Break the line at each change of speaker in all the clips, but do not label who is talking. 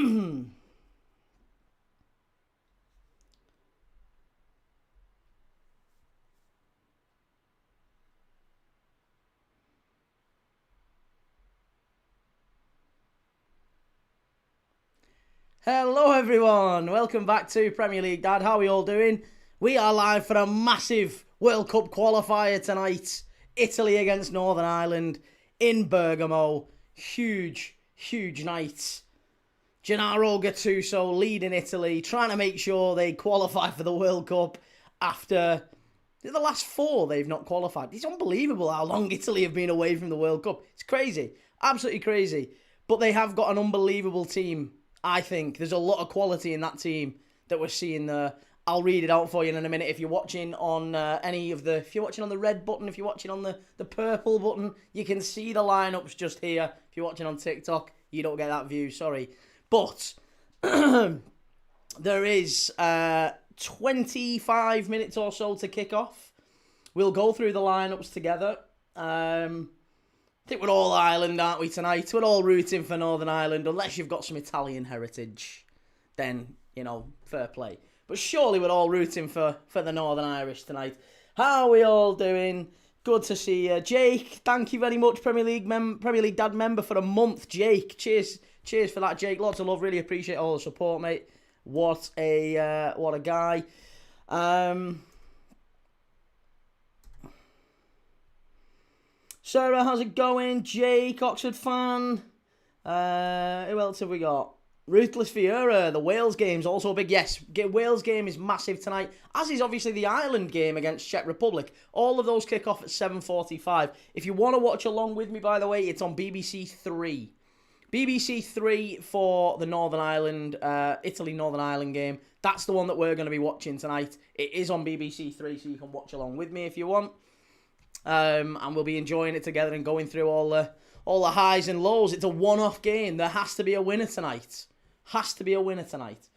Hello everyone, welcome back to Premier League Dad. How are we all doing? We are live for a massive World Cup qualifier tonight. Italy against Northern Ireland in Bergamo. Huge night. Gennaro Gattuso leading Italy, trying to make sure they qualify for the World Cup after the last four they've not qualified. It's unbelievable how long Italy have been away from the World Cup. It's crazy, absolutely crazy. But they have got an unbelievable team. I think there's a lot of quality in that team that we're seeing there. I'll read it out for you in a minute. If you're watching on if you're watching on the red button, if you're watching on the purple button, you can see the lineups just here. If you're watching on TikTok, you don't get that view, sorry. But there is 25 minutes or so to kick off. We'll go through the lineups together. I think we're all Ireland, aren't we, tonight? We're all rooting for Northern Ireland, unless you've got some Italian heritage. Then, fair play. But surely we're all rooting for the Northern Irish tonight. How are we all doing? Good to see you. Jake, thank you very much, Premier League Dad member for a month. Jake, cheers for that, Jake. Lots of love, really appreciate all the support, mate. What a guy. Sarah, how's it going? Jake, Oxford fan. Who else have we got? Ruthless Vieira, the Wales game's also big. Yes, Wales game is massive tonight, as is obviously the Ireland game against Czech Republic. All of those kick off at 7:45. If you want to watch along with me, by the way, it's on BBC 3. BBC 3 for the Northern Ireland, Italy-Northern Ireland game. That's the one that we're going to be watching tonight. It is on BBC 3, so you can watch along with me if you want. And we'll be enjoying it together and going through all the highs and lows. It's a one-off game. There has to be a winner tonight. Has to be a winner tonight.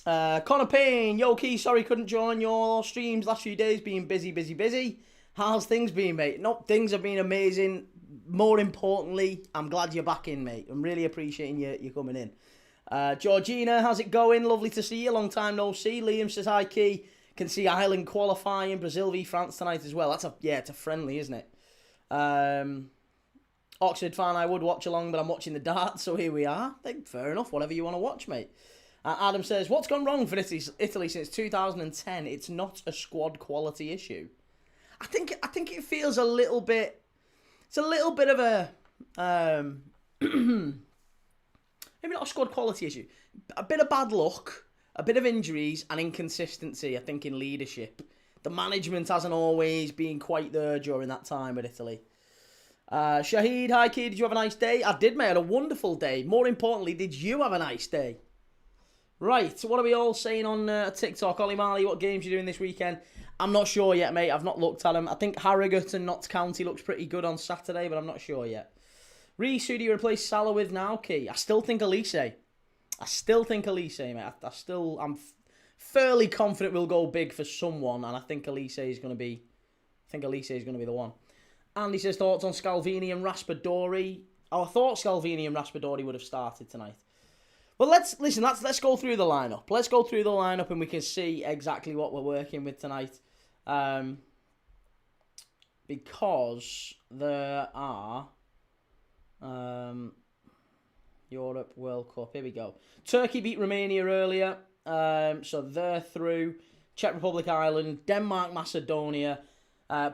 Connor Payne, yo Key, sorry couldn't join your streams last few days, being busy. How's things been, mate? Nope, things have been amazing. More importantly, I'm glad you're back in, mate. I'm really appreciating you coming in. Georgina, how's it going? Lovely to see you. Long time no see. Liam says hi, Key. Can see Ireland qualifying. Brazil v France tonight as well. It's a friendly, isn't it? Oxford fan, I would watch along, but I'm watching the darts, so here we are. Fair enough, whatever you want to watch, mate. Adam says, what's gone wrong for Italy since 2010? It's not a squad quality issue. I think it feels a little bit. It's a little bit of a maybe not a squad quality issue. A bit of bad luck, a bit of injuries, and inconsistency. I think in leadership, the management hasn't always been quite there during that time at Italy. Shahid, hi kid, did you have a nice day? I did, mate. I had a wonderful day. More importantly, did you have a nice day? Right, so what are we all saying on TikTok? Ollie Marley, what games you doing this weekend? I'm not sure yet, mate. I've not looked at them. I think Harrogate and Notts County looks pretty good on Saturday, but I'm not sure yet. Reece, who do you replace Salah with now, Key? I still think Elise, mate. I'm fairly confident we'll go big for someone, and I think Elise is going to be the one. Andy says thoughts on Scalvini and Raspadori. Oh, I thought Scalvini and Raspadori would have started tonight. Well, let's go through the lineup. Let's go through the lineup and we can see exactly what we're working with tonight. Because there are Europe World Cup. Here we go. Turkey beat Romania earlier, so they're through. Czech Republic, Ireland, Denmark, Macedonia,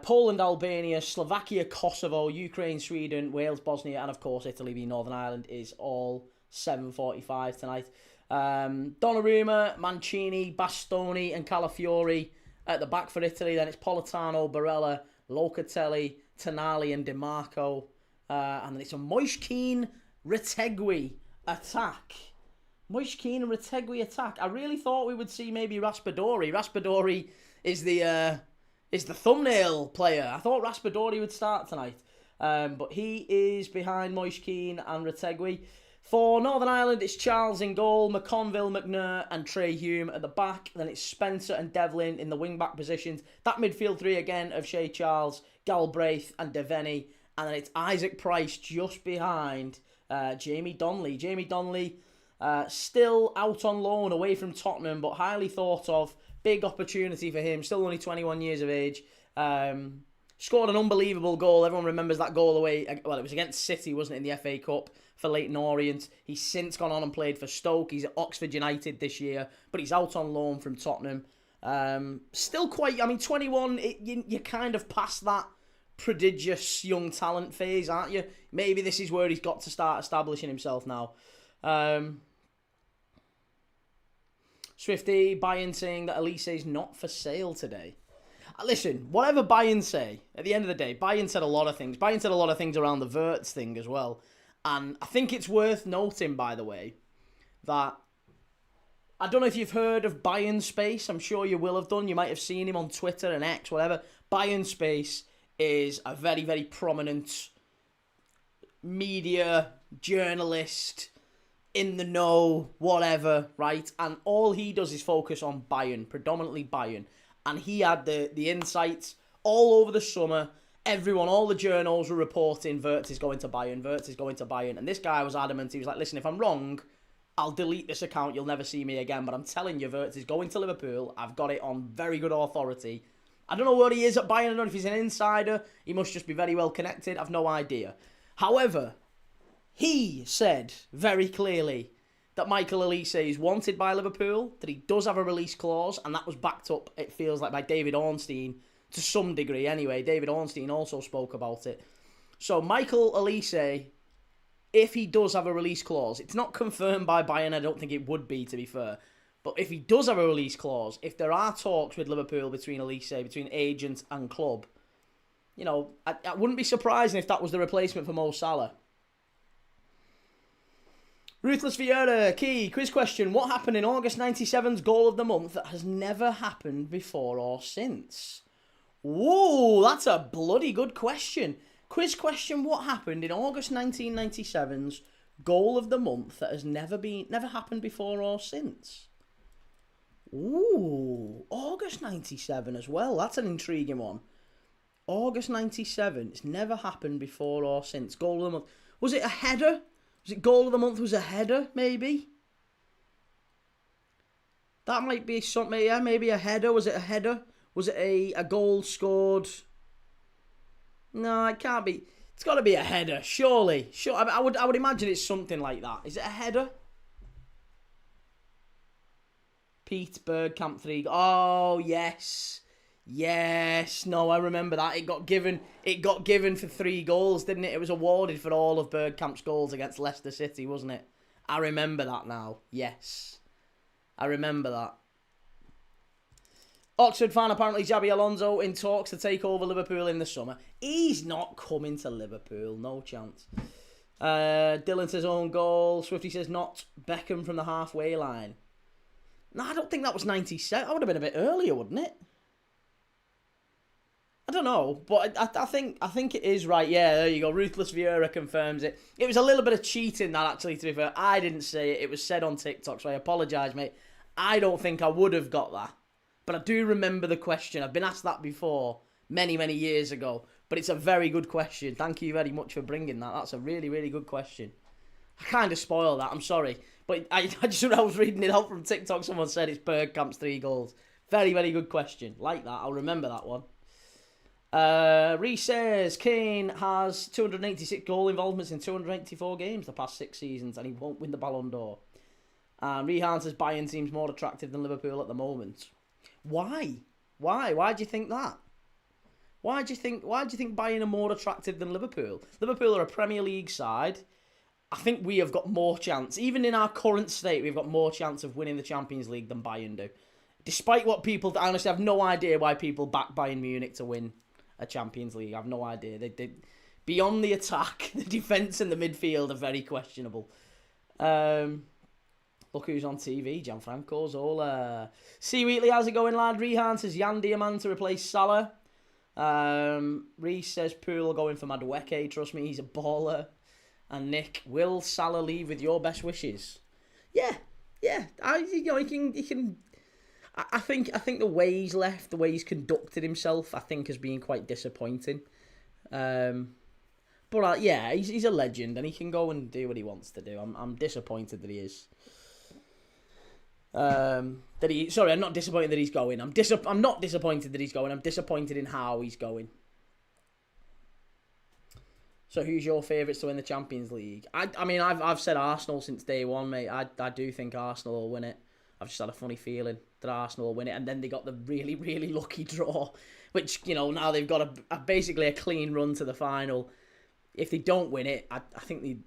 Poland, Albania, Slovakia, Kosovo, Ukraine, Sweden, Wales, Bosnia, and of course Italy v Northern Ireland is all 7:45 tonight. Donnarumma, Mancini, Bastoni, and Calafiori at the back for Italy. Then it's Politano, Barella, Locatelli, Tonali, and DiMarco. And then it's a Moise-Kean, Retegui attack. I really thought we would see maybe Raspadori. Raspadori is the thumbnail player. I thought Raspadori would start tonight. But he is behind Moise-Kean and Retegui. For Northern Ireland, it's Charles in goal, McConville, McNair and Trey Hume at the back. Then it's Spencer and Devlin in the wing-back positions. That midfield three again of Shea Charles, Galbraith and Devaney. And then it's Isaac Price just behind Jamie Donnelly. Jamie Donnelly still out on loan away from Tottenham, but highly thought of. Big opportunity for him. Still only 21 years of age. Scored an unbelievable goal. Everyone remembers that goal away. Well, it was against City, wasn't it, in the FA Cup for Leyton Orient. He's since gone on and played for Stoke. He's at Oxford United this year, but he's out on loan from Tottenham. Still quite, 21, you're kind of past that prodigious young talent phase, aren't you? Maybe this is where he's got to start establishing himself now. Swifty, Bayern saying that Elise is not for sale today. Listen, whatever Bayern say, at the end of the day, Bayern said a lot of things. Bayern said a lot of things around the Wirtz thing as well. And I think it's worth noting, by the way, that I don't know if you've heard of Bayern Space. I'm sure you will have done. You might have seen him on Twitter and X, whatever. Bayern Space is a very, very prominent media, journalist, in the know, whatever, right? And all he does is focus on Bayern, predominantly Bayern. And he had the insights all over the summer. Everyone, all the journals were reporting Wirtz is going to Bayern, Wirtz is going to Bayern. And this guy was adamant. He was like, listen, if I'm wrong, I'll delete this account. You'll never see me again. But I'm telling you, Wirtz is going to Liverpool. I've got it on very good authority. I don't know what he is at Bayern. I don't know if he's an insider. He must just be very well connected. I've no idea. However, he said very clearly that Michael Elise is wanted by Liverpool, that he does have a release clause, and that was backed up, it feels like, by David Ornstein, to some degree anyway. David Ornstein also spoke about it. So Michael Elise, if he does have a release clause, it's not confirmed by Bayern, I don't think it would be, to be fair, but if he does have a release clause, if there are talks with Liverpool between Elise, between agent and club, I wouldn't be surprised if that was the replacement for Mo Salah. Ruthless Vieira, key, quiz question. What happened in August 97's goal of the month that has never happened before or since? Whoa, that's a bloody good question. Quiz question, what happened in August 1997's goal of the month that has never happened before or since? Ooh, August 97 as well. That's an intriguing one. August 97, it's never happened before or since. Goal of the month. Was it a header? Was it goal of the month was a header, maybe? That might be something, yeah, maybe a header. Was it a header? Was it a goal scored? No, it can't be. It's got to be a header, surely. Sure, I would imagine it's something like that. Is it a header? Pete Bergkamp 3. Oh, yes. Yes, no, I remember that. It got given for 3 goals, didn't it? It was awarded for all of Bergkamp's goals against Leicester City, wasn't it? I remember that now. Yes. I remember that. Oxford fan, apparently Xabi Alonso in talks to take over Liverpool in the summer. He's not coming to Liverpool, no chance. Dylan says own goal. Swifty says not Beckham from the halfway line. No, I don't think that was 97. That would have been a bit earlier, wouldn't it? I don't know, but I think it is right. Yeah, there you go. Ruthless Vieira confirms it. It was a little bit of cheating, that, actually, to be fair. I didn't say it. It was said on TikTok, so I apologise, mate. I don't think I would have got that. But I do remember the question. I've been asked that before, many, many years ago. But it's a very good question. Thank you very much for bringing that. That's a really, really good question. I kind of spoiled that. I'm sorry. But I was reading it out from TikTok. Someone said it's Bergkamp's 3 goals. Very, very good question. Like that. I'll remember that one. Reece says Kane has 286 goal involvements in 284 games the past 6 seasons, and he won't win the Ballon d'Or. Rehan says Bayern seems more attractive than Liverpool at the moment. Why? Why do you think that? Why do you think Bayern are more attractive than Liverpool? Liverpool are a Premier League side. I think we have got more chance. Even in our current state, we've got more chance of winning the Champions League than Bayern do. Despite what people... I honestly have no idea why people back Bayern Munich to win a Champions League. I have no idea. They beyond the attack, the defence and the midfield are very questionable. Look who's on TV. Gianfranco Zola. C. Wheatley, how's it going, lad? Rehan says Yan Diamant to replace Salah. Reese says Poole going for Madueke. Trust me, he's a baller. And Nick, will Salah leave with your best wishes? Yeah. He can. I think the way he's left, the way he's conducted himself, I think has been quite disappointing. But yeah, he's a legend and he can go and do what he wants to do. I'm disappointed that he is. I'm not disappointed that he's going. I'm not disappointed that he's going. I'm disappointed in how he's going. So who's your favourites to win the Champions League? I mean, I've said Arsenal since day one, mate. I do think Arsenal will win it. I've just had a funny feeling that Arsenal will win it. And then they got the really, really lucky draw, which, now they've got basically a clean run to the final. If they don't win it, I think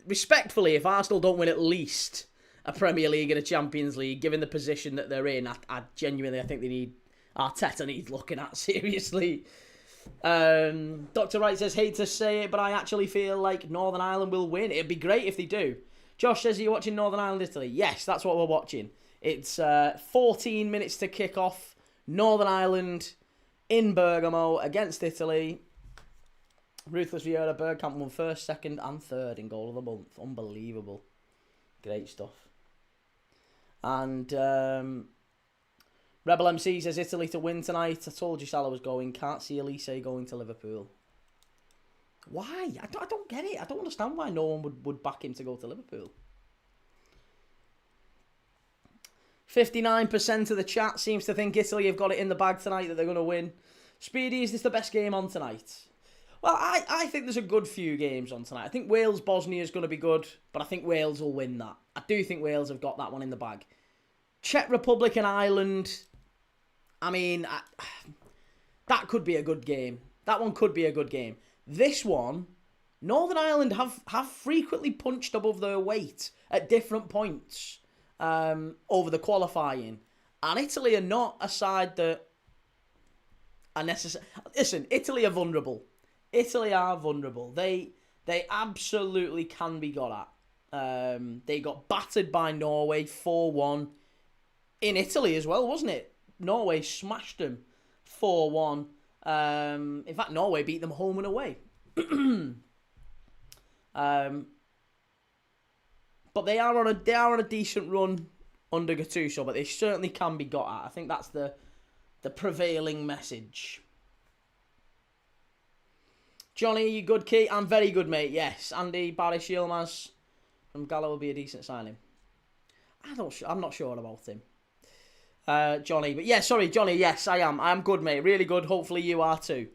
respectfully, if Arsenal don't win at least a Premier League and a Champions League, given the position that they're in, I genuinely think Arteta needs looking at seriously. Dr. Wright says, hate to say it, but I actually feel like Northern Ireland will win. It'd be great if they do. Josh says, are you watching Northern Ireland, Italy? Yes, that's what we're watching. It's 14 minutes to kick off. Northern Ireland in Bergamo against Italy. Ruthless Vieira, Bergkamp won first, second and third in goal of the month. Unbelievable. Great stuff. And Rebel MC says Italy to win tonight. I told you Salah was going. Can't see Elise going to Liverpool. Why? I don't get it. I don't understand why no one would back him to go to Liverpool. 59% of the chat seems to think Italy have got it in the bag tonight, that they're going to win. Speedy, is this the best game on tonight? Well, I think there's a good few games on tonight. I think Wales-Bosnia is going to be good, but I think Wales will win that. I do think Wales have got that one in the bag. Czech Republic and Ireland, I mean, that could be a good game. That one could be a good game. This one, Northern Ireland have frequently punched above their weight at different points over the qualifying. And Italy are not a side that are necessary. Listen, Italy are vulnerable. Italy are vulnerable. They absolutely can be got at. They got battered by Norway 4-1 in Italy as well, wasn't it? Norway smashed them 4-1. In fact, Norway beat them home and away. But they are on a decent run under Gattuso, but they certainly can be got at. I think that's the prevailing message. Johnny, you good, Kate? I'm very good, mate. Yes, Andy Barish Yilmaz from Gallo will be a decent signing. I'm not sure about him. Johnny, but yeah, sorry, Johnny. Yes, I am. I am good, mate. Really good. Hopefully, you are too.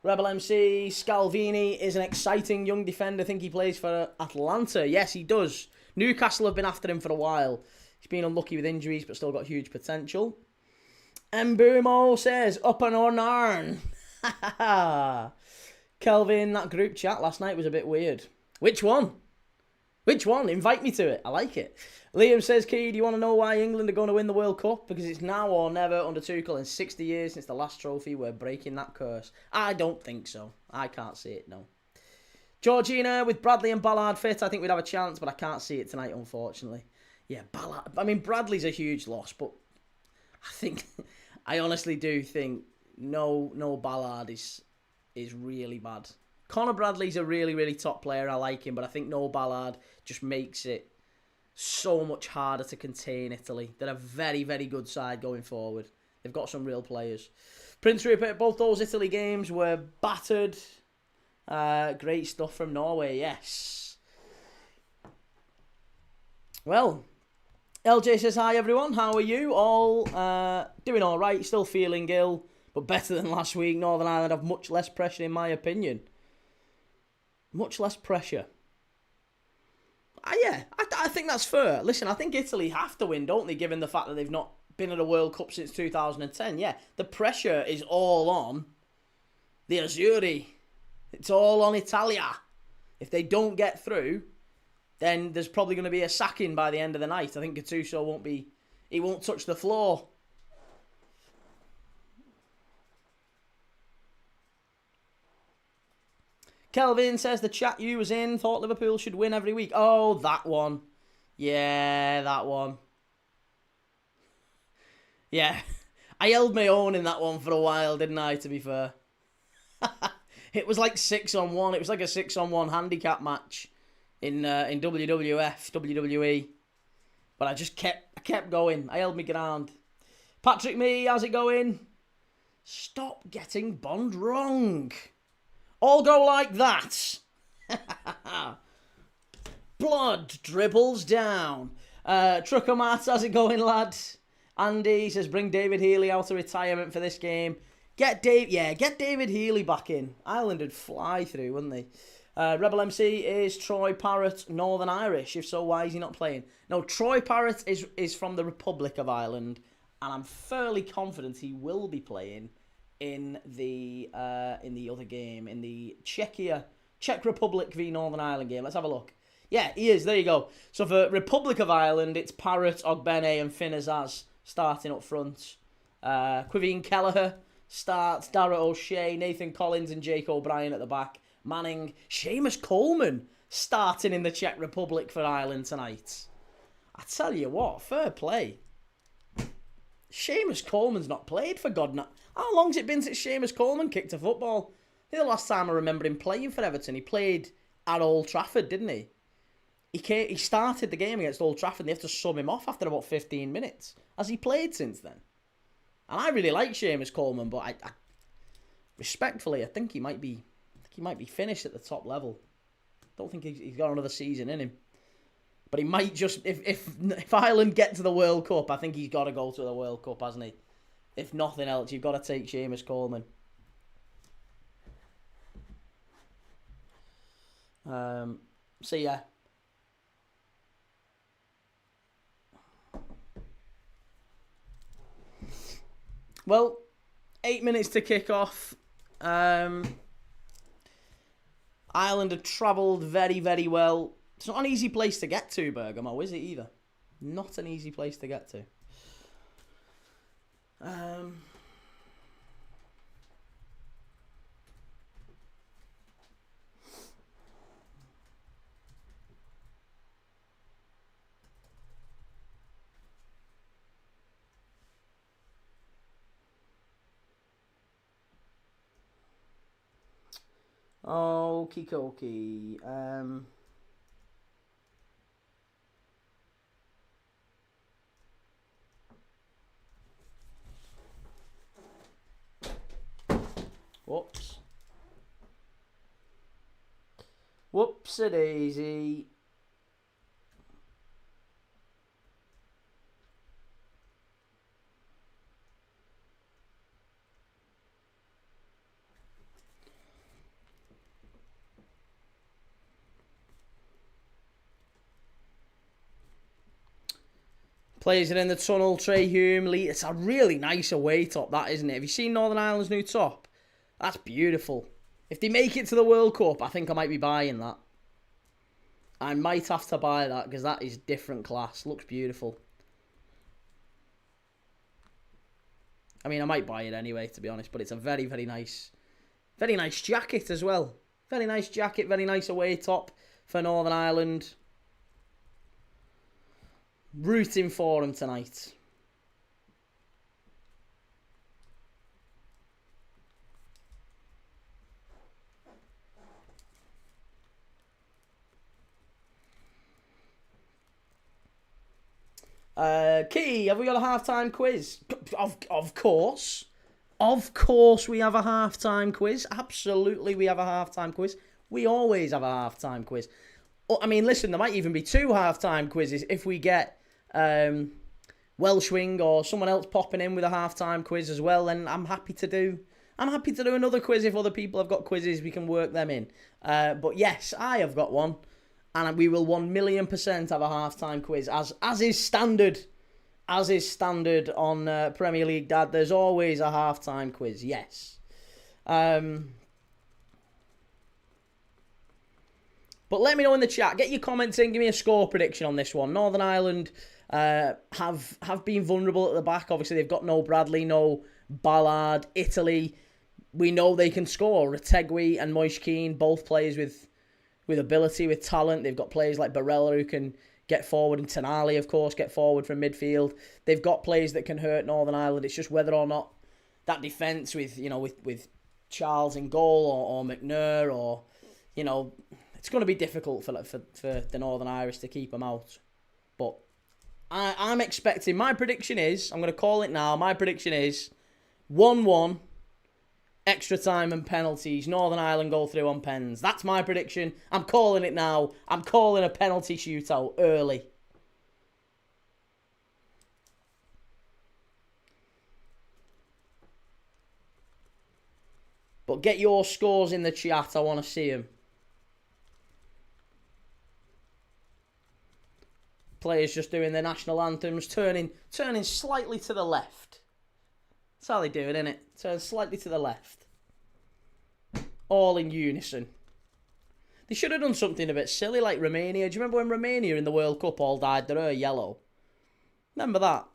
Rebel MC Scalvini is an exciting young defender. I think he plays for Atlanta. Yes, he does. Newcastle have been after him for a while. He's been unlucky with injuries, but still got huge potential. Mbumo says, up and on arn. Kelvin, that group chat last night was a bit weird. Which one? Invite me to it. I like it. Liam says, Key, do you want to know why England are going to win the World Cup? Because it's now or never under Tuchel. In 60 years since the last trophy, we're breaking that curse. I don't think so. I can't see it, no. Georgina, with Bradley and Ballard fit, I think we'd have a chance, but I can't see it tonight, unfortunately. Yeah, Ballard. I mean, Bradley's a huge loss, but I honestly do think no Ballard is really bad. Conor Bradley's a really, really top player. I like him, but I think no Ballard just makes it so much harder to contain Italy. They're a very, very good side going forward. They've got some real players. Prince Rupert, both those Italy games were battered. Great stuff from Norway, yes. Well, LJ says, hi everyone, how are you? All doing all right, still feeling ill, but better than last week. Northern Ireland have much less pressure in my opinion. Much less pressure. I think that's fair. Listen, I think Italy have to win, don't they, given the fact that they've not been at a World Cup since 2010. Yeah, the pressure is all on the Azzurri. It's all on Italia. If they don't get through, then there's probably going to be a sacking by the end of the night. I think Gattuso won't touch the floor. Kelvin says the chat you was in thought Liverpool should win every week. Oh, that one. Yeah, that one. Yeah. I held my own in that one for a while, didn't I, to be fair? It was like 6-on-1. It was like a 6-on-1 handicap match in WWF, WWE. But I just kept going. I held my ground. Patrick Me, how's it going? Stop getting Bond wrong. All go like that. Blood dribbles down. Trucker Matt, how's it going, lad? Andy says, bring David Healy out of retirement for this game. Get David Healy back in. Ireland would fly through, wouldn't they? Rebel MC, is Troy Parrott Northern Irish? If so, why is he not playing? No, Troy Parrott is from the Republic of Ireland, and I'm fairly confident he will be playing in the other game, in the Czech Republic v Northern Ireland game. Let's have a look. Yeah, he is. There you go. So for Republic of Ireland, it's Parrott, Ogbene, and Finn Azaz starting up front. Quiveen Kelleher starts, Dara O'Shea, Nathan Collins, and Jake O'Brien at the back. Manning, Seamus Coleman starting in the Czech Republic for Ireland tonight. I tell you what, fair play. Seamus Coleman's not played for God. How long's it been since Seamus Coleman kicked a football? I think the last time I remember him playing for Everton, he played at Old Trafford, didn't he? He started the game against Old Trafford and they have to sub him off after about 15 minutes. Has he played since then? And I really like Seamus Coleman, but I respectfully, I think he might be finished at the top level. Don't think he's got another season in him. But he might just, if Ireland get to the World Cup, I think he's got to go to the World Cup, hasn't he? If nothing else, you've got to take Seamus Coleman. So yeah. Well, 8 minutes to kick off. Ireland have travelled very, very well. It's not an easy place to get to, Bergamo, is it either? Not an easy place to get to. Okie dokie. Whoops. Whoops-a-daisy. Plays it in the tunnel, Trey Hume. It's a really nice away top, that, isn't it? Have you seen Northern Ireland's new top? That's beautiful. If they make it to the World Cup, I think I might be buying that. I might have to buy that because that is different class. Looks beautiful. I mean, I might buy it anyway, to be honest, but it's a very, very nice jacket as well. Very nice jacket, very nice away top for Northern Ireland. Rooting for them tonight. Key, have we got a halftime quiz? Of course. Of course we have a halftime quiz. Absolutely we have a halftime quiz. We always have a halftime quiz. I mean, listen, there might even be 2 halftime quizzes if we get Welshwing or someone else popping in with a halftime quiz as well. Then I'm happy to do another quiz if other people have got quizzes. We can work them in. But yes, I have got one. And we will 1,000,000% have a halftime quiz, as is standard. As is standard on Premier League Dad. There's always a halftime quiz, yes. But let me know in the chat. Get your comments in. Give me a score prediction on this one. Northern Ireland have been vulnerable at the back. Obviously, they've got no Bradley, no Ballard. Italy, we know they can score. Retegui and Moise Keane, both players with ability, with talent. They've got players like Barella who can get forward, and Tonali, of course, get forward from midfield. They've got players that can hurt Northern Ireland. It's just whether or not that defence with Charles in goal or McNair or, you know, it's going to be difficult for the Northern Irish to keep them out. But I'm expecting, my prediction is, I'm going to call it now, my prediction is 1-1, extra time and penalties. Northern Ireland go through on pens. That's my prediction. I'm calling it now. I'm calling a penalty shootout early. But get your scores in the chat. I want to see them. Players just doing their national anthems, turning slightly to the left. That's how they do it, innit? Turn slightly to the left. All in unison. They should have done something a bit silly like Romania. Do you remember when Romania in the World Cup all dyed their hair yellow? Remember that?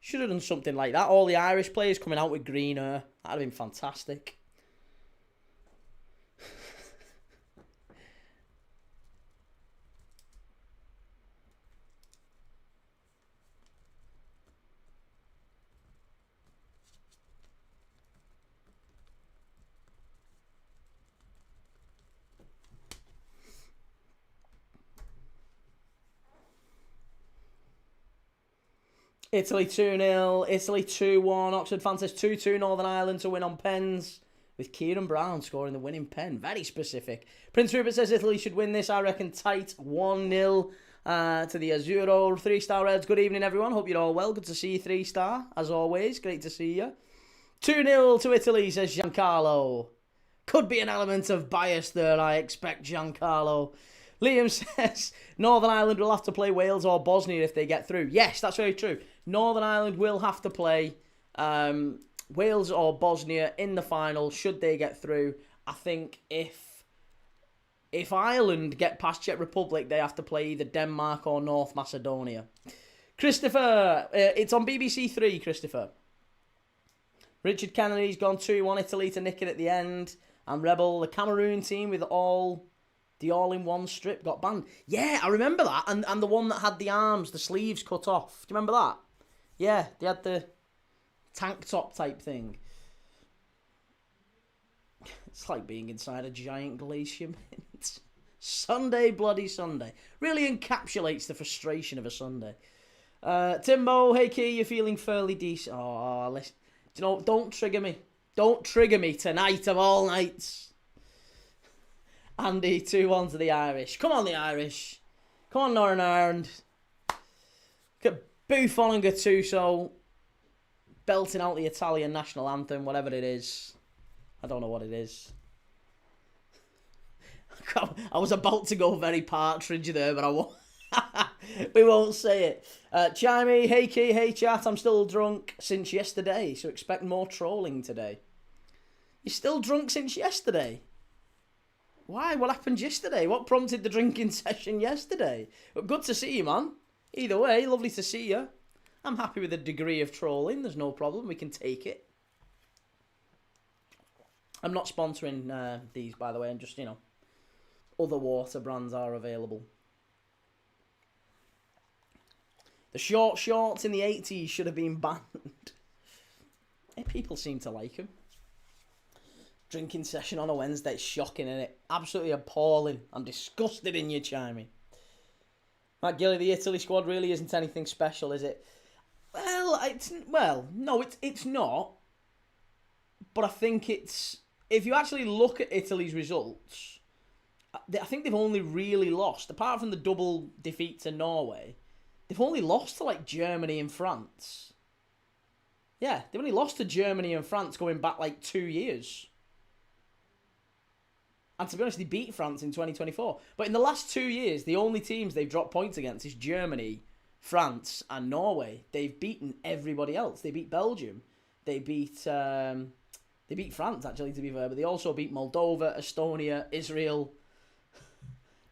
Should have done something like that. All the Irish players coming out with green hair. That'd have been fantastic. Italy 2-0, Italy 2-1, Oxford fan says 2-2 Northern Ireland to win on pens, with Kieran Brown scoring the winning pen. Very specific. Prince Rupert says Italy should win this, I reckon tight, 1-0 to the Azzurro. 3-star Reds, good evening everyone, hope you're all well, good to see you 3-star, as always, great to see you. 2-0 to Italy, says Giancarlo. Could be an element of bias there, I expect, Giancarlo. Liam says Northern Ireland will have to play Wales or Bosnia if they get through. Yes, that's very true. Northern Ireland will have to play Wales or Bosnia in the final should they get through. I think if Ireland get past Czech Republic, they have to play either Denmark or North Macedonia. Christopher, it's on BBC Three, Christopher. Richard Kennedy's gone 2-1 Italy to nick it at the end. And Rebel, the Cameroon team with the all-in-one strip got banned. Yeah, I remember that. And the one that had the arms, the sleeves cut off. Do you remember that? Yeah, they had the tank top type thing. It's like being inside a giant glacier mint. Sunday, bloody Sunday. Really encapsulates the frustration of a Sunday. Timbo, hey Key, you're feeling fairly decent. Oh, listen. Do you know, don't trigger me. Don't trigger me tonight of all nights. Andy, 2-1 to the Irish. Come on, the Irish. Come on, Northern Ireland. Look at Buffon and Gattuso belting out the Italian national anthem, whatever it is. I don't know what it is. I was about to go very Partridge there, but I won't. We won't say it. Chimey, hey Key, hey chat. I'm still drunk since yesterday, so expect more trolling today. You're still drunk since yesterday? Why? What happened yesterday? What prompted the drinking session yesterday? But good to see you, man. Either way, lovely to see you. I'm happy with the degree of trolling. There's no problem. We can take it. I'm not sponsoring these, by the way. I'm just, you know, other water brands are available. The short shorts in the 80s should have been banned. Hey, people seem to like them. Drinking session on a Wednesday, shocking, isn't it? Absolutely appalling. I'm disgusted in you, Chimey. Matt Gilly, the Italy squad really isn't anything special, is it? Well, no, it's not. But I think it's... If you actually look at Italy's results, I think they've only really lost, apart from the double defeat to Norway, they've only lost to, like, Germany and France. Yeah, they've only lost to Germany and France going back, like, 2 years. And to be honest, they beat France in 2024. But in the last 2 years, the only teams they've dropped points against is Germany, France, and Norway. They've beaten everybody else. They beat Belgium. They beat France, actually, to be fair. But they also beat Moldova, Estonia, Israel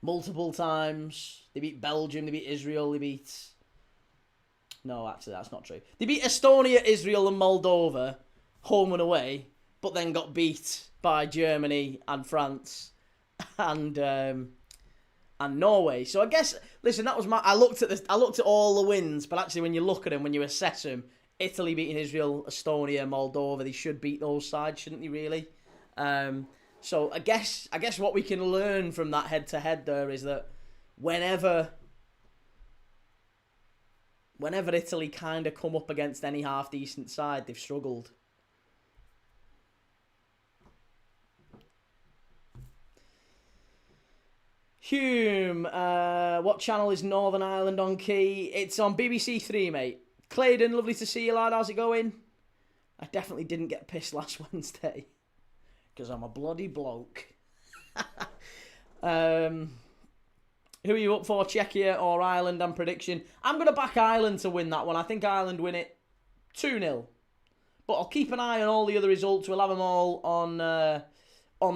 multiple times. They beat Belgium. They beat Israel. They beat... No, actually, that's not true. They beat Estonia, Israel, and Moldova home and away, but then got beat by Germany and France and Norway. So I guess, listen, that was my... I looked at all the wins, but actually when you look at them, when you assess them, Italy beating Israel, Estonia, Moldova, they should beat those sides, shouldn't they, really? So I guess what we can learn from that head-to-head there is that whenever Italy kind of come up against any half-decent side, they've struggled. Hume, what channel is Northern Ireland on key? It's on BBC Three, mate. Claydon, lovely to see you, lad. How's it going? I definitely didn't get pissed last Wednesday because I'm a bloody bloke. Who are you up for, Czechia or Ireland? And prediction. I'm going to back Ireland to win that one. I think Ireland win it 2-0. But I'll keep an eye on all the other results. We'll have them all on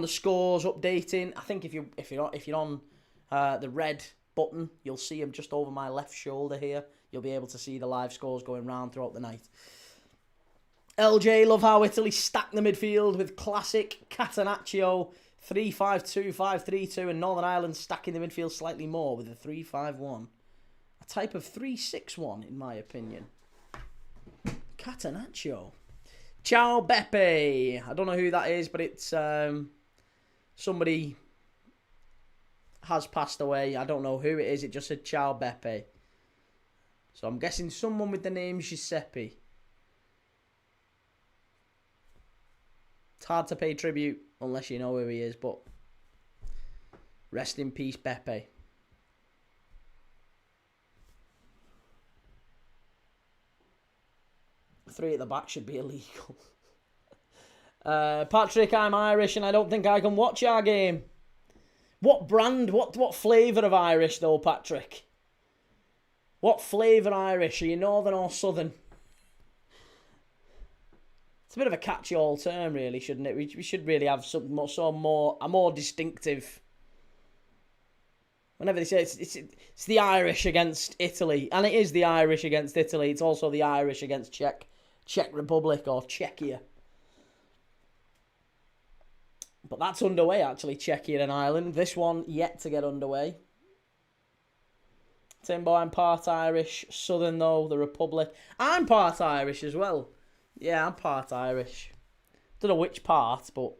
the scores updating. I think if you're on the red button, you'll see them just over my left shoulder here. You'll be able to see the live scores going round throughout the night. LJ, love how Italy stacked the midfield with classic Catenaccio 3-5-2, 5-3-2, and Northern Ireland stacking the midfield slightly more with a 3-5-1. A type of 3-6-1, in my opinion. Catenaccio. Ciao Beppe. I don't know who that is, but it's somebody has passed away. I don't know who it is. It just said Ciao Beppe. So I'm guessing someone with the name Giuseppe. It's hard to pay tribute unless you know who he is, but rest in peace, Beppe. Three at the back should be illegal. Patrick, I'm Irish and I don't think I can watch our game. What brand, what flavour of Irish though, Patrick? What flavour Irish? Are you northern or southern? It's a bit of a catch-all term, really, shouldn't it? We should really have something more distinctive. Whenever they say it's the Irish against Italy, and it is the Irish against Italy, it's also the Irish against Czech Republic or Czechia. But that's underway, actually, Czechia and Ireland. This one yet to get underway. Timbo, I'm part Irish. Southern, though, the Republic. I'm part Irish as well. Yeah, I'm part Irish. Don't know which part, but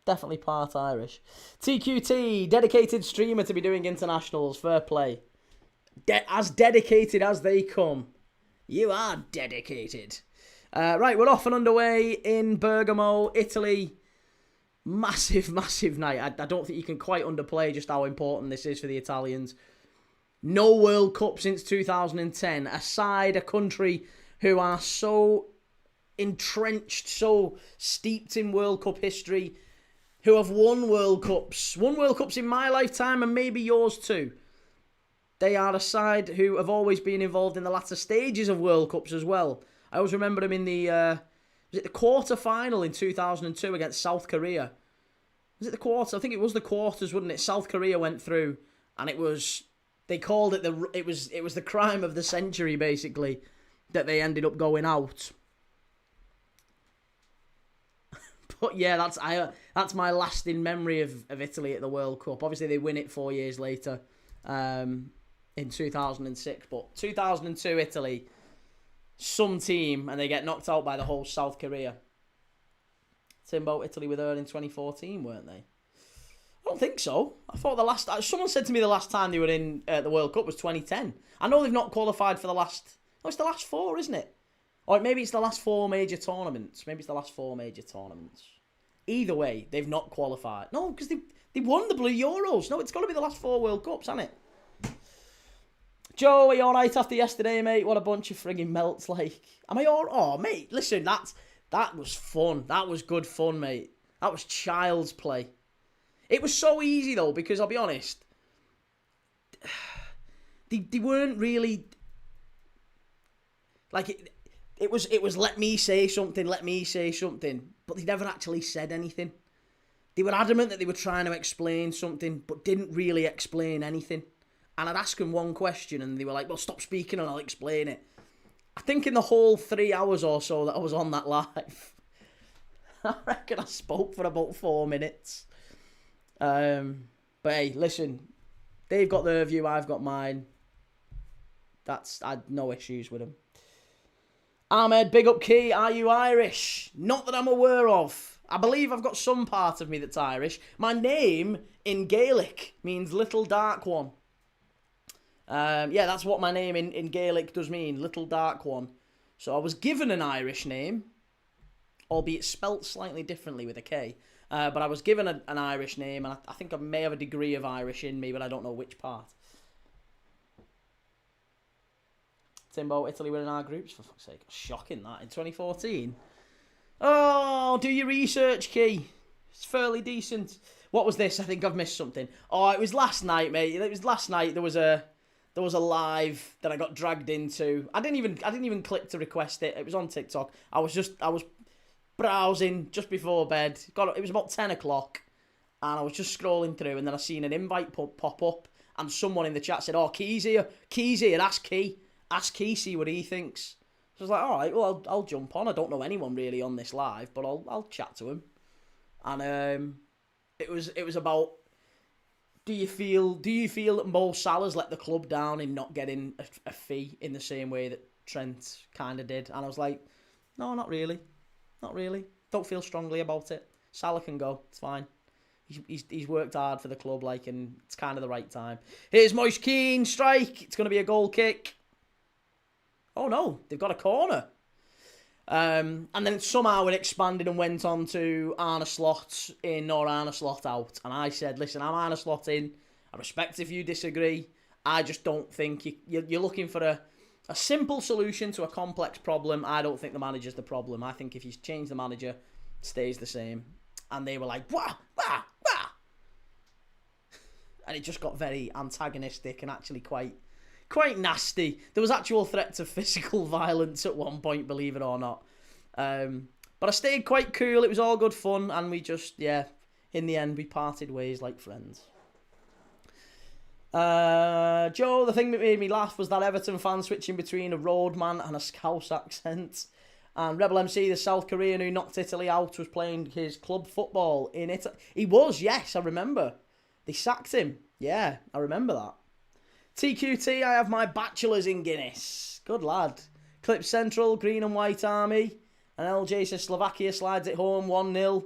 definitely part Irish. TQT, dedicated streamer to be doing internationals. Fair play. As dedicated as they come. You are dedicated. Right, we're off and underway in Bergamo, Italy. Massive, massive night. I don't think you can quite underplay just how important this is for the Italians. No World Cup since 2010. A country who are so entrenched, so steeped in World Cup history, who have won World Cups. Won World Cups in my lifetime and maybe yours too. They are a side who have always been involved in the latter stages of World Cups as well. I always remember them in the quarter-final in 2002 against South Korea. Was it the quarter? I think it was the quarters, wasn't it? South Korea went through, and they called it it was the crime of the century, basically, that they ended up going out. But yeah, that's my lasting memory of Italy at the World Cup. Obviously, they win it 4 years later, in 2006. But 2002 Italy, some team, and they get knocked out by the whole South Korea. Timbo, Italy were there in 2014, weren't they? I don't think so. I thought someone said to me the last time they were in the World Cup was 2010. I know they've not qualified for the last. Oh, it's the last four, isn't it? Or maybe it's the last four major tournaments. Either way, they've not qualified. No, because they won the Blue Euros. No, it's got to be the last four World Cups, hasn't it? Joe, are you alright after yesterday, mate? What a bunch of frigging melts, like. Am I alright? Oh, mate, listen, that was fun. That was good fun, mate. That was child's play. It was so easy, though, because I'll be honest, they weren't really, like, it was let me say something, but they never actually said anything. They were adamant that they were trying to explain something, but didn't really explain anything. And I'd ask them one question, and they were like, well, stop speaking and I'll explain it. I think in the whole 3 hours or so that I was on that live, I reckon I spoke for about 4 minutes. But hey, listen, they've got their view, I've got mine. I had no issues with them. Ahmed, big up Key, are you Irish? Not that I'm aware of. I believe I've got some part of me that's Irish. My name in Gaelic means little dark one. Yeah, that's what my name in Gaelic does mean, little dark one. So I was given an Irish name, albeit spelt slightly differently with a K. But I was given an Irish name, and I think I may have a degree of Irish in me, but I don't know which part. Timbo, Italy were in our groups, for fuck's sake. Shocking that, in 2014. Oh, do your research, Key. It's fairly decent. What was this? I think I've missed something. Oh, it was last night, mate. It was last night. There was a live that I got dragged into. I didn't even click to request it. It was on TikTok. I was browsing just before bed. It was about 10 o'clock, and I was just scrolling through, and then I seen an invite pop up, and someone in the chat said, "Oh, Key's here. Ask Key, see what he thinks." So I was like, all right, well, I'll jump on. I don't know anyone really on this live, but I'll chat to him. And it was about, do you feel that Mo Salah's let the club down in not getting a fee in the same way that Trent kind of did? And I was like, no, not really. Don't feel strongly about it. Salah can go. It's fine. He's worked hard for the club, and it's kind of the right time. Here's Moise Keane, strike. It's going to be a goal kick. Oh no, they've got a corner. And then somehow it expanded and went on to Arne Slot in or Arne Slot out. And I said, listen, I'm Arne Slot in. I respect if you disagree. I just don't think you're looking for a simple solution to a complex problem. I don't think the manager's the problem. I think if you change the manager, it stays the same. And they were like, wah, wah, wah. And it just got very antagonistic and actually quite nasty. There was actual threats of physical violence at one point, believe it or not. But I stayed quite cool. It was all good fun, and we just, in the end, we parted ways like friends. Joe, the thing that made me laugh was that Everton fan switching between a roadman and a Scouse accent. And Rebel MC, the South Korean who knocked Italy out, was playing his club football in Italy. He was, yes, I remember. They sacked him. Yeah, I remember that. TQT, I have my bachelor's in Guinness. Good lad. Clip Central, Green and White Army. And LJ says Slovakia slides it home 1-0.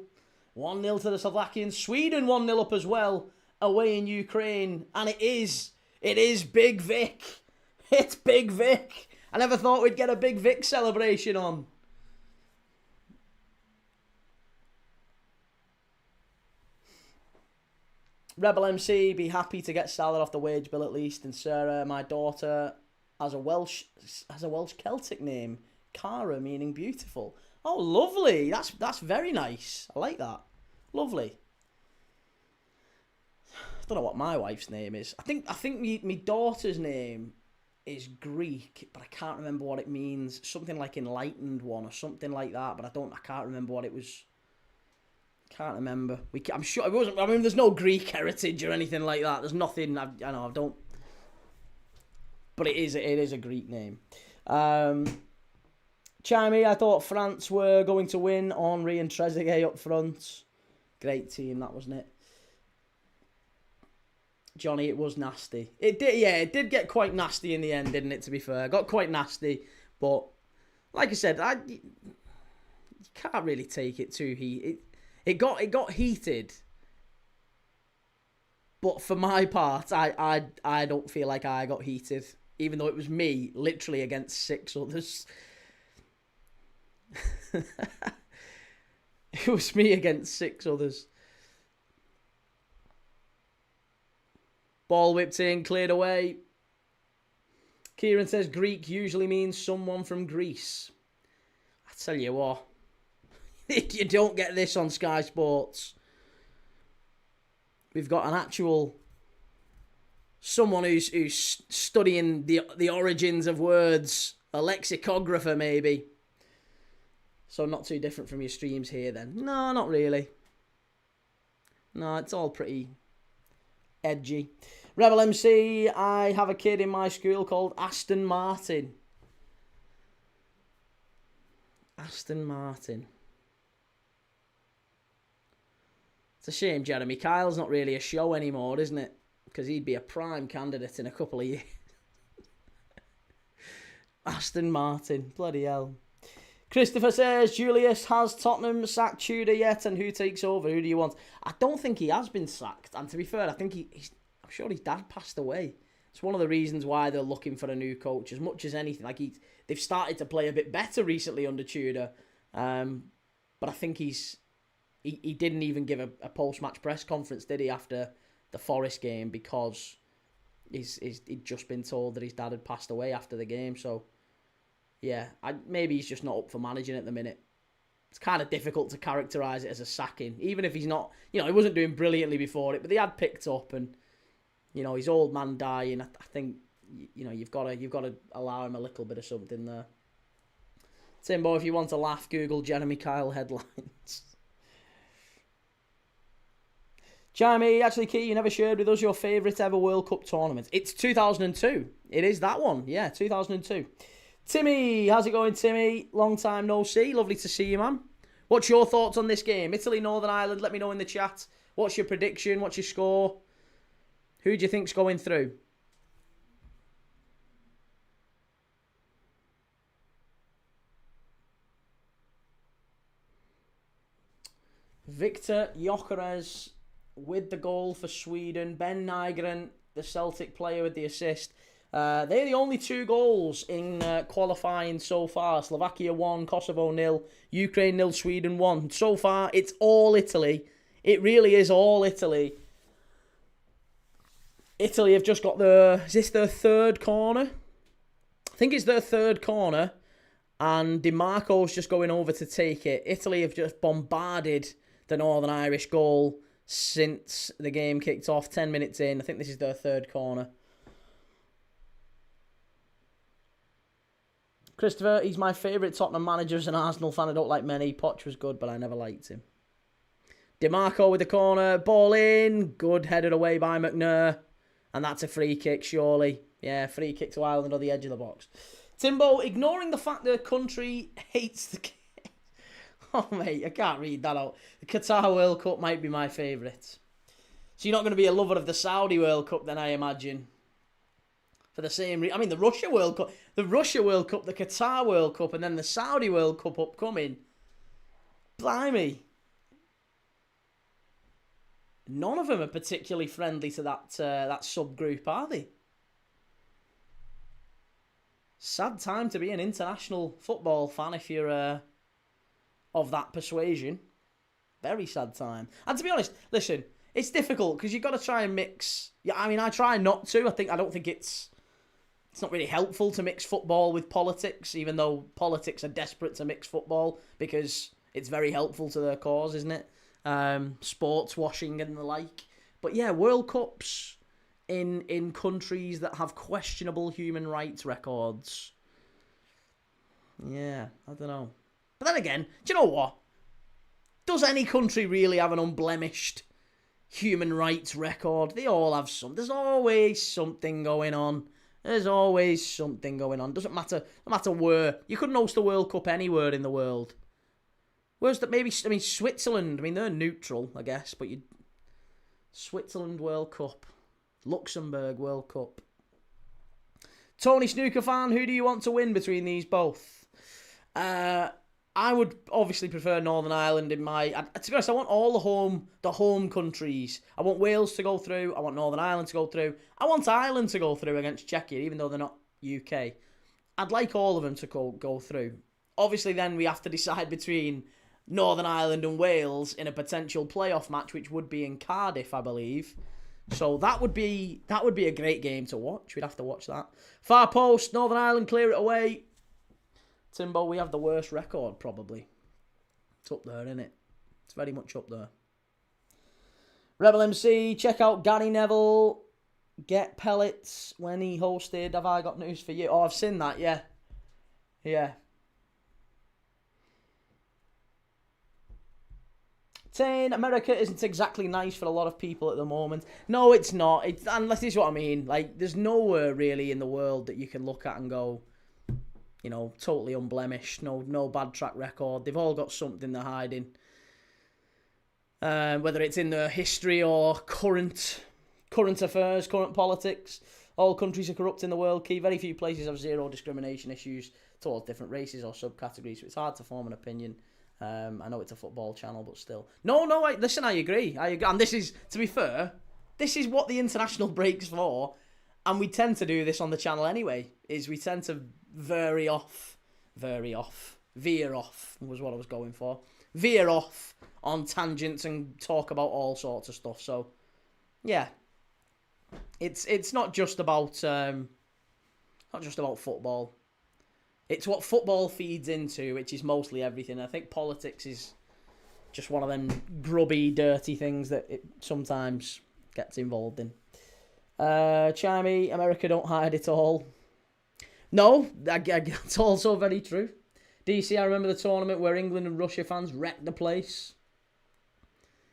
1-0 to the Slovakians. Sweden 1-0 up as well. Away in Ukraine. And it is Big Vic. It's Big Vic. I never thought we'd get a Big Vic celebration on. Rebel MC, be happy to get Salah off the wage bill at least. And Sarah, my daughter, has a Welsh Celtic name, Cara, meaning beautiful. Oh, lovely! That's very nice. I like that. Lovely. I don't know what my wife's name is. I think my daughter's name is Greek, but I can't remember what it means. Something like enlightened one or something like that. But I can't remember what it was. Can't remember. I'm sure it wasn't. I mean, there's no Greek heritage or anything like that. There's nothing. I don't. But it is a Greek name. Chimey, I thought France were going to win. Henry and Trezeguet up front. Great team, that wasn't it? Johnny, it was nasty. It did. Yeah, it did get quite nasty in the end, didn't it? To be fair, got quite nasty. But like I said, you can't really take it too heat. It got heated, but for my part, I don't feel like I got heated, even though it was me literally against 6 others. It was me against 6 others. Ball whipped in, cleared away. Kieran says Greek usually means someone from Greece. I tell you what. You don't get this on Sky Sports. We've got an actual someone who's studying the origins of words, a lexicographer maybe. So not too different from your streams here then. No, not really. No, it's all pretty edgy. Rebel MC, I have a kid in my school called Aston Martin. Aston Martin. It's a shame Jeremy Kyle's not really a show anymore, isn't it? Because he'd be a prime candidate in a couple of years. Aston Martin, bloody hell. Christopher says, Julius, has Tottenham sacked Tudor yet, and who takes over? Who do you want? I don't think he has been sacked. And to be fair, I think I'm sure his dad passed away. It's one of the reasons why they're looking for a new coach as much as anything. Like they've started to play a bit better recently under Tudor. But I think he didn't even give a post-match press conference, did he, after the Forest game, because he'd just been told that his dad had passed away after the game. So, yeah, maybe he's just not up for managing at the minute. It's kind of difficult to characterise it as a sacking, even if he's not, he wasn't doing brilliantly before it, but they had picked up, and, his old man dying, I think, you've got to allow him a little bit of something there. Timbo, if you want to laugh, Google Jeremy Kyle headlines. Jamie, actually, Key, you never shared with us your favourite ever World Cup tournament. It's 2002. It is that one. Yeah, 2002. Timmy, how's it going, Timmy? Long time no see. Lovely to see you, man. What's your thoughts on this game? Italy, Northern Ireland, let me know in the chat. What's your prediction? What's your score? Who do you think's going through? Victor Gyökeres with the goal for Sweden. Ben Nygren, the Celtic player, with the assist. They're the only 2 goals in qualifying so far. Slovakia 1, Kosovo 0, Ukraine 0, Sweden 1. So far, it's all Italy. It really is all Italy. Italy have just got is this their 3rd corner? I think it's their 3rd corner. And DiMarco's just going over to take it. Italy have just bombarded the Northern Irish goal since the game kicked off 10 minutes in. I think this is their 3rd corner. Christopher, he's my favourite Tottenham manager as an Arsenal fan. I don't like many. Poch was good, but I never liked him. DiMarco with the corner. Ball in. Good, headed away by McNair. And that's a free kick, surely. Yeah, free kick to Ireland on the edge of the box. Timbo, ignoring the fact the country hates the game. Oh, mate, I can't read that out. The Qatar World Cup might be my favourite. So you're not going to be a lover of the Saudi World Cup then, I imagine. For the same reason. I mean, the Russia World Cup, the Qatar World Cup, and then the Saudi World Cup upcoming. Blimey. None of them are particularly friendly to that subgroup, are they? Sad time to be an international football fan if you're of that persuasion. Very sad time. And to be honest, listen, it's difficult because you've got to try and mix. Yeah, I mean, I try not to. I don't think it's not really helpful to mix football with politics, even though politics are desperate to mix football because it's very helpful to their cause, isn't it? Sports washing and the like. But yeah, World Cups in countries that have questionable human rights records. Yeah, I don't know. But then again, do you know what? Does any country really have an unblemished human rights record? They all have some. There's always something going on. Doesn't matter where. You couldn't host a World Cup anywhere in the world. Where's that? Maybe, I mean, Switzerland. I mean, they're neutral, I guess, but Switzerland World Cup, Luxembourg World Cup. Tony Snooker fan, who do you want to win between these both? I would obviously prefer Northern Ireland in my. To be honest, I want all the home countries. I want Wales to go through. I want Northern Ireland to go through. I want Ireland to go through against Czechia, even though they're not UK. I'd like all of them to go through. Obviously, then we have to decide between Northern Ireland and Wales in a potential playoff match, which would be in Cardiff, I believe. So that would be a great game to watch. We'd have to watch that. Far post, Northern Ireland clear it away. Timbo, we have the worst record, probably. It's up there, isn't it? It's very much up there. Rebel MC, check out Gary Neville. Get pellets when he hosted. Have I got news for you? Oh, I've seen that, yeah. Yeah. 10, America isn't exactly nice for a lot of people at the moment. No, it's not. And this is what I mean. Like, there's nowhere really in the world that you can look at and go, totally unblemished, no bad track record. They've all got something they're hiding. Whether it's in their history or current affairs, current politics. All countries are corrupt in the world. Key. Very few places have zero discrimination issues towards different races or subcategories, so it's hard to form an opinion. I know it's a football channel, but still. No, listen, I agree. And this is, to be fair, this is what the international break's for. And we tend to do this on the channel anyway, is we tend to veer off was what I was going for. Veer off on tangents and talk about all sorts of stuff. So, yeah. It's not just about football. It's what football feeds into, which is mostly everything. I think politics is just one of them grubby, dirty things that it sometimes gets involved in. Chimey, America don't hide it all. No, that's also very true. DC, I remember the tournament where England and Russia fans wrecked the place.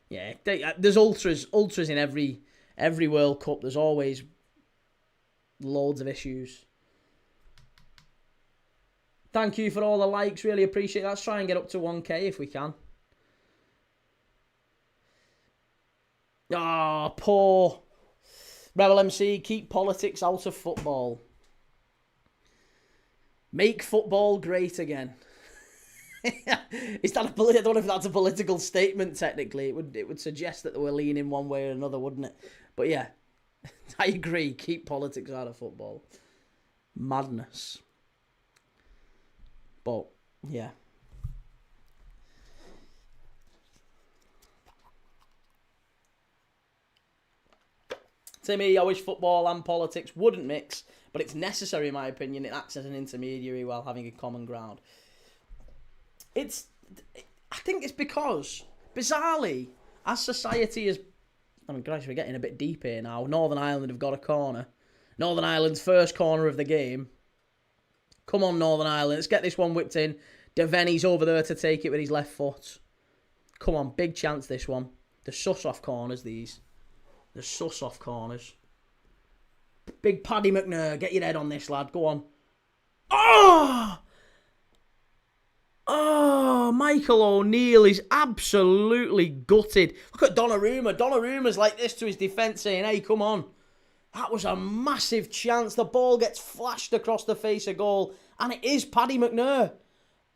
Yeah, there's ultras in every World Cup. There's always loads of issues. Thank you for all the likes. Really appreciate that. Let's try and get up to 1K if we can. Ah, poor Rebel MC. Keep politics out of football. Make football great again. Is that I don't know if that's a political statement. Technically, it would suggest that they were leaning one way or another, wouldn't it? But yeah, I agree. Keep politics out of football. Madness. But yeah. To me, I wish football and politics wouldn't mix, but it's necessary in my opinion. It acts as an intermediary while having a common ground. I think it's because, bizarrely, as society is, Christ, we're getting a bit deep here now. Northern Ireland have got a corner. Northern Ireland's first corner of the game. Come on, Northern Ireland. Let's get this one whipped in. Devaney's over there to take it with his left foot. Come on, big chance this one. The sus-off corners, these. The sus-off corners. Big Paddy McNair, get your head on this, lad. Go on. Oh! Oh, Michael O'Neill is absolutely gutted. Look at Donnarumma. Donnarumma's like this to his defence saying, hey, come on. That was a massive chance. The ball gets flashed across the face of goal. And it is Paddy McNair.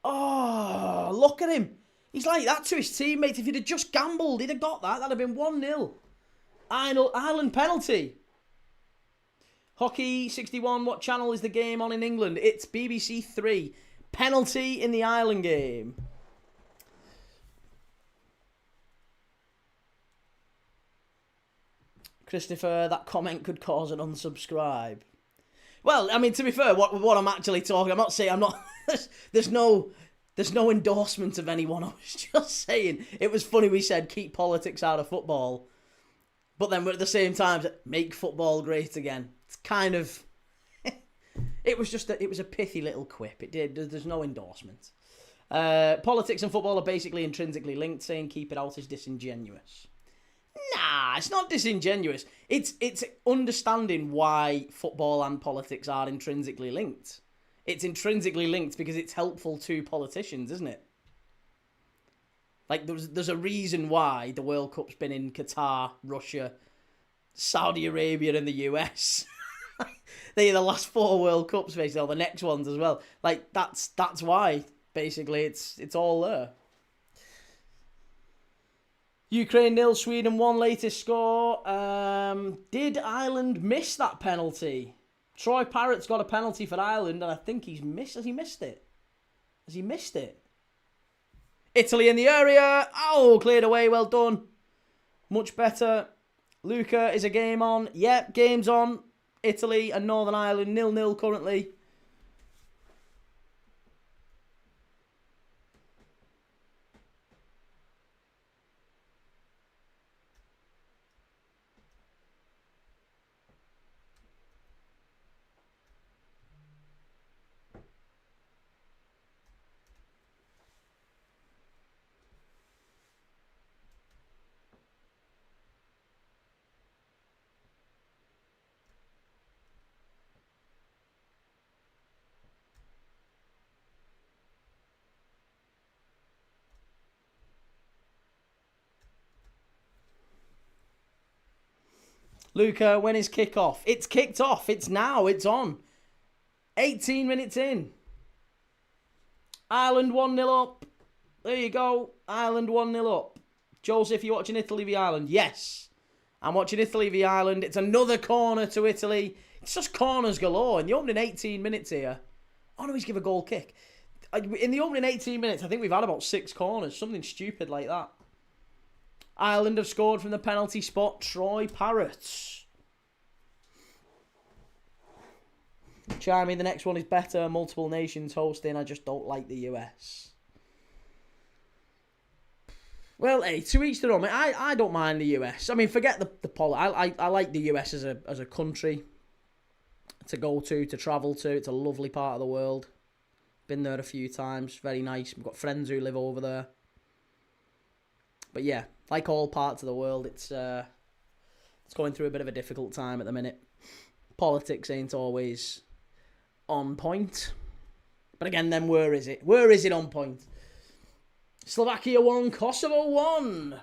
Oh, look at him. He's like that to his teammates. If he'd have just gambled, he'd have got that. That'd have been 1-0. Ireland penalty. Hockey 61. What channel is the game on in England? It's BBC 3. Penalty in the Ireland game. Christopher, that comment could cause an unsubscribe. Well, I mean, to be fair, what I'm actually talking, I'm not saying, I'm not, there's no endorsement of anyone. I was just saying, it was funny we said keep politics out of football, but then at the same time, make football great again. It's kind of, it was a pithy little quip. There's no endorsement. Politics and football are basically intrinsically linked. Saying keep it out is disingenuous. Nah, it's not disingenuous. It's understanding why football and politics are intrinsically linked. It's intrinsically linked because it's helpful to politicians, isn't it? Like, there's a reason why the World Cup's been in Qatar, Russia, Saudi Arabia and the US. They're the last 4 World Cups, basically, or the next ones as well. Like, that's why, basically, it's all there. Ukraine 0, Sweden 1, latest score. Did Ireland miss that penalty? Troy Parrott's got a penalty for Ireland, and I think he's missed. Has he missed it? Has he missed it? Italy in the area. Oh, cleared away. Well done. Much better. Luca, is a game on? Yep, game's on. Italy and Northern Ireland 0-0 currently. Luca, when is kickoff? It's kicked off. It's now. It's on. 18 minutes in. Ireland 1-0 up. There you go. Ireland 1-0 up. Joseph, you watching Italy v Ireland? Yes. I'm watching Italy v Ireland. It's another corner to Italy. It's just corners galore. In the opening 18 minutes here. Oh no, he's give a goal kick. In the opening 18 minutes, I think we've had about 6 corners. Something stupid like that. Ireland have scored from the penalty spot. Troy Parrott. Chimey, the next one is better. Multiple nations hosting. I just don't like the US. Well, hey, to each their own. I don't mind the US. I mean, forget the polo. I like the US as a country to go to travel to. It's a lovely part of the world. Been there a few times. Very nice. We've got friends who live over there. But yeah, like all parts of the world, it's going through a bit of a difficult time at the minute. Politics ain't always on point. But again, then where is it? Where is it on point? Slovakia 1, Kosovo 1.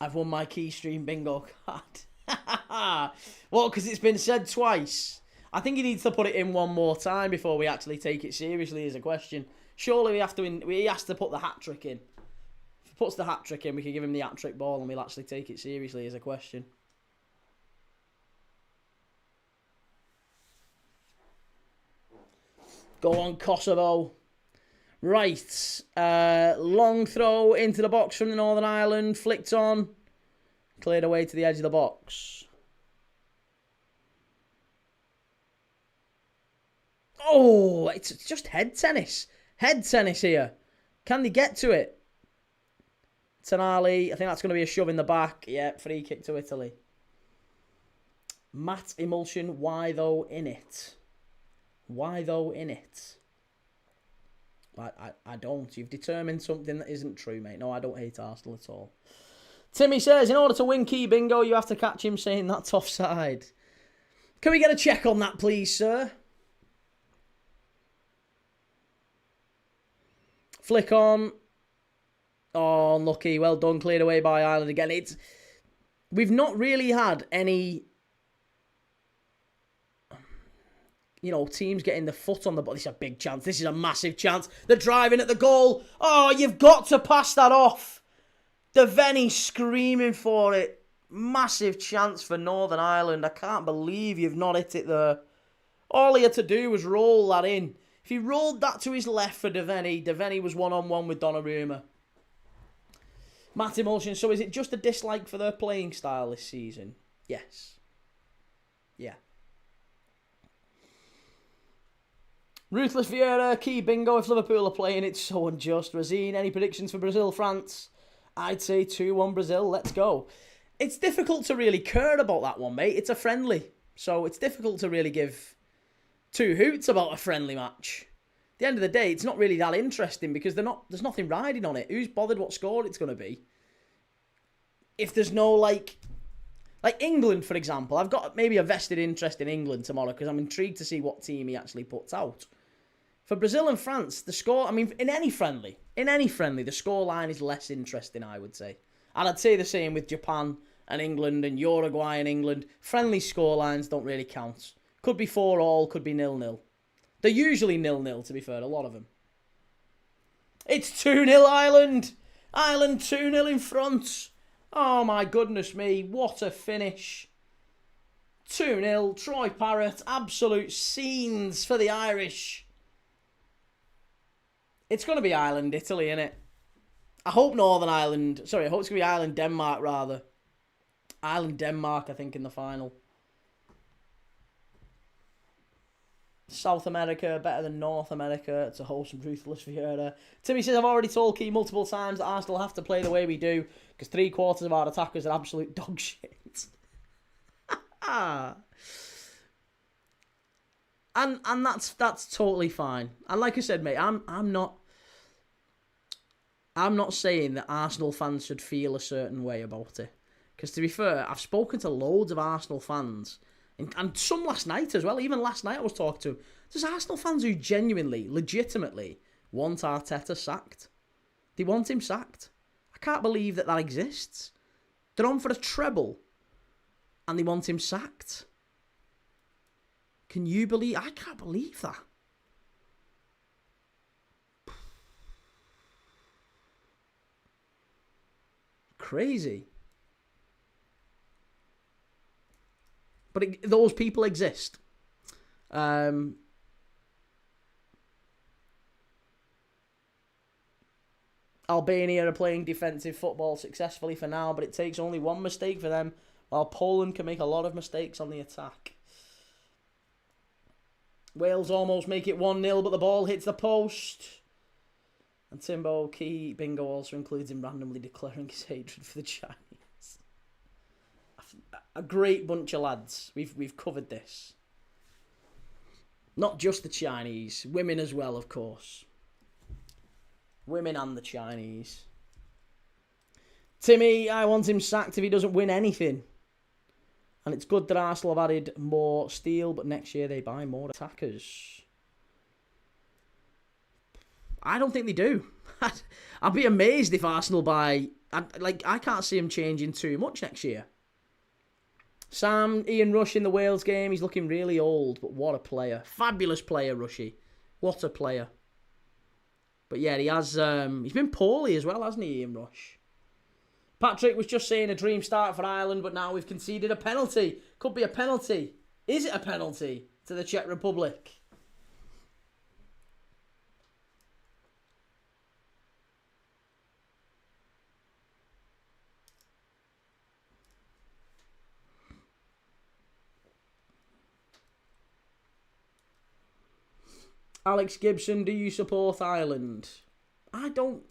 I've won my Keystream bingo card. Well, because it's been said twice. I think he needs to put it in one more time before we actually take it seriously as a question. Surely he has to put the hat-trick in. If he puts the hat-trick in, we can give him the hat-trick ball and we'll actually take it seriously as a question. Go on, Kosovo. Right. Long throw into the box from the Northern Ireland. Flicked on. Cleared away to the edge of the box. Oh, it's just head tennis. Head tennis here. Can they get to it? Tonali, I think that's going to be a shove in the back. Yeah, free kick to Italy. Matt Emulsion, why though in it? Why though in it? I don't. You've determined something that isn't true, mate. No, I don't hate Arsenal at all. Timmy says, in order to win key bingo, you have to catch him saying that's offside. Can we get a check on that, please, sir? Flick on. Oh, unlucky. Well done. Cleared away by Ireland again. We've not really had any, teams getting the foot on the ball. This is a big chance. This is a massive chance. They're driving at the goal. Oh, you've got to pass that off. Devaney screaming for it. Massive chance for Northern Ireland. I can't believe you've not hit it there. All he had to do was roll that in. If he rolled that to his left for Devaney, Devaney was one-on-one with Donnarumma. Matt Emulsion, so is it just a dislike for their playing style this season? Yes. Yeah. Ruthless Vieira, key bingo. If Liverpool are playing, it's so unjust. Razine, any predictions for Brazil, France? I'd say 2-1 Brazil. Let's go. It's difficult to really care about that one, mate. It's a friendly. So it's difficult to really give two hoots about a friendly match. At the end of the day, it's not really that interesting because there's nothing riding on it. Who's bothered what score it's going to be? If there's no, like England, for example. I've got maybe a vested interest in England tomorrow because I'm intrigued to see what team he actually puts out. For Brazil and France, the score, in any friendly, the score line is less interesting, I would say. And I'd say the same with Japan and England and Uruguay and England. Friendly score lines don't really count. Could be 4-4, could be 0-0. They're usually 0-0, to be fair, a lot of them. It's 2-0 Ireland. Ireland 2-0 in front. Oh my goodness me, what a finish. 2-0, Troy Parrott, absolute scenes for the Irish. It's going to be Ireland-Italy, innit? I hope Northern Ireland... Sorry, I hope it's going to be Ireland-Denmark, rather. Ireland-Denmark, I think, in the final. South America, better than North America. It's a wholesome, ruthless Vieira. Timmy says, I've already told Key multiple times that Arsenal have to play the way we do because 3/4 of our attackers are absolute dog shit. And that's totally fine. And like I said, mate, I'm not saying that Arsenal fans should feel a certain way about it. Because to be fair, I've spoken to loads of Arsenal fans, and some last night as well. Even last night I was talking to them. There's Arsenal fans who genuinely, legitimately want Arteta sacked. They want him sacked. I can't believe that exists. They're on for a treble and they want him sacked. Can you believe? I can't believe that. Crazy. But those people exist. Albania are playing defensive football successfully for now, but it takes only one mistake for them, while Poland can make a lot of mistakes on the attack. Wales almost make it 1-0, but the ball hits the post. And Timbo Key Bingo also includes him randomly declaring his hatred for the Chinese. A great bunch of lads. We've covered this. Not just the Chinese, women as well, of course. Women and the Chinese. Timmy, I want him sacked if he doesn't win anything. And it's good that Arsenal have added more steel, but next year they buy more attackers. I don't think they do. I'd be amazed if Arsenal buy... I can't see him changing too much next year. Sam, Ian Rush in the Wales game. He's looking really old, but what a player. Fabulous player, Rushy. What a player. But yeah, he has... he's been poorly as well, hasn't he, Ian Rush? Patrick was just saying a dream start for Ireland, but now we've conceded a penalty. Could be a penalty. Is it a penalty to the Czech Republic? Alex Gibson, do you support Ireland? I don't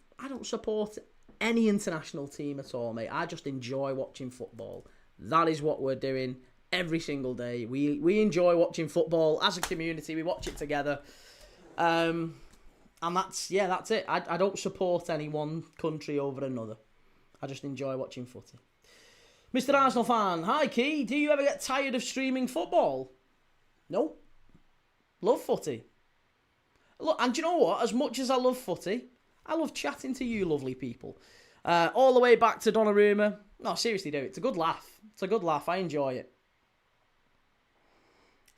support any international team at all, mate. I just enjoy watching football. That is what we're doing every single day. We enjoy watching football as a community. We watch it together. And that's it. I don't support any one country over another. I just enjoy watching footy. Mr. Arsenal fan, hi Key. Do you ever get tired of streaming football? Nope. Love footy. Look, and do you know what? As much as I love footy, I love chatting to you lovely people. All the way back to Donnarumma. No, seriously, do it. It's a good laugh. It's a good laugh. I enjoy it.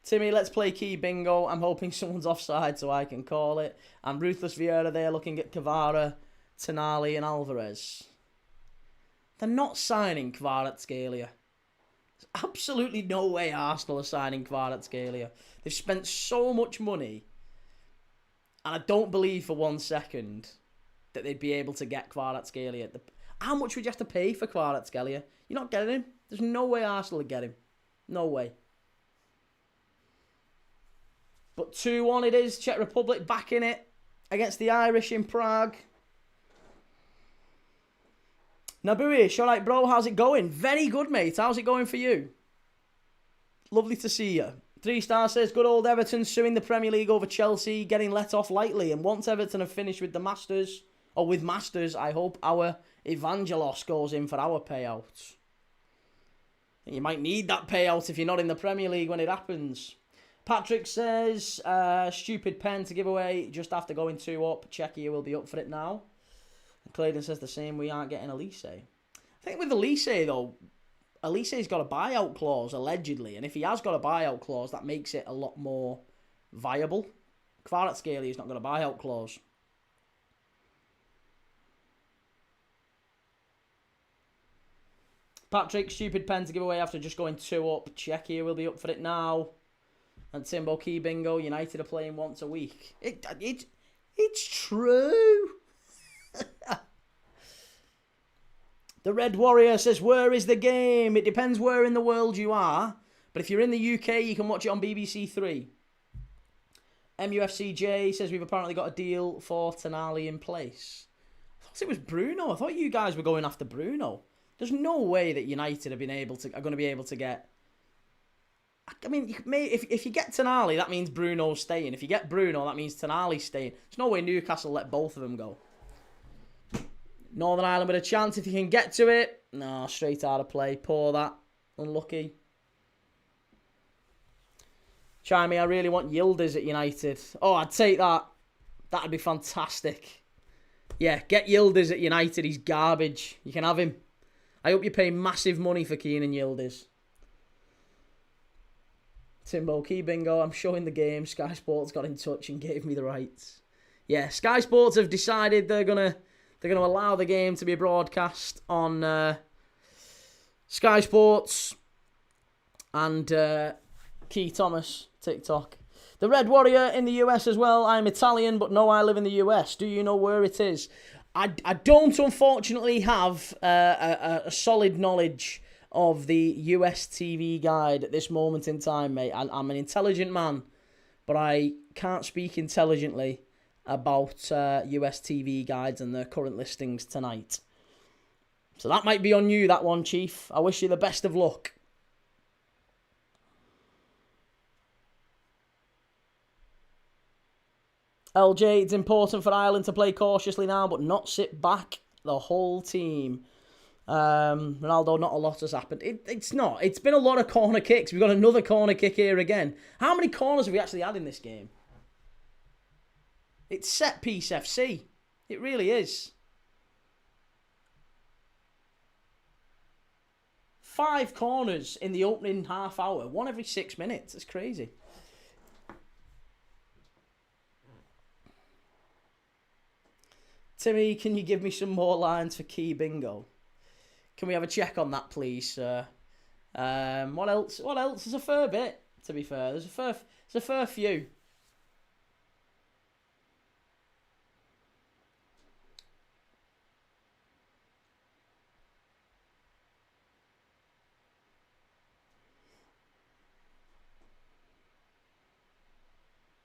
Timmy, let's play Key Bingo. I'm hoping someone's offside so I can call it. I'm Ruthless Vieira there looking at Kvara, Tonali and Alvarez. They're not signing Kvaratskhelia. There's absolutely no way Arsenal are signing Kvaratskhelia. They've spent so much money. And I don't believe for 1 second that they'd be able to get Kvaratskhelia. How much would you have to pay for Kvaratskhelia? You're not getting him. There's no way Arsenal would get him. No way. But 2-1 it is. Czech Republic back in it against the Irish in Prague. Nabuish, alright bro, how's it going? Very good, mate. How's it going for you? Lovely to see you. 3-star says, good old Everton suing the Premier League over Chelsea, getting let off lightly. And once Everton have finished with the Masters, or with Masters, I hope our Evangelos goes in for our payout. You might need that payout if you're not in the Premier League when it happens. Patrick says, stupid pen to give away just after going 2-up. Czechia will be up for it now. And Clayton says the same, we aren't getting Elise. I think with Elise, though, Elise's got a buyout clause, allegedly. And if he has got a buyout clause, that makes it a lot more viable. Kvaratskhelia has not got a buyout clause. Patrick, stupid pen to give away after just going 2-up. Czechia will be up for it now. And Timbo Key Bingo, United are playing once a week. It's true. The Red Warrior says, where is the game? It depends where in the world you are. But if you're in the UK, you can watch it on BBC 3. MUFCJ says, we've apparently got a deal for Tonali in place. I thought it was Bruno. I thought you guys were going after Bruno. There's no way that United are going to be able to get... I mean, if you get Tonali, that means Bruno's staying. If you get Bruno, that means Tonali's staying. There's no way Newcastle let both of them go. Northern Ireland with a chance if you can get to it. No, straight out of play. Poor that. Unlucky. Chimey, I really want Yildiz at United. Oh, I'd take that. That'd be fantastic. Yeah, get Yildiz at United. He's garbage. You can have him. I hope you pay massive money for Keenan Yildiz. Timbo, key bingo. I'm showing the game. Sky Sports got in touch and gave me the rights. Yeah, Sky Sports have decided they're gonna allow the game to be broadcast on Sky Sports and Key Thomas TikTok. The Red Warrior in the US as well. I'm Italian, but no, I live in the US. Do you know where it is? I don't, unfortunately, have a solid knowledge of the US TV guide at this moment in time, mate. I'm an intelligent man, but I can't speak intelligently about US TV guides and their current listings tonight. So that might be on you, that one, Chief. I wish you the best of luck. LJ, it's important for Ireland to play cautiously now, but not sit back the whole team. Ronaldo, not a lot has happened. It's not. It's been a lot of corner kicks. We've got another corner kick here again. How many corners have we actually had in this game? It's set piece FC. It really is. 5 corners in the opening half hour. 1 every 6 minutes. It's crazy. Timmy, can you give me some more lines for Key Bingo? Can we have a check on that, please, sir? What else? What else? There's a fair bit, to be fair. There's a fair few.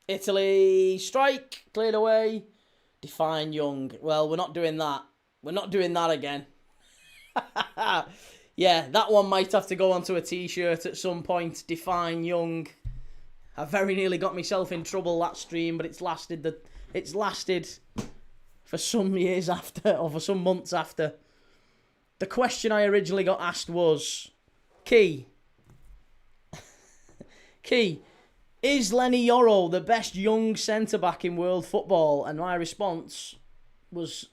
Italy, strike, cleared away. Define Young. Well, we're not doing that. We're not doing that again. Yeah, that one might have to go onto a t-shirt at some point. Define Young. I very nearly got myself in trouble that stream, but it's lasted for some years after, or for some months after. The question I originally got asked was, Key, is Lenny Yoro the best young centre-back in world football? And my response was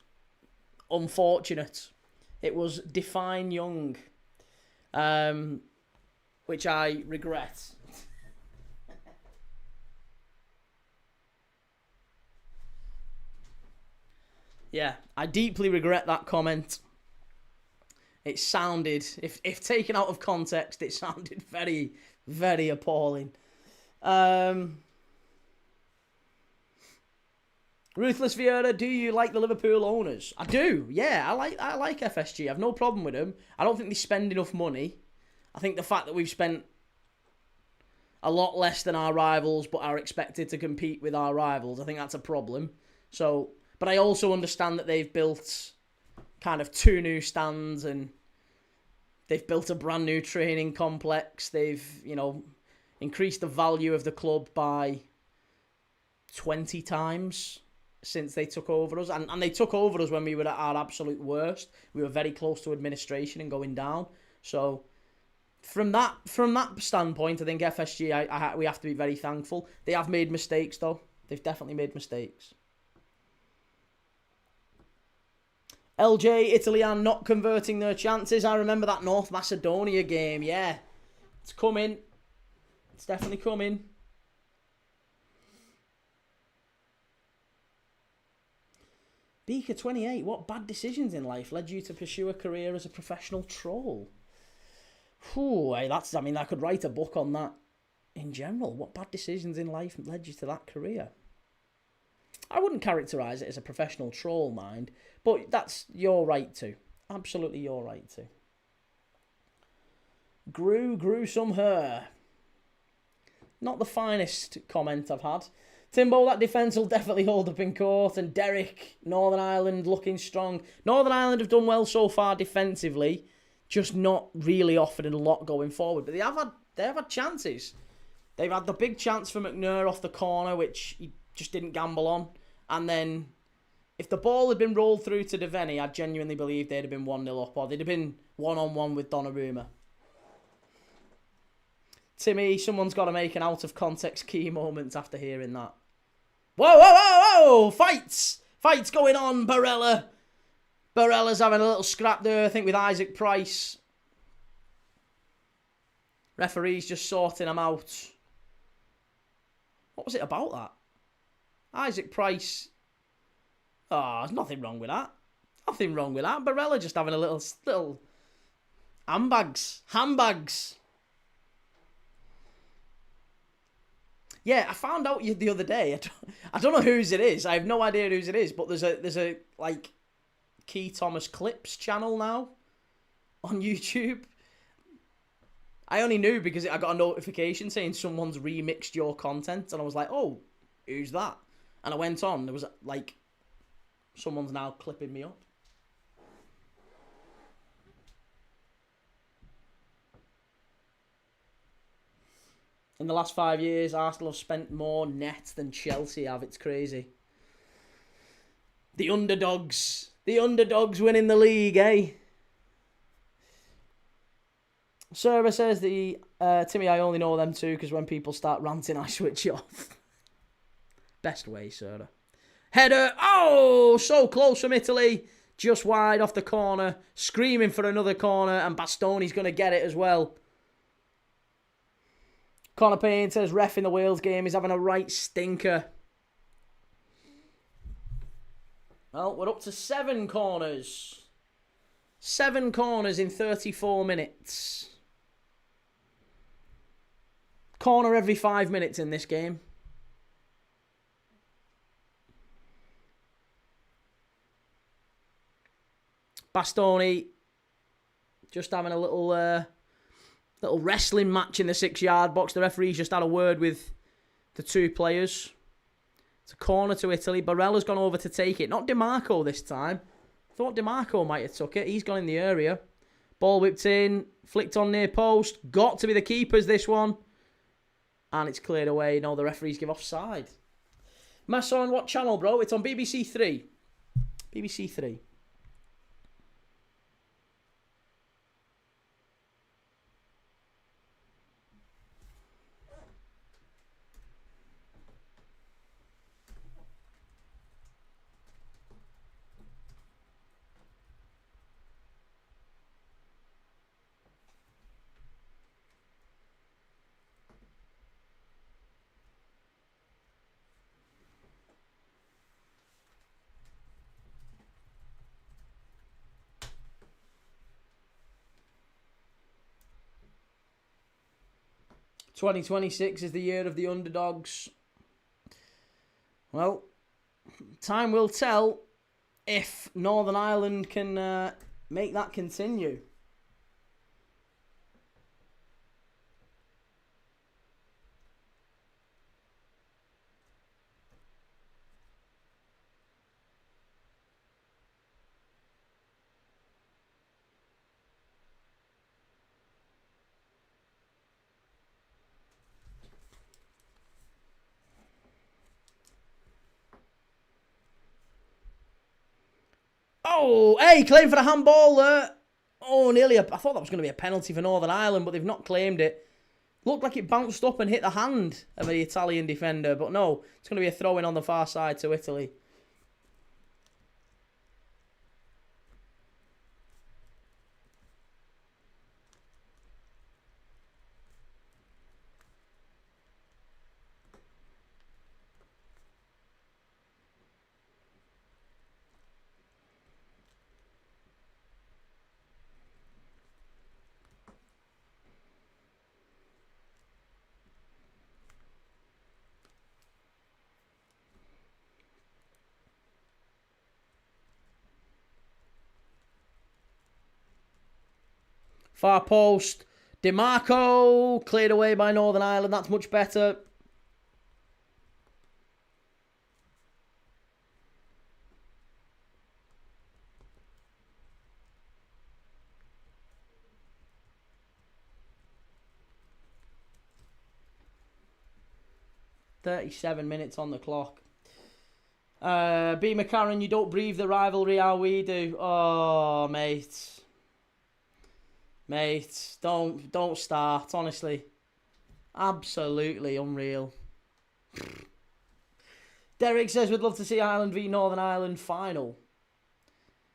unfortunate. It was Define Young, which I regret. Yeah, I deeply regret that comment. It sounded, if taken out of context, it sounded very, very appalling. Ruthless Vieira, do you like the Liverpool owners? I do, yeah. I like FSG. I've no problem with them. I don't think they spend enough money. I think the fact that we've spent a lot less than our rivals but are expected to compete with our rivals, I think that's a problem. So, but I also understand that they've built kind of 2 new stands and they've built a brand new training complex. They've, increased the value of the club by 20 times since they took over us. And they took over us when we were at our absolute worst. We were very close to administration and going down. So from that standpoint, I think FSG, we have to be very thankful. They have made mistakes, though. They've definitely made mistakes. LJ, Italy are not converting their chances. I remember that North Macedonia game, yeah. It's coming. It's definitely coming. Beaker 28, what bad decisions in life led you to pursue a career as a professional troll? Whew, I could write a book on that in general. What bad decisions in life led you to that career? I wouldn't characterise it as a professional troll, mind, but that's your right to. Absolutely your right to. Grew some hair. Not the finest comment I've had. Timbo, that defence will definitely hold up in court. And Derek, Northern Ireland looking strong. Northern Ireland have done well so far defensively, just not really offered a lot going forward. But they have had chances. They've had the big chance for McNair off the corner, which he just didn't gamble on. And then, if the ball had been rolled through to Devaney, I genuinely believe they'd have been 1-0 up, or they'd have been 1-on-1 with Donnarumma. Timmy, someone's got to make an out-of-context key moment after hearing that. Whoa! Fights! Fight's going on, Barella. Barella's having a little scrap there, I think, with Isaac Price. Referee's just sorting him out. What was it about that? Isaac Price. Oh, there's nothing wrong with that. Nothing wrong with that. Barella just having a little handbags. Yeah, I found out the other day. I don't know whose it is. I have no idea whose it is. But there's a like Key Thomas Clips channel now on YouTube. I only knew because I got a notification saying someone's remixed your content, and I was like, oh, who's that? And I went on. There was like someone's now clipping me up. In the last 5 years, Arsenal have spent more net than Chelsea have. It's crazy. The underdogs winning the league, eh? Server says Timmy, I only know them two because when people start ranting, I switch off. Best way, Server. Header, oh, so close from Italy. Just wide off the corner. Screaming for another corner, and Bastoni's going to get it as well. Connor Payne says ref in the Wales game is having a right stinker. Well, we're up to 7 corners. 7 corners in 34 minutes. Corner every 5 minutes in this game. Bastoni just having a little wrestling match in the 6-yard box. The referee's just had a word with the 2 players. It's a corner to Italy. Barella's gone over to take it. Not DiMarco this time. Thought DiMarco might have took it. He's gone in the area. Ball whipped in. Flicked on near post. Got to be the keepers, this one. And it's cleared away. No, the referees give offside. Massa on what channel, bro? It's on BBC 3. BBC 3. "2026 is the year of the underdogs." Well, time will tell if Northern Ireland can make that continue. Oh, hey, claim for the handball there. Oh, nearly. I thought that was going to be a penalty for Northern Ireland, but they've not claimed it. Looked like it bounced up and hit the hand of the Italian defender, but no, it's going to be a throw-in on the far side to Italy. Far post. DiMarco cleared away by Northern Ireland. That's much better. "37 minutes on the clock." B. McCarran, you don't breathe the rivalry how we do. Oh, mate. Mate, don't start, honestly. Absolutely unreal. Derek says we'd love to see Ireland v Northern Ireland final.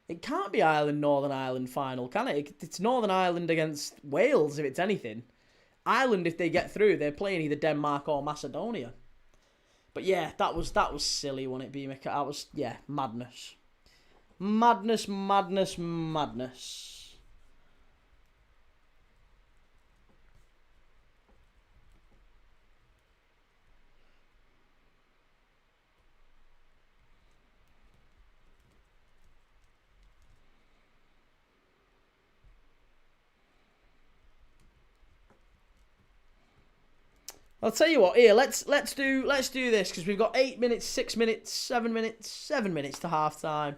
It can't be Ireland-Northern Ireland final, can it? It's Northern Ireland against Wales, if it's anything. Ireland, if they get through, they're playing either Denmark or Macedonia. But yeah, that was silly, wasn't it, B-Mick? That was, yeah, madness. Madness, madness, madness. I'll tell you what. Here, let's do this because we've got 8 minutes, 6 minutes, 7 minutes, 7 minutes to half time.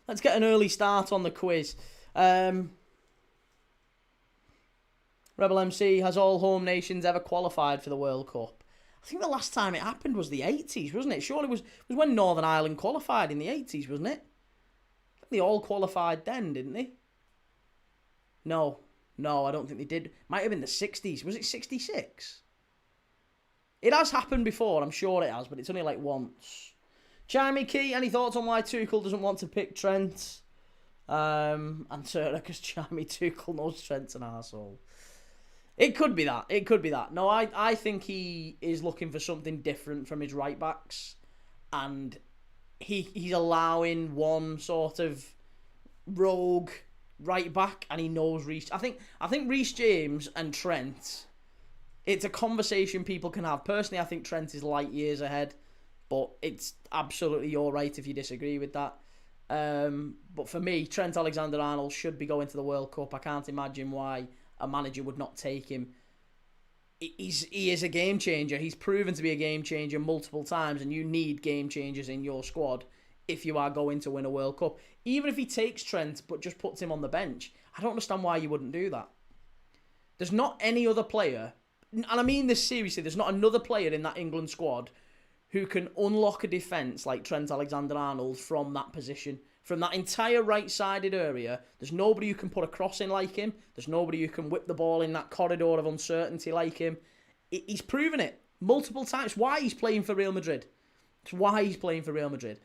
Let's get an early start on the quiz. Rebel MC, has all home nations ever qualified for the World Cup? I think the last time it happened was the 80s, wasn't it? Surely it was when Northern Ireland qualified in the 80s, wasn't it? I think they all qualified then, didn't they? No, I don't think they did. Might have been the 60s. Was it 66? It has happened before, I'm sure it has, but it's only like once. Chimey Key, any thoughts on why Tuchel doesn't want to pick Trent? Answer, because Chimey Tuchel knows Trent's an arsehole. It could be that. No, I think he is looking for something different from his right backs. And he's allowing one sort of rogue right back, and he knows Reece. I think Reece James and Trent, it's a conversation people can have. Personally, I think Trent is light years ahead, but it's absolutely your right if you disagree with that. But for me, Trent Alexander-Arnold should be going to the World Cup. I can't imagine why a manager would not take him. He is a game changer. He's proven to be a game changer multiple times, and you need game changers in your squad if you are going to win a World Cup. Even if he takes Trent but just puts him on the bench, I don't understand why you wouldn't do that. There's not any other player, and I mean this seriously, there's not another player in that England squad who can unlock a defence like Trent Alexander-Arnold from that position. From that entire right-sided area, there's nobody who can put a cross in like him. There's nobody who can whip the ball in that corridor of uncertainty like him. He's proven it multiple times. Why he's playing for Real Madrid. It's why he's playing for Real Madrid.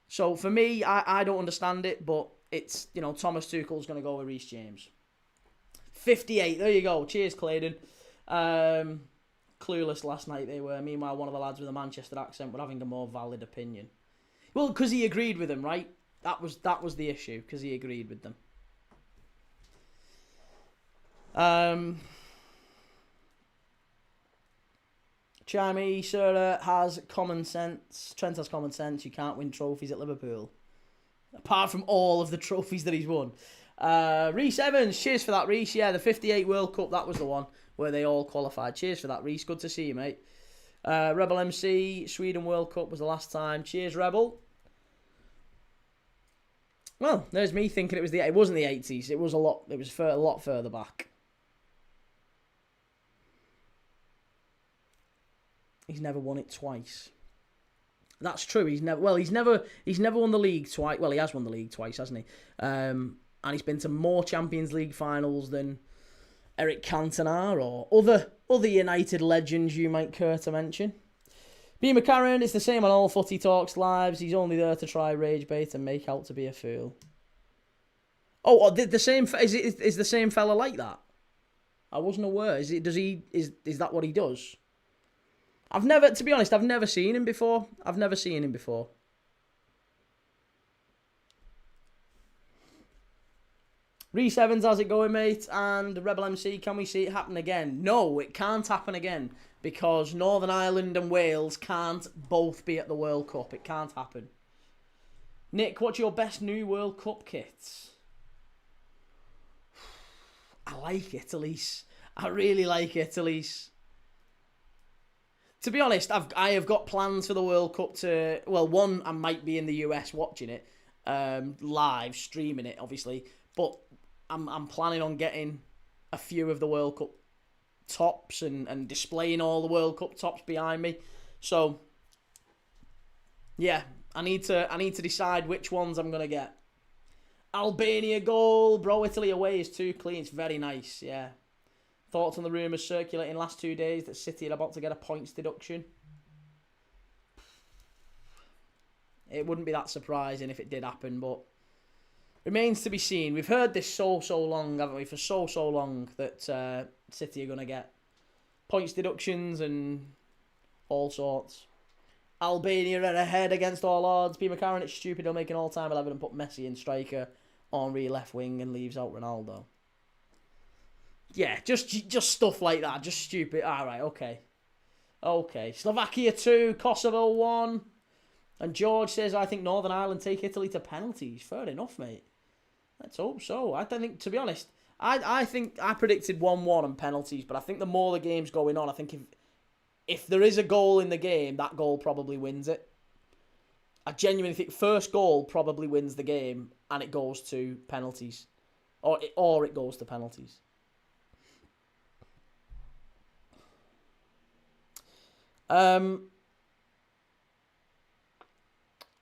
So for me, I don't understand it, but it's, Thomas Tuchel's going to go with Reece James. 58, there you go. Cheers, Clayton. Clueless last night they were. Meanwhile, one of the lads with a Manchester accent were having a more valid opinion. Well, because he agreed with them, right? That was the issue, because he agreed with them. Chimey, Sura has common sense. Trent has common sense. You can't win trophies at Liverpool. Apart from all of the trophies that he's won. Reece Evans, cheers for that, Reece. Yeah, the 58 World Cup, that was the one where they all qualified. Cheers for that, Reece. Good to see you, mate. Rebel MC, Sweden World Cup was the last time. Cheers, Rebel. Well, there's me thinking it wasn't the 80s. It was a lot further back. He's never won it twice. That's true. He's never won the league twice. Well, he has won the league twice, hasn't he? And he's been to more Champions League finals than Eric Cantona or other United legends you might care to mention. B. McCarran, it's the same on all Footy Talks lives. He's only there to try rage bait and make out to be a fool. Oh, the same is the same fella like that? I wasn't aware. Is that what he does? To be honest, I've never seen him before. Reece Evans, how's it going, mate? And Rebel MC, can we see it happen again? No, it can't happen again because Northern Ireland and Wales can't both be at the World Cup. It can't happen. Nick, what's your best new World Cup kits? I like Italy's. I really like Italy's. To be honest, I have got plans for the World Cup one, I might be in the US watching it, live, streaming it, obviously, but I'm planning on getting a few of the World Cup tops and displaying all the World Cup tops behind me. So, yeah, I need to decide which ones I'm going to get. Albania goal, bro, Italy away is too clean, it's very nice, yeah. Thoughts on the rumours circulating last 2 days that City are about to get a points deduction? It wouldn't be that surprising if it did happen, but remains to be seen. We've heard this so long, haven't we? For so long that City are going to get points deductions and all sorts. Albania are ahead against all odds. B. McCarron, it's stupid. He'll make an all-time 11 and put Messi in striker, Henry left wing, and leaves out Ronaldo. Yeah, just stuff like that. Just stupid. All right, okay. Slovakia 2, Kosovo 1. And George says, I think Northern Ireland take Italy to penalties. Fair enough, mate. Let's hope so. I don't think, to be honest, I think I predicted 1-1 and penalties, but I think the more the game's going on, I think if there is a goal in the game, that goal probably wins it. I genuinely think first goal probably wins the game, and it goes to penalties. Or it goes to penalties.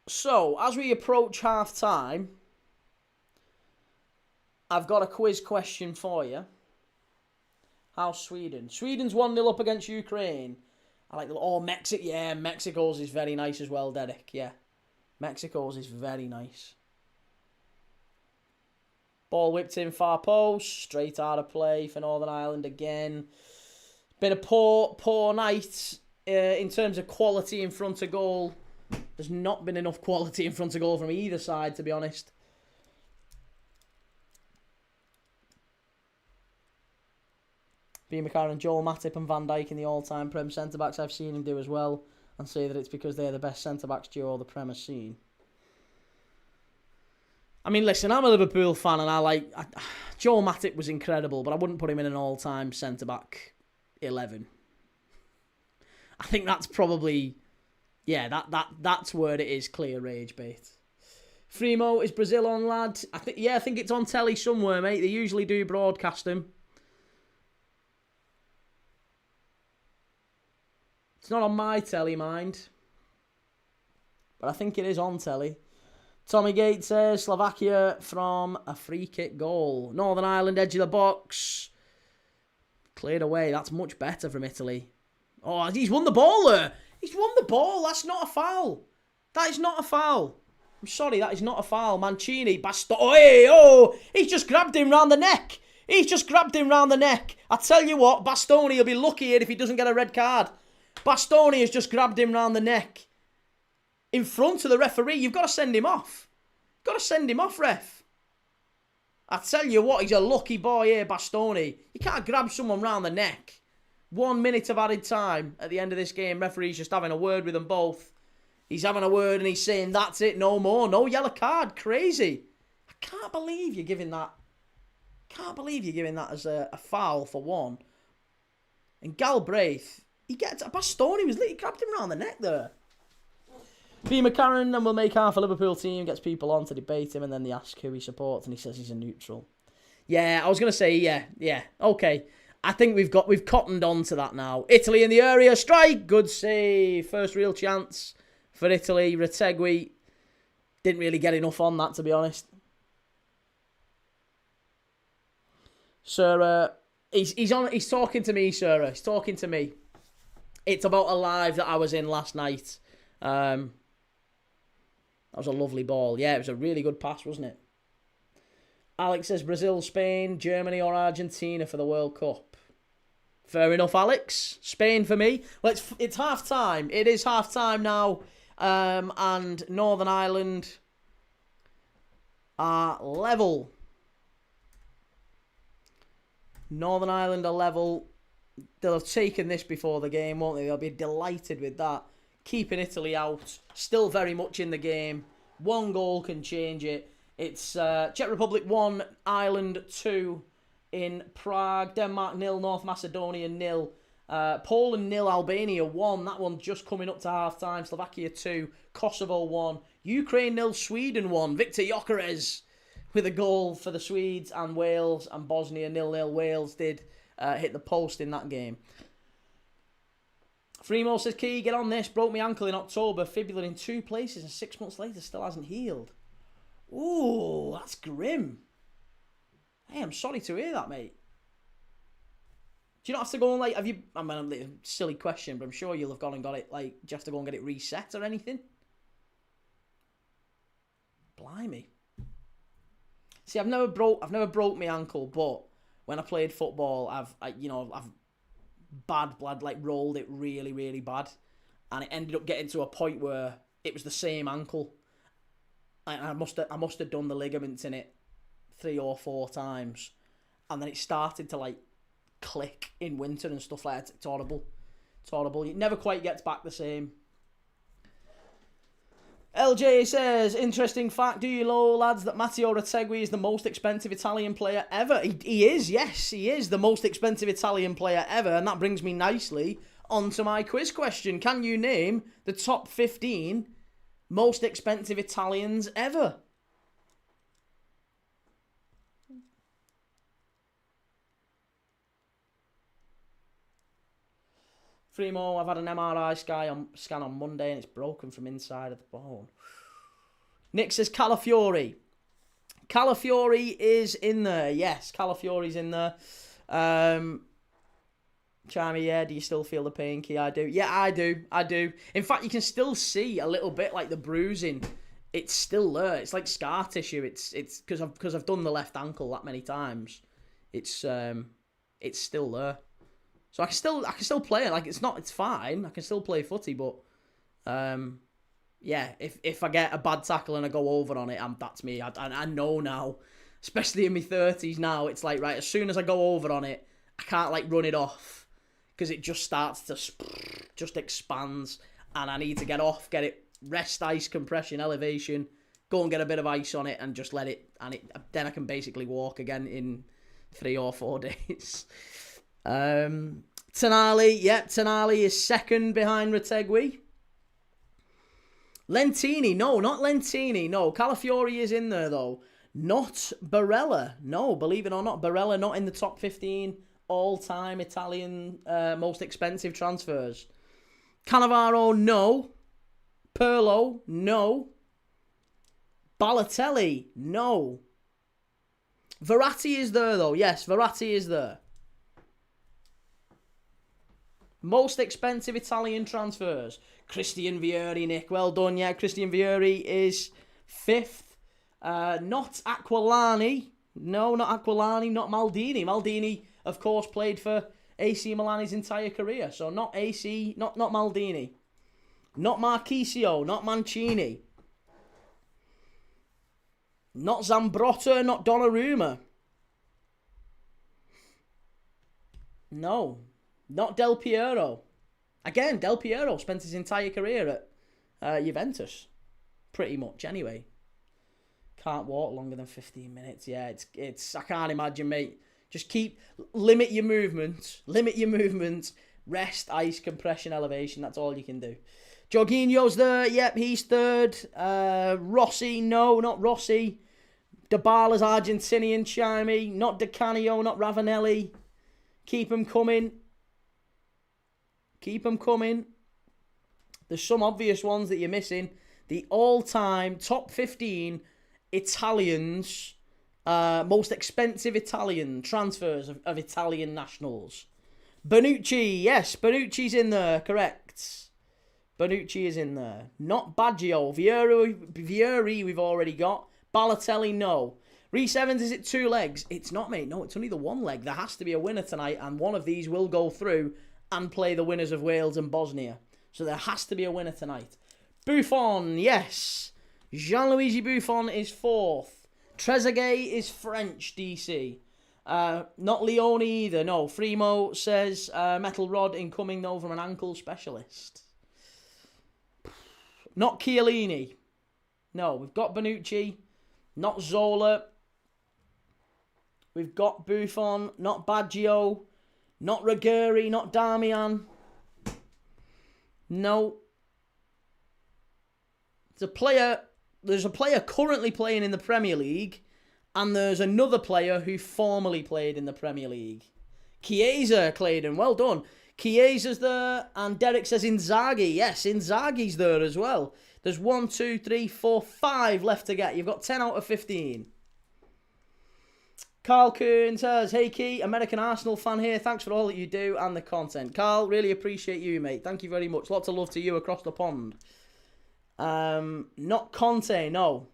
So, as we approach half-time, I've got a quiz question for you. How's Sweden? Sweden's 1-0 up against Ukraine. I like Mexico. Yeah, Mexico's is very nice as well, Derek. Yeah, Mexico's is very nice. Ball whipped in far post. Straight out of play for Northern Ireland again. Been a poor night in terms of quality in front of goal. There's not been enough quality in front of goal from either side, to be honest. B. McCarron, Joel Matip and Van Dijk in the all-time Prem centre-backs. I've seen him do as well, and say that it's because they're the best centre-backs duo the Prem has seen. I mean, listen, I'm a Liverpool fan, and Joel Matip was incredible, but I wouldn't put him in an all-time centre-back 11. I think that's probably... Yeah, that's where it is, clear rage bait. Fremo, is Brazil on, lad? I think it's on telly somewhere, mate. They usually do broadcast them. It's not on my telly, mind. But I think it is on telly. Tommy Gates says, Slovakia from a free kick goal. Northern Ireland, edge of the box. Cleared away. That's much better from Italy. Oh, he's won the ball there. He's won the ball. That's not a foul. That is not a foul. I'm sorry, that is not a foul. Mancini, he's just grabbed him round the neck. I tell you what, Bastoni will be lucky here if he doesn't get a red card. Bastoni has just grabbed him round the neck. In front of the referee. You've got to send him off. Ref. I tell you what, he's a lucky boy here, Bastoni. You can't grab someone round the neck. 1 minute of added time at the end of this game. Referee's just having a word with them both. He's having a word and he's saying, that's it, no more. No yellow card. Crazy. I can't believe you're giving that. As a foul for one. And Galbraith, Bastoni he grabbed him round the neck there. B. McCarron, and we'll make half a Liverpool team, gets people on to debate him, and then they ask who he supports, and he says he's a neutral. Yeah, I was going to say, yeah, okay. I think we've cottoned on to that now. Italy in the area, strike, good save. First real chance for Italy. Retegui didn't really get enough on that, to be honest. Sir, he's talking to me, sir. He's talking to me. It's about a live that I was in last night. That was a lovely ball. Yeah, it was a really good pass, wasn't it? Alex says Brazil, Spain, Germany or Argentina for the World Cup. Fair enough, Alex. Spain for me. Well, it's half-time. It is half-time now. And Northern Ireland are level. Northern Ireland are level. They'll have taken this before the game, won't they? They'll be delighted with that. Keeping Italy out. Still very much in the game. One goal can change it. It's Czech Republic 1, Ireland 2 in Prague. Denmark 0, North Macedonia 0. Poland 0, Albania 1. That one just coming up to half-time. Slovakia 2, Kosovo 1. Ukraine 0, Sweden 1. Victor Gyökeres with a goal for the Swedes, and Wales and Bosnia 0-0. Wales did hit the post in that game. Fremo says, Key, get on this. Broke my ankle in October. Fibula in 2 places and 6 months later still hasn't healed. Ooh, that's grim. Hey, I'm sorry to hear that, mate. Do you not have to go and, have you... I mean, silly question, but I'm sure you'll have gone and got it, do you have to go and get it reset or anything? Blimey. See, I've never broke my ankle, but when I played football, I've rolled it really, really bad, and it ended up getting to a point where it was the same ankle. I must have done the ligaments in it 3 or 4 times, and then it started to like click in winter and stuff like that. It's horrible. It's horrible. It never quite gets back the same. LJ says, interesting fact, do you know, lads, that Matteo Retegui is the most expensive Italian player ever? He is, yes, he is the most expensive Italian player ever, and that brings me nicely onto my quiz question. Can you name the top 15 most expensive Italians ever? Fremo, I've had an MRI scan on Monday and it's broken from inside of the bone. Nick says Calafiori. Calafiori is in there. Yes, Calafiori's in there. Charmy, yeah, do you still feel the pain, Key? I do. Yeah, I do. In fact, you can still see a little bit like the bruising. It's still there. It's like scar tissue. It's because I've done the left ankle that many times. It's still there. So I can still play it. Like it's fine. I can still play footy, but yeah, if I get a bad tackle and I go over on it, that's me. I know now, especially in my 30s now. It's like, right, as soon as I go over on it, I can't like run it off because it just starts to just expands, and I need to get off, get it rest, ice, compression, elevation, go and get a bit of ice on it, and just let it, and then I can basically walk again in 3 or 4 days. Tonali, Tonali is second behind Retegui. Lentini, no, not Lentini, no. Calafiori is in there though. Not Barella, no, believe it or not, Barella not in the top 15 all-time Italian most expensive transfers. Cannavaro, no. Pirlo, no. Balotelli, no. Verratti is there though, yes, Verratti is there. Most expensive Italian transfers. Christian Vieri, Nick. Well done, yeah. Christian Vieri is 5th. Not Aquilani. No, not Aquilani. Not Maldini. Maldini, of course, played for AC Milan his entire career. So not AC, not Maldini. Not Marchisio. Not Mancini. Not Zambrotta. Not Donnarumma. No. Not Del Piero. Again, Del Piero spent his entire career at Juventus. Pretty much, anyway. Can't walk longer than 15 minutes. Yeah, it's. I can't imagine, mate. Just limit your movement. Limit your movement. Rest, ice, compression, elevation. That's all you can do. Jorginho's there. Yep, he's 3rd. Rossi, no, not Rossi. Dybala's Argentinian, Chimey. Not Di Canio, not Ravanelli. Keep them coming. Keep them coming. There's some obvious ones that you're missing. The all-time top 15 Italians, most expensive Italian transfers of Italian nationals. Bonucci, yes, Bonucci's in there, correct. Bonucci is in there. Not Baggio. Vieri we've already got. Balotelli, no. Rhys Evans, is it 2 legs? It's not, mate. No, it's only the 1 leg. There has to be a winner tonight, and one of these will go through and play the winners of Wales and Bosnia. So there has to be a winner tonight. Buffon, yes. Gianluigi Buffon is 4th. Trezeguet is French, DC. Not Leone either, no. Fremo says metal rod incoming though from an ankle specialist. Not Chiellini. No, we've got Bonucci. Not Zola. We've got Buffon. Not Baggio. Not Ruggieri, not Damian. No. There's a player currently playing in the Premier League, and there's another player who formerly played in the Premier League. Chiesa, Claydon, well done. Chiesa's there, and Derek says Inzaghi. Yes, Inzaghi's there as well. There's 1, 2, 3, 4, 5 left to get. You've got 10 out of 15. Carl Kern says, hey Key, American Arsenal fan here. Thanks for all that you do and the content. Carl, really appreciate you, mate. Thank you very much. Lots of love to you across the pond. Not Conte, no.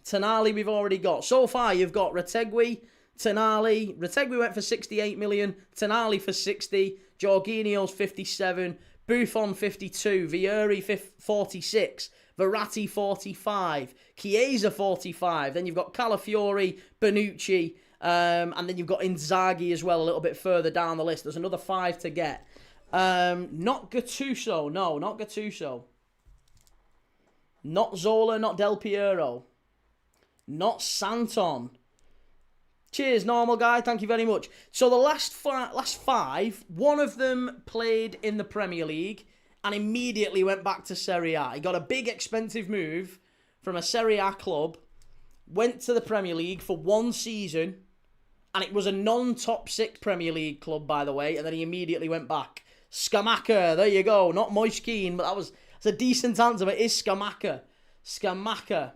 Tonali we've already got. So far, you've got Retegui, Tonali. Retegui went for 68 million. Tonali for 60. Jorginho's 57. Buffon 52. Vieri 46. Verratti 45. Chiesa 45. Then you've got Calafiori, Bonucci, and then you've got Inzaghi as well a little bit further down the list. There's another 5 to get. Not Gattuso. No, not Gattuso. Not Zola, not Del Piero. Not Santon. Cheers, normal guy. Thank you very much. So the last 5, one of them played in the Premier League and immediately went back to Serie A. He got a big expensive move from a Serie A club, went to the Premier League for 1 season, and it was a non-top 6 Premier League club, by the way, and then he immediately went back. Scamacca, there you go. Not Moishkeen, but that's a decent answer, but it is Scamacca. Scamacca.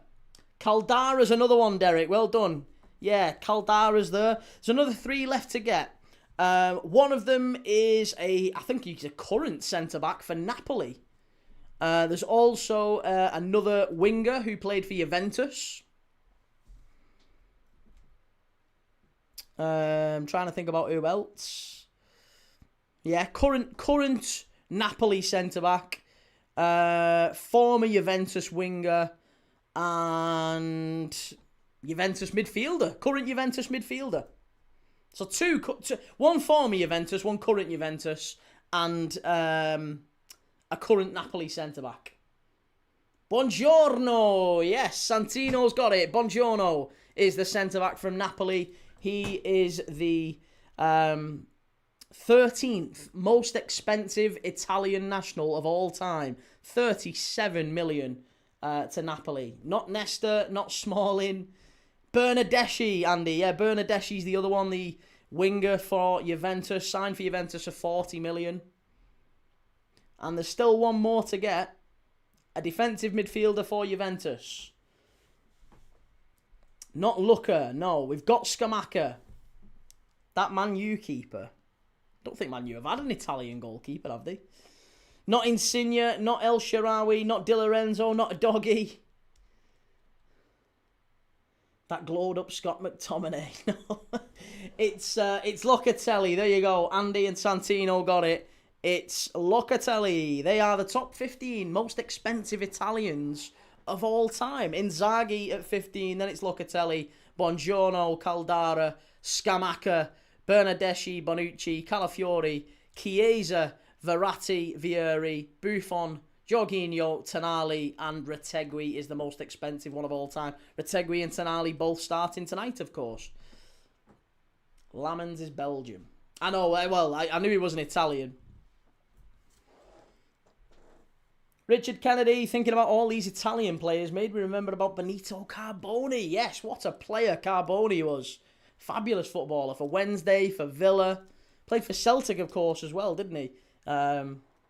Caldara's another one, Derek. Well done. Yeah, Caldara's there. There's another 3 left to get. One of them is I think he's a current centre-back for Napoli. There's also another winger who played for Juventus. I'm trying to think about who else. Yeah, current Napoli centre-back. Former Juventus winger. And Juventus midfielder. Current Juventus midfielder. So one former Juventus, one current Juventus, and a current Napoli centre-back. Buongiorno! Yes, Santino's got it. Buongiorno is the centre-back from Napoli. He is the 13th most expensive Italian national of all time. 37 million to Napoli. Not Nesta, not Smalling. Bernardeschi, Andy. Yeah, Bernardeschi's the other one, the winger for Juventus. Signed for Juventus for 40 million. And there's still one more to get. A defensive midfielder for Juventus. Not Lucca, no. We've got Scamacca. That Man U keeper. Don't think Man U have had an Italian goalkeeper, have they? Not Insigne, not El Shaarawy, not Di Lorenzo, not a doggy. That glowed up Scott McTominay. No, it's Locatelli. There you go. Andy and Santino got it. It's Locatelli. They are the top 15 most expensive Italians of all time. Inzaghi at 15. Then it's Locatelli, Buongiorno, Caldara, Scamacca, Bernardeschi, Bonucci, Calafiori, Chiesa, Verratti, Vieri, Buffon, Jorginho, Tonali, and Retegui is the most expensive one of all time. Retegui and Tonali both starting tonight, of course. Lamens is Belgium. I know, well, I knew he wasn't Italian. Richard Kennedy, thinking about all these Italian players, made me remember about Benito Carboni. Yes, what a player Carboni was. Fabulous footballer for Wednesday, for Villa. Played for Celtic, of course, as well, didn't he?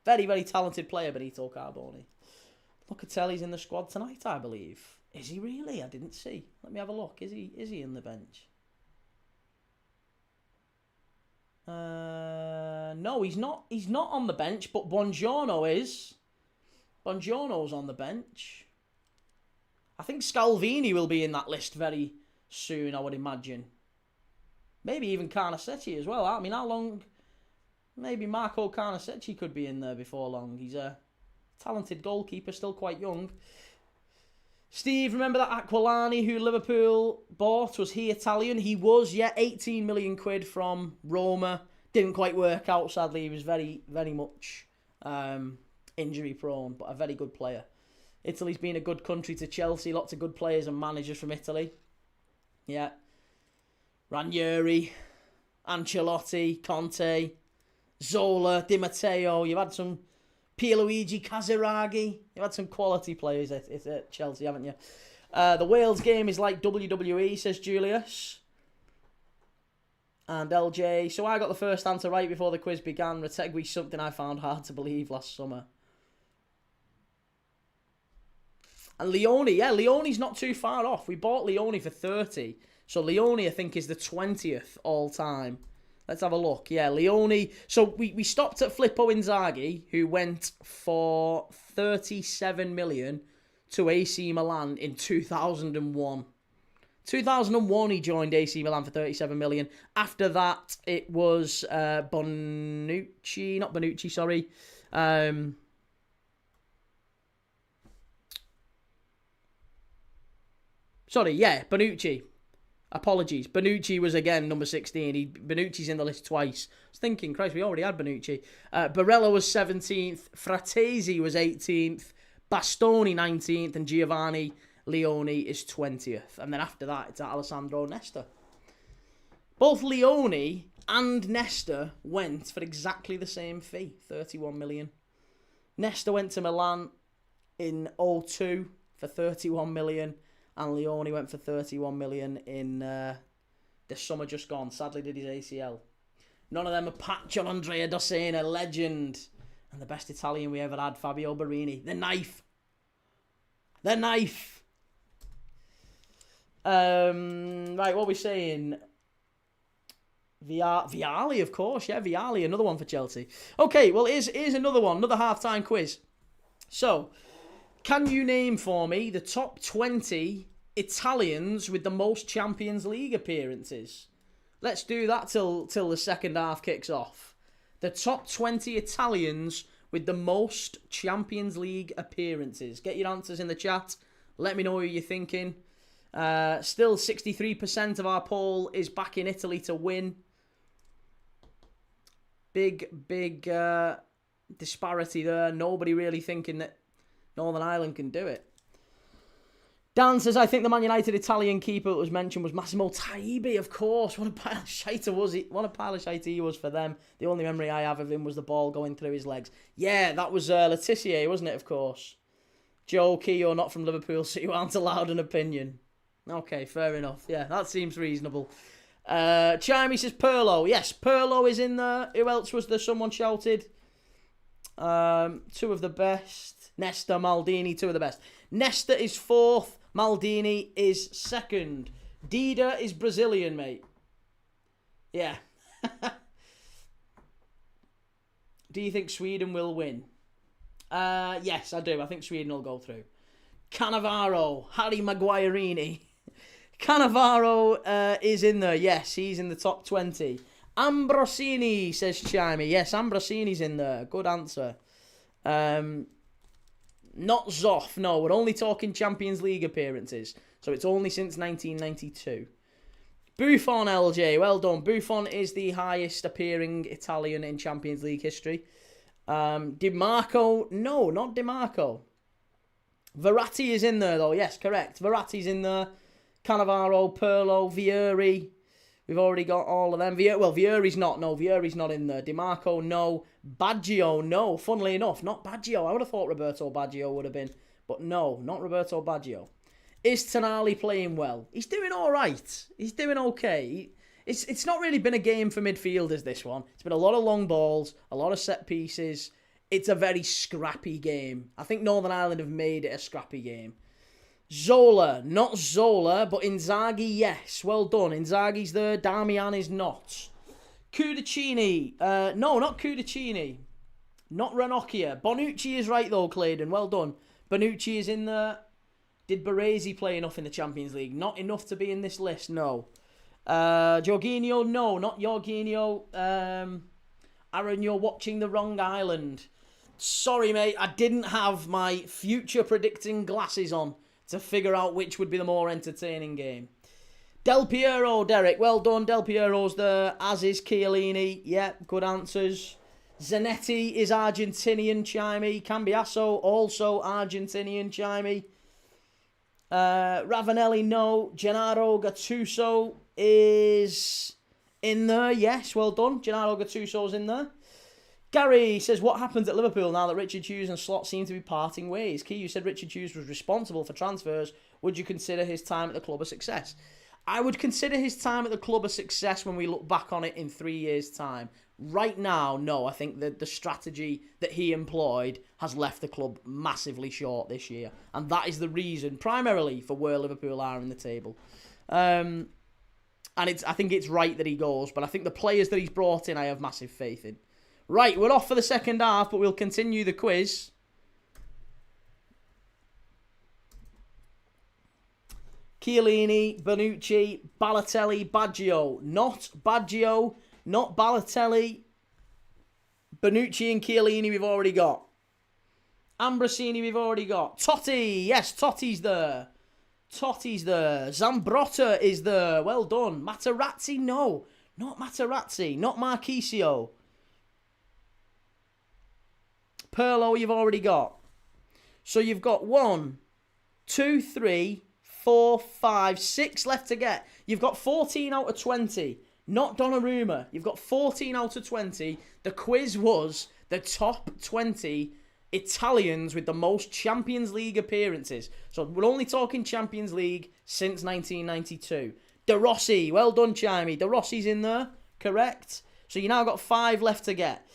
Very, very talented player, Benito Carboni. Locatelli's in the squad tonight, I believe. Is he really? I didn't see. Let me have a look. Is he in the bench? No, he's not. He's not on the bench, but Buongiorno is. Buongiorno's on the bench. I think Scalvini will be in that list very soon, I would imagine. Maybe even Carnesecchi as well. I mean, how long... Maybe Marco Carnesecchi could be in there before long. He's a talented goalkeeper, still quite young. Steve, remember that Aquilani who Liverpool bought? Was he Italian? He was, yeah. 18 million quid from Roma. Didn't quite work out, sadly. He was very, very much injury prone, but a very good player. Italy's been a good country to Chelsea. Lots of good players and managers from Italy. Yeah. Ranieri, Ancelotti, Conte, Zola, Di Matteo. You've had some Pierluigi Casiraghi. You've had some quality players at Chelsea, haven't you? The Wales game is like WWE, says Julius. And LJ. So I got the first answer right before the quiz began. Retegui, something I found hard to believe last summer. And Leone, yeah, Leone's not too far off. We bought Leone for 30. So Leone, I think, is the 20th all time. Let's have a look. Yeah, Leone. So we stopped at Filippo Inzaghi, who went for 37 million to AC Milan in 2001. 2001, he joined AC Milan for 37 million. After that, it was Bonucci, not Bonucci, sorry. Bonucci. Apologies. Bonucci was again number 16. Bonucci's in the list twice. I was thinking, Christ, we already had Bonucci. Barella was 17th. Fratesi was 18th. Bastoni 19th. And Giovanni Leone is 20th. And then after that, it's Alessandro Nesta. Both Leone and Nesta went for exactly the same fee, 31 million. Nesta went to Milan in 02 for 31 million. And Leone went for 31 million in the summer just gone. Sadly did his ACL. None of them are patch on Andrea Dossena, legend. And the best Italian we ever had, Fabio Barini. The knife. The knife. Right, what are we saying? Vialli, of course. Yeah, Vialli, another one for Chelsea. Okay, well, here's another one. Another half-time quiz. So, can you name for me the top 20 Italians with the most Champions League appearances? Let's do that till the second half kicks off. The top 20 Italians with the most Champions League appearances. Get your answers in the chat. Let me know who you're thinking. Still 63% of our poll is backing Italy to win. Big disparity there. Nobody really thinking that Northern Ireland can do it. Dan says, I think the Man United Italian keeper that was mentioned was Massimo Taibi, of course. What a pile of shite he was for them. The only memory I have of him was the ball going through his legs. Yeah, that was Letitia, wasn't it, of course? Joe Keogh, not from Liverpool, so you aren't allowed an opinion. Okay, fair enough. Yeah, that seems reasonable. Chimey says Pirlo. Yes, Pirlo is in there. Who else was there? Someone shouted. Two of the best. Nesta, Maldini, two of the best. Nesta is fourth. Maldini is second. Dida is Brazilian, mate. Yeah. Do you think Sweden will win? Yes, I do. I think Sweden will go through. Cannavaro, Harry Maguireini. Cannavaro is in there. Yes, he's in the top 20. Ambrosini, says Chimey. Yes, Ambrosini's in there. Good answer. Not Zoff, no. We're only talking Champions League appearances. So it's only since 1992. Buffon, LJ. Well done. Buffon is the highest appearing Italian in Champions League history. Di Marco. No, not Di Marco. Verratti is in there, though. Yes, correct. Verratti's in there. Cannavaro, Pirlo, Vieri. We've already got all of them. Vieri's not. No, Vieri's not in there. Di Marco, no. Baggio, no. Funnily enough, not Baggio. I would have thought Roberto Baggio would have been. But no, not Roberto Baggio. Is Tonali playing well? He's doing all right. He's doing okay. It's not really been a game for midfielders, this one. It's been a lot of long balls, a lot of set pieces. It's a very scrappy game. I think Northern Ireland have made it a scrappy game. Zola, not Zola, but Inzaghi, yes. Well done. Inzaghi's there. Damian is not. Cudicini. No, not Cudicini. Not Ranocchia. Bonucci is right, though, Claydon. Well done. Bonucci is in there. Did Baresi play enough in the Champions League? Not enough to be in this list, no. Jorginho, no, not Jorginho. Aaron, you're watching the wrong island. Sorry, mate. I didn't have my future predicting glasses on to figure out which would be the more entertaining game. Del Piero, Derek. Well done. Del Piero's there, as is Chiellini. Yeah, good answers. Zanetti is Argentinian, Chimey. Cambiasso, also Argentinian, Chimey. Ravanelli, no. Gennaro Gattuso is in there. Yes, well done. Gennaro Gattuso's in there. Gary says, what happens at Liverpool now that Richard Hughes and Slot seem to be parting ways? Key, you said Richard Hughes was responsible for transfers. Would you consider his time at the club a success? I would consider his time at the club a success when we look back on it in 3 years' time. Right now, no. I think that the strategy that he employed has left the club massively short this year. And that is the reason, primarily, for where Liverpool are in the table. And I think it's right that he goes, but I think the players that he's brought in, I have massive faith in. Right, we're off for the second half, but we'll continue the quiz. Chiellini, Bonucci, Balotelli, Baggio. Not Baggio, not Balotelli. Bonucci and Chiellini we've already got. Ambrosini we've already got. Totti, yes, Totti's there. Totti's there. Zambrotta is there. Well done. Materazzi, no. Not Materazzi. Not Marchisio. Pirlo you've already got. So you've got 1, 2, 3, 4, 5, 6 left to get. You've got 14 out of 20. Not Donnarumma. You've got 14 out of 20. The quiz was the top 20 Italians with the most Champions League appearances. So we're only talking Champions League since 1992. De Rossi, well done, Chimey. De Rossi's in there, correct? So you now got 5 left to get.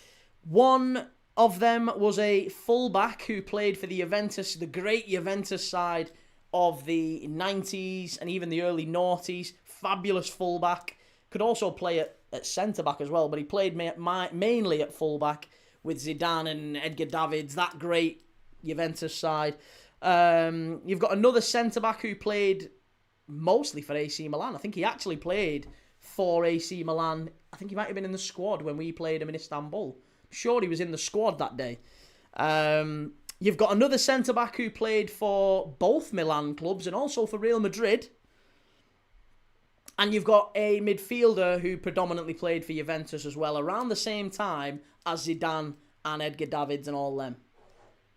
One of them was a fullback who played for the Juventus, the great Juventus side of the 90s and even the early noughties. Fabulous fullback. Could also play at centre-back as well, but he played mainly at fullback with Zidane and Edgar Davids, that great Juventus side. You've got another centre-back who played mostly for AC Milan. I think he actually played for AC Milan. I think he might have been in the squad when we played him in Istanbul. I'm sure he was in the squad that day. You've got another centre-back who played for both Milan clubs and also for Real Madrid. And you've got a midfielder who predominantly played for Juventus as well, around the same time as Zidane and Edgar Davids and all them.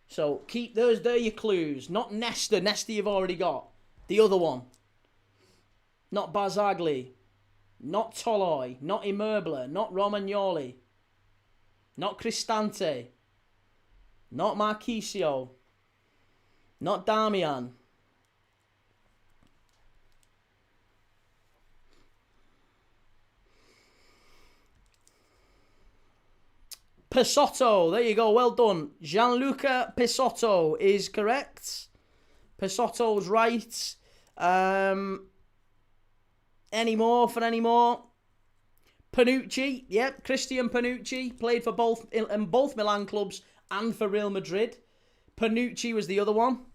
So keep those, there your clues. Not Nesta. Nesta you've already got. The other one. Not Barzagli. Not Toloi. Not Immobile. Not Romagnoli. Not Cristante. Not Marchisio. Not Damian. Pesotto, there you go, well done. Gianluca Pesotto is correct. Pesotto's right. Any more for any more? Panucci, yep, Christian Panucci, played for both Milan clubs and for Real Madrid. Panucci was the other one.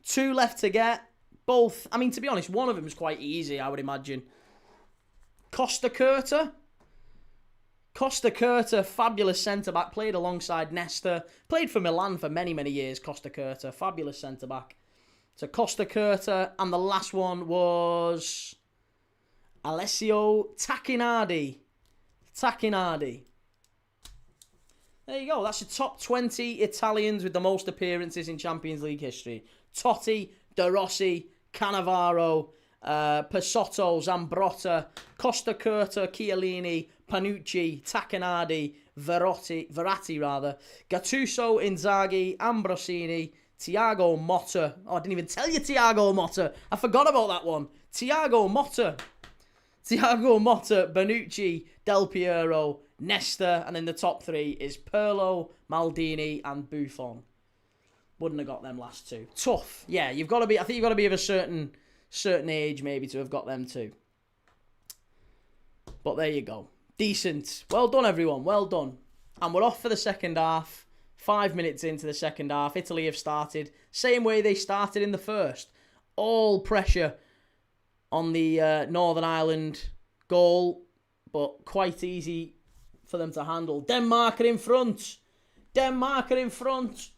2 left to get. Both, I mean, to be honest, one of them was quite easy, I would imagine. Costa Curta. Costa Curta, fabulous centre-back, played alongside Nesta. Played for Milan for many, many years, Costa Curta. Fabulous centre-back. So Costa Curta, and the last one was Alessio Tacchinardi. Tacchinardi. There you go, that's your top 20 Italians with the most appearances in Champions League history. Totti, De Rossi, Cannavaro, Pesotto, Zambrotta, Costa Curta, Chiellini, Panucci, Tacchinardi, Verratti, Gattuso, Inzaghi, Ambrosini, Thiago Motta. Oh, I didn't even tell you Thiago Motta. I forgot about that one. Thiago Motta, Bonucci, Del Piero, Nesta, and in the top 3 is Pirlo, Maldini, and Buffon. Wouldn't have got them last 2. Tough. Yeah, you've got to be. I think you've got to be of a certain age maybe to have got them 2. But there you go. Decent. Well done, everyone. Well done. And we're off for the second half. 5 minutes into the second half. Italy have started. Same way they started in the first. All pressure on the Northern Ireland goal. But quite easy for them to handle. Denmark are in front. Denmark are in front.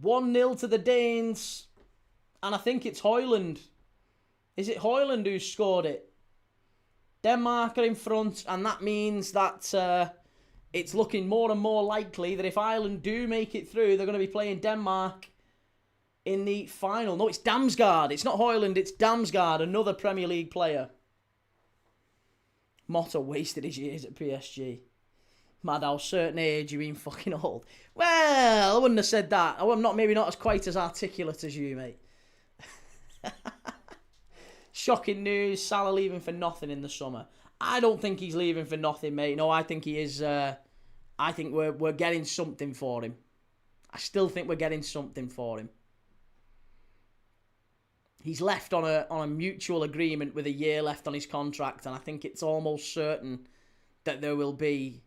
1-0 to the Danes. And I think it's Højlund. Is it Højlund who's scored it? Denmark are in front, and that means that it's looking more and more likely that if Ireland do make it through, they're going to be playing Denmark in the final. No, it's Damsgaard. It's not Højlund, it's Damsgaard, another Premier League player. Motta wasted his years at PSG. Mad how certain age you mean fucking old. Well, I wouldn't have said that. I'm maybe not as quite as articulate as you, mate. Shocking news, Salah leaving for nothing in the summer. I don't think he's leaving for nothing, mate. No, I think he is. I think we're getting something for him. I still think we're getting something for him. He's left on a mutual agreement with a year left on his contract, and I think it's almost certain that there will be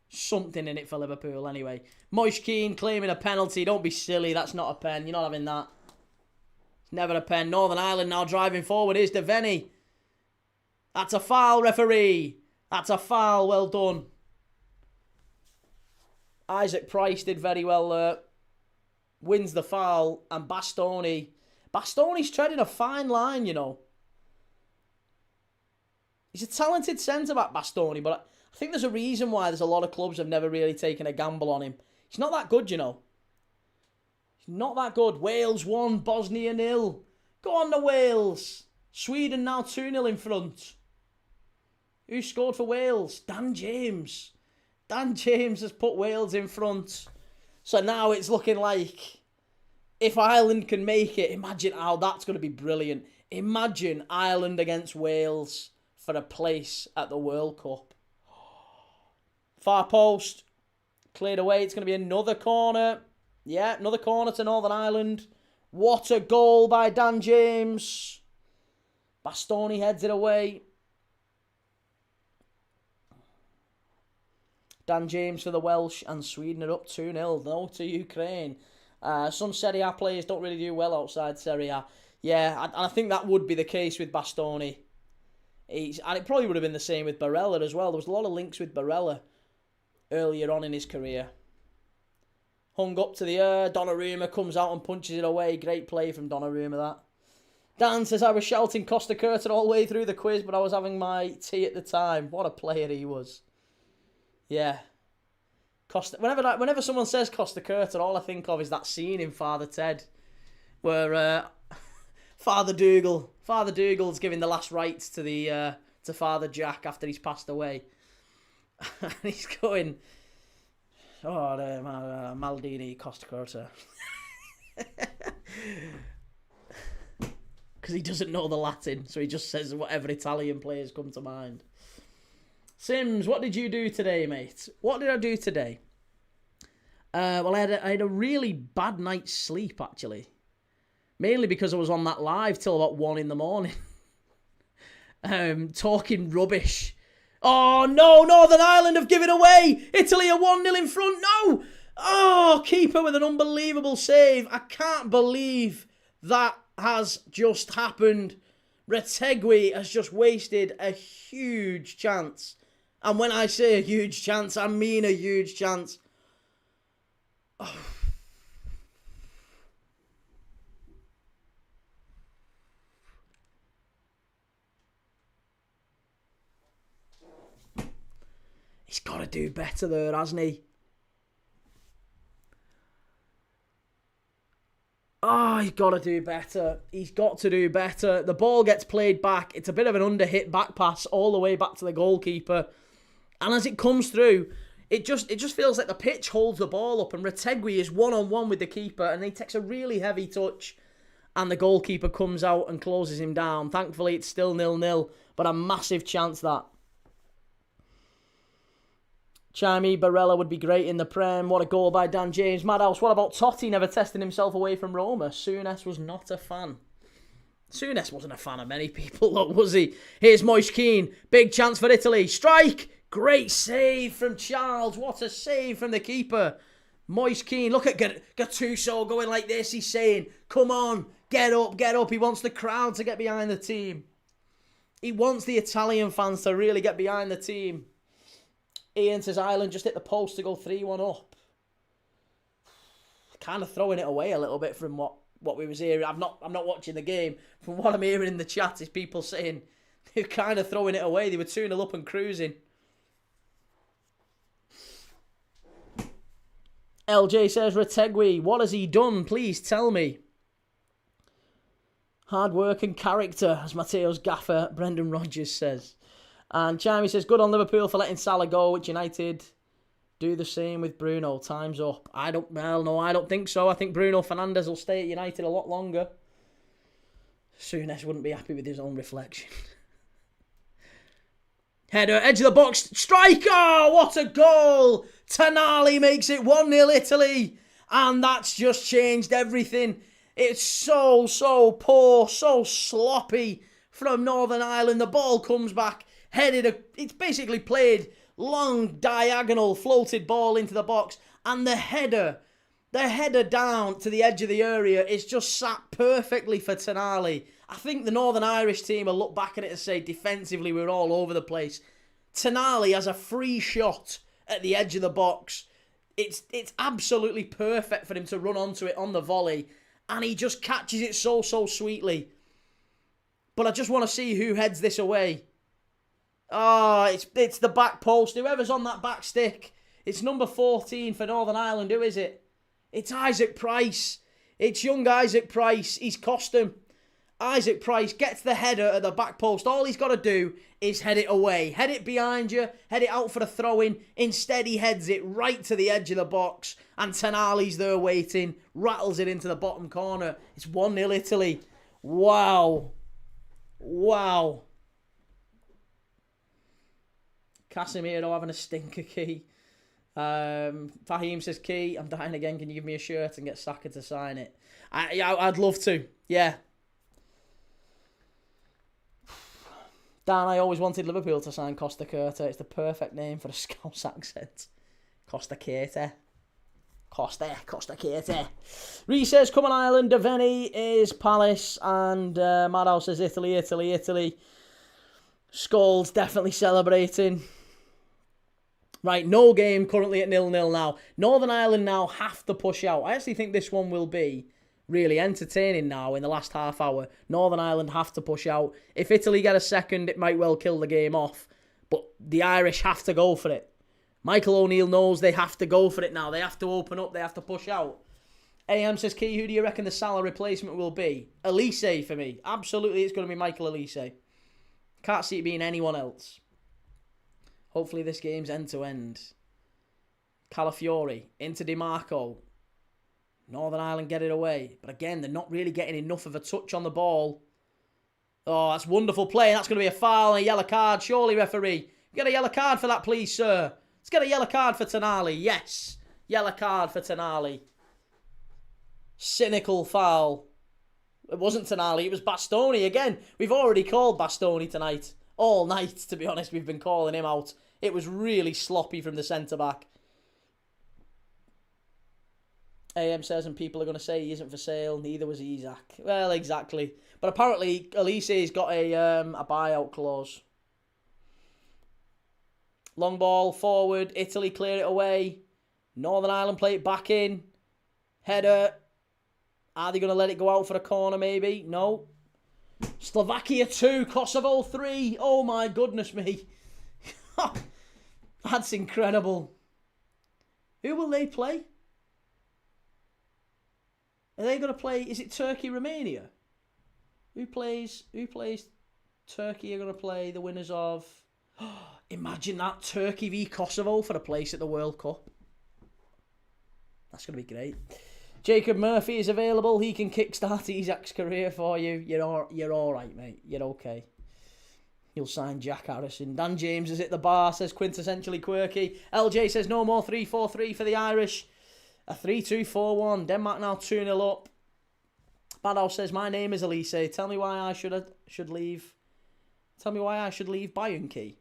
something in it for Liverpool anyway. Moise Keane claiming a penalty. Don't be silly. That's not a pen. You're not having that. It's never a pen. Northern Ireland now driving forward. Here's Devaney. That's a foul, referee. That's a foul. Well done. Isaac Price did very well there. Wins the foul. And Bastoni. Bastoni's treading a fine line, you know. He's a talented centre-back, Bastoni, but I think there's a reason why there's a lot of clubs have never really taken a gamble on him. He's not that good, you know. He's not that good. Wales 1, Bosnia 0. Go on to Wales. Sweden now 2-0 in front. Who scored for Wales? Dan James. Dan James has put Wales in front. So now it's looking like if Ireland can make it, imagine how that's going to be brilliant. Imagine Ireland against Wales for a place at the World Cup. Far post. Cleared away. It's going to be another corner. Yeah, another corner to Northern Ireland. What a goal by Dan James. Bastoni heads it away. Dan James for the Welsh, and Sweden are up 2-0. No to Ukraine. Some Serie A players don't really do well outside Serie A. Yeah, I think that would be the case with Bastoni. And it probably would have been the same with Barella as well. There was a lot of links with Barella earlier on in his career. Hung up to the air. Donnarumma comes out and punches it away. Great play from Donnarumma, that. Dan says, I was shouting Costa Curta all the way through the quiz, but I was having my tea at the time. What a player he was. Yeah. Whenever someone says Costa Curta, all I think of is that scene in Father Ted where Father Dougal's giving the last rites to Father Jack after he's passed away. And he's going, Maldini, Costa Curta. Because he doesn't know the Latin, so he just says whatever Italian players come to mind. Sims, what did you do today, mate? What did I do today? Well, I had a really bad night's sleep, actually. Mainly because I was on that live till about 1 in the morning. Talking rubbish. Oh, no, Northern Ireland have given away. Italy are 1-0 in front. No. Oh, keeper with an unbelievable save. I can't believe that has just happened. Retegui has just wasted a huge chance. And when I say a huge chance, I mean a huge chance. Oh. He's got to do better there, hasn't he? Oh, he's got to do better. He's got to do better. The ball gets played back. It's a bit of an under-hit back pass all the way back to the goalkeeper. And as it comes through, it just feels like the pitch holds the ball up and Retegui is one-on-one with the keeper and he takes a really heavy touch and the goalkeeper comes out and closes him down. Thankfully, it's still 0-0, but a massive chance that. Chimey, Barella would be great in the Prem. What a goal by Dan James. Madhouse, what about Totti never testing himself away from Roma? Souness was not a fan. Souness wasn't a fan of many people, though, was he? Here's Moise Keane. Big chance for Italy. Strike! Great save from Charles. What a save from the keeper. Moise Keane. Look at Gattuso going like this. He's saying, come on, get up, get up. He wants the crowd to get behind the team. He wants the Italian fans to really get behind the team. Ian says Ireland just hit the post to go 3-1 up. Kind of throwing it away a little bit from what we was hearing. I'm not watching the game. From what I'm hearing in the chat is people saying they're kind of throwing it away. They were 2-0 up and cruising. LJ says Retegui, what has he done? Please tell me. Hard work and character, as Matteo's gaffer Brendan Rodgers says. And Chimey says, good on Liverpool for letting Salah go, which United do the same with Bruno. Time's up. I don't think so. I think Bruno Fernandes will stay at United a lot longer. Souness wouldn't be happy with his own reflection. Header, edge of the box, striker! Oh, what a goal! Tonali makes it 1-0 Italy. And that's just changed everything. It's so poor, so sloppy from Northern Ireland. The ball comes back, headed. It's basically played long diagonal floated ball into the box, and the header down to the edge of the area is just sat perfectly for Tonali. I think the Northern Irish team will look back at it and say defensively we're all over the place. Tonali has a free shot at the edge of the box. It's absolutely perfect for him to run onto it on the volley, and he just catches it so sweetly. But I just want to see who heads this away. Oh, it's the back post. Whoever's on that back stick. It's number 14 for Northern Ireland. Who is it? It's Isaac Price. It's young Isaac Price. He's cost him. Isaac Price gets the header at the back post. All he's got to do is head it away. Head it behind you. Head it out for a throw-in. Instead, he heads it right to the edge of the box. And Tonali's there waiting. Rattles it into the bottom corner. It's 1-0 Italy. Wow. Wow. Casemiro having a stinker, Key. Fahim says, Key, I'm dying again. Can you give me a shirt and get Saka to sign it? I'd love to. Yeah. Dan, I always wanted Liverpool to sign Costa Curta. It's the perfect name for a Scouse accent. Costa Curta. Costa Curta. Reece says, come on Ireland. Daveni is Palace. And Madhouse says, Italy. Skulls definitely celebrating. Right, no game currently at 0-0 now. Northern Ireland now have to push out. I actually think this one will be really entertaining now in the last half hour. Northern Ireland have to push out. If Italy get a second, it might well kill the game off. But the Irish have to go for it. Michael O'Neill knows they have to go for it now. They have to open up. They have to push out. AM says, Key, who do you reckon the Salah replacement will be? Elise for me. Absolutely, it's going to be Michael Elise. Can't see it being anyone else. Hopefully this game's end-to-end. Calafiori into DiMarco. Northern Ireland get it away. But again, they're not really getting enough of a touch on the ball. Oh, that's wonderful play. That's going to be a foul and a yellow card. Surely, referee. Get a yellow card for that, please, sir. Let's get a yellow card for Tonali. Yes. Yellow card for Tonali. Cynical foul. It wasn't Tonali. It was Bastoni. Again, we've already called Bastoni tonight. All night, to be honest, we've been calling him out. It was really sloppy from the centre-back. AM says, and people are going to say he isn't for sale. Neither was Isaac. Well, exactly. But apparently, Elise's got a buyout clause. Long ball, forward. Italy clear it away. Northern Ireland play it back in. Header. Are they going to let it go out for a corner, maybe? No. Slovakia 2, Kosovo 3. Oh, my goodness me. That's incredible. Who will they play? Are they going to play? Is it Turkey, Romania? Who plays Turkey are going to play the winners of... Imagine that, Turkey v Kosovo for a place at the World Cup. That's going to be great. Jacob Murphy is available. He can kickstart Isaac's career for you. You're all right, mate. You're okay. You'll sign Jack Harrison. Dan James is at the bar, says quintessentially quirky. LJ says no more 3-4-3 for the Irish. A 3-2-4-1. Denmark now 2-0 up. Badhouse says, my name is Elise. Tell me why I should leave. Tell me why I should leave Bayern, Key.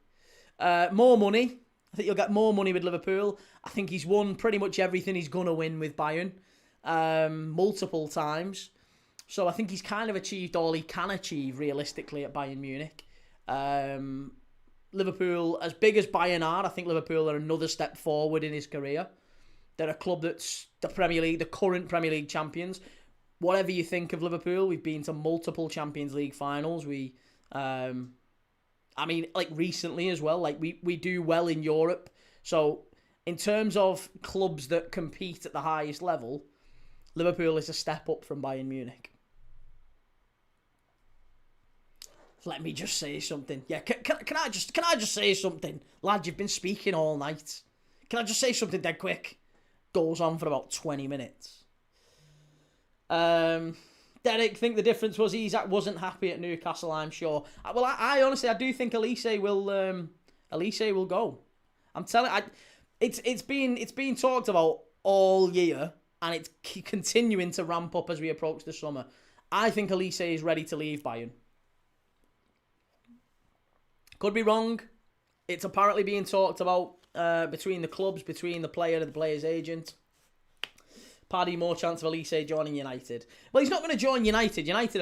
More money. I think you'll get more money with Liverpool. I think he's won pretty much everything he's going to win with Bayern. Multiple times. So I think he's kind of achieved all he can achieve realistically at Bayern Munich. Liverpool, as big as Bayern are, I think Liverpool are another step forward in his career. They're a club that's the Premier League, the current Premier League champions. Whatever you think of Liverpool, we've been to multiple Champions League finals. Recently as well. Like we do well in Europe. So in terms of clubs that compete at the highest level, Liverpool is a step up from Bayern Munich. Let me just say something. Yeah, can I just say something? Lad, you've been speaking all night. Can I just say something dead quick? Goes on for about 20 minutes. Derek, think the difference was Isaac wasn't happy at Newcastle, I'm sure. I honestly, I do think Elise will go. I'm telling it's been talked about all year, and it's continuing to ramp up as we approach the summer. I think Elise is ready to leave Bayern. Could be wrong. It's apparently being talked about between the clubs, between the player and the player's agent. Paddy, more chance of Elise joining United. Well, he's not going to join United. United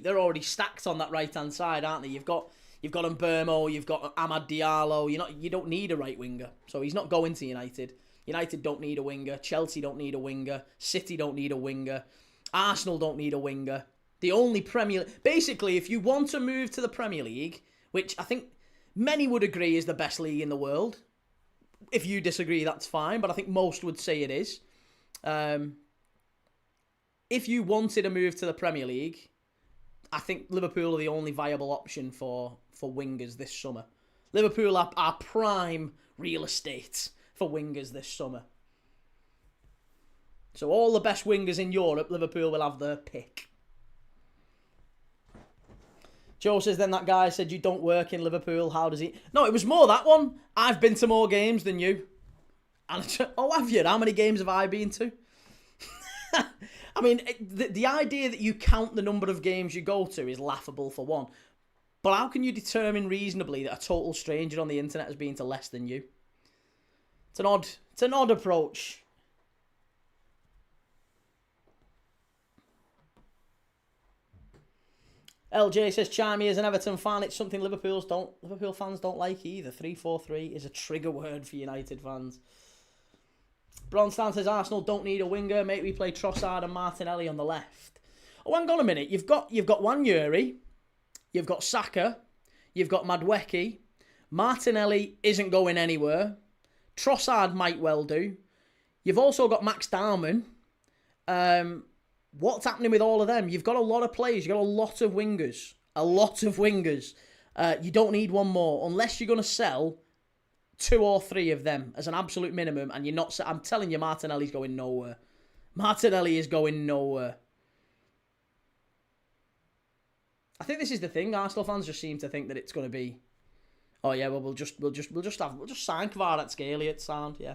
they're already stacked on that right hand side, aren't they? You've got Bergamo, you've got Amad Diallo. You don't need a right winger, so he's not going to United. United don't need a winger. Chelsea don't need a winger. City don't need a winger. Arsenal don't need a winger. The only basically, if you want to move to the Premier League, which I think many would agree is the best league in the world. If you disagree, that's fine, but I think most would say it is. If you wanted to move to the Premier League, I think Liverpool are the only viable option for wingers this summer. Liverpool are prime real estate for wingers this summer. So all the best wingers in Europe, Liverpool will have their pick. Joe says, then that guy said you don't work in Liverpool. How does he... No, it was more that one. I've been to more games than you. And oh, have you? How many games have I been to? I mean, the idea that you count the number of games you go to is laughable for one. But how can you determine reasonably that a total stranger on the internet has been to less than you? It's an odd approach. LJ says, Chimey is an Everton fan. It's something Liverpool fans don't like either. 3-4-3 is a trigger word for United fans. Bronstan says, Arsenal don't need a winger. Mate, we play Trossard and Martinelli on the left. Oh, hang on a minute. You've got Wanyuri. You've got Saka. You've got Madueke. Martinelli isn't going anywhere. Trossard might well do. You've also got Max Darman. What's happening with all of them? You've got a lot of players. You've got a lot of wingers. You don't need one more. Unless you're going to sell 2 or 3 of them as an absolute minimum. And you're not... I'm telling you, Martinelli's going nowhere. Martinelli is going nowhere. I think this is the thing. Arsenal fans just seem to think that it's going to be... Oh, yeah, well, we'll just sign Kvaratskhelia at sound, yeah.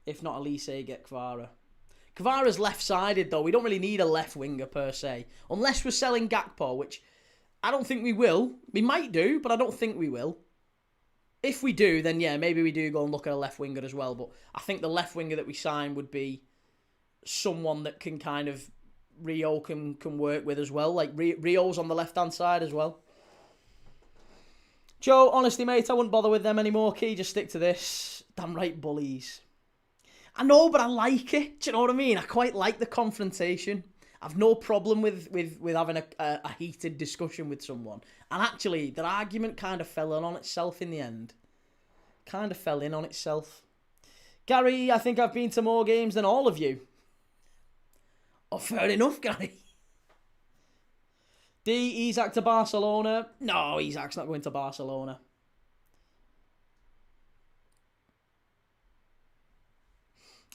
If not Elise, get Kvara. Kvara's left-sided, though. We don't really need a left winger, per se. Unless we're selling Gakpo, which I don't think we will. We might do, but I don't think we will. If we do, then yeah, maybe we do go and look at a left winger as well. But I think the left winger that we sign would be someone that can kind of... Rio can work with as well. Like, Rio's on the left-hand side as well. Joe, honestly, mate, I wouldn't bother with them anymore. Key, just stick to this. Damn right, bullies. I know, but I like it. Do you know what I mean? I quite like the confrontation. I've no problem with having a heated discussion with someone. And actually, their argument kind of fell in on itself in the end. Kind of fell in on itself. Gary, I think I've been to more games than all of you. Oh, fair enough, Gary. D, Isak to Barcelona. No, Isak's not going to Barcelona.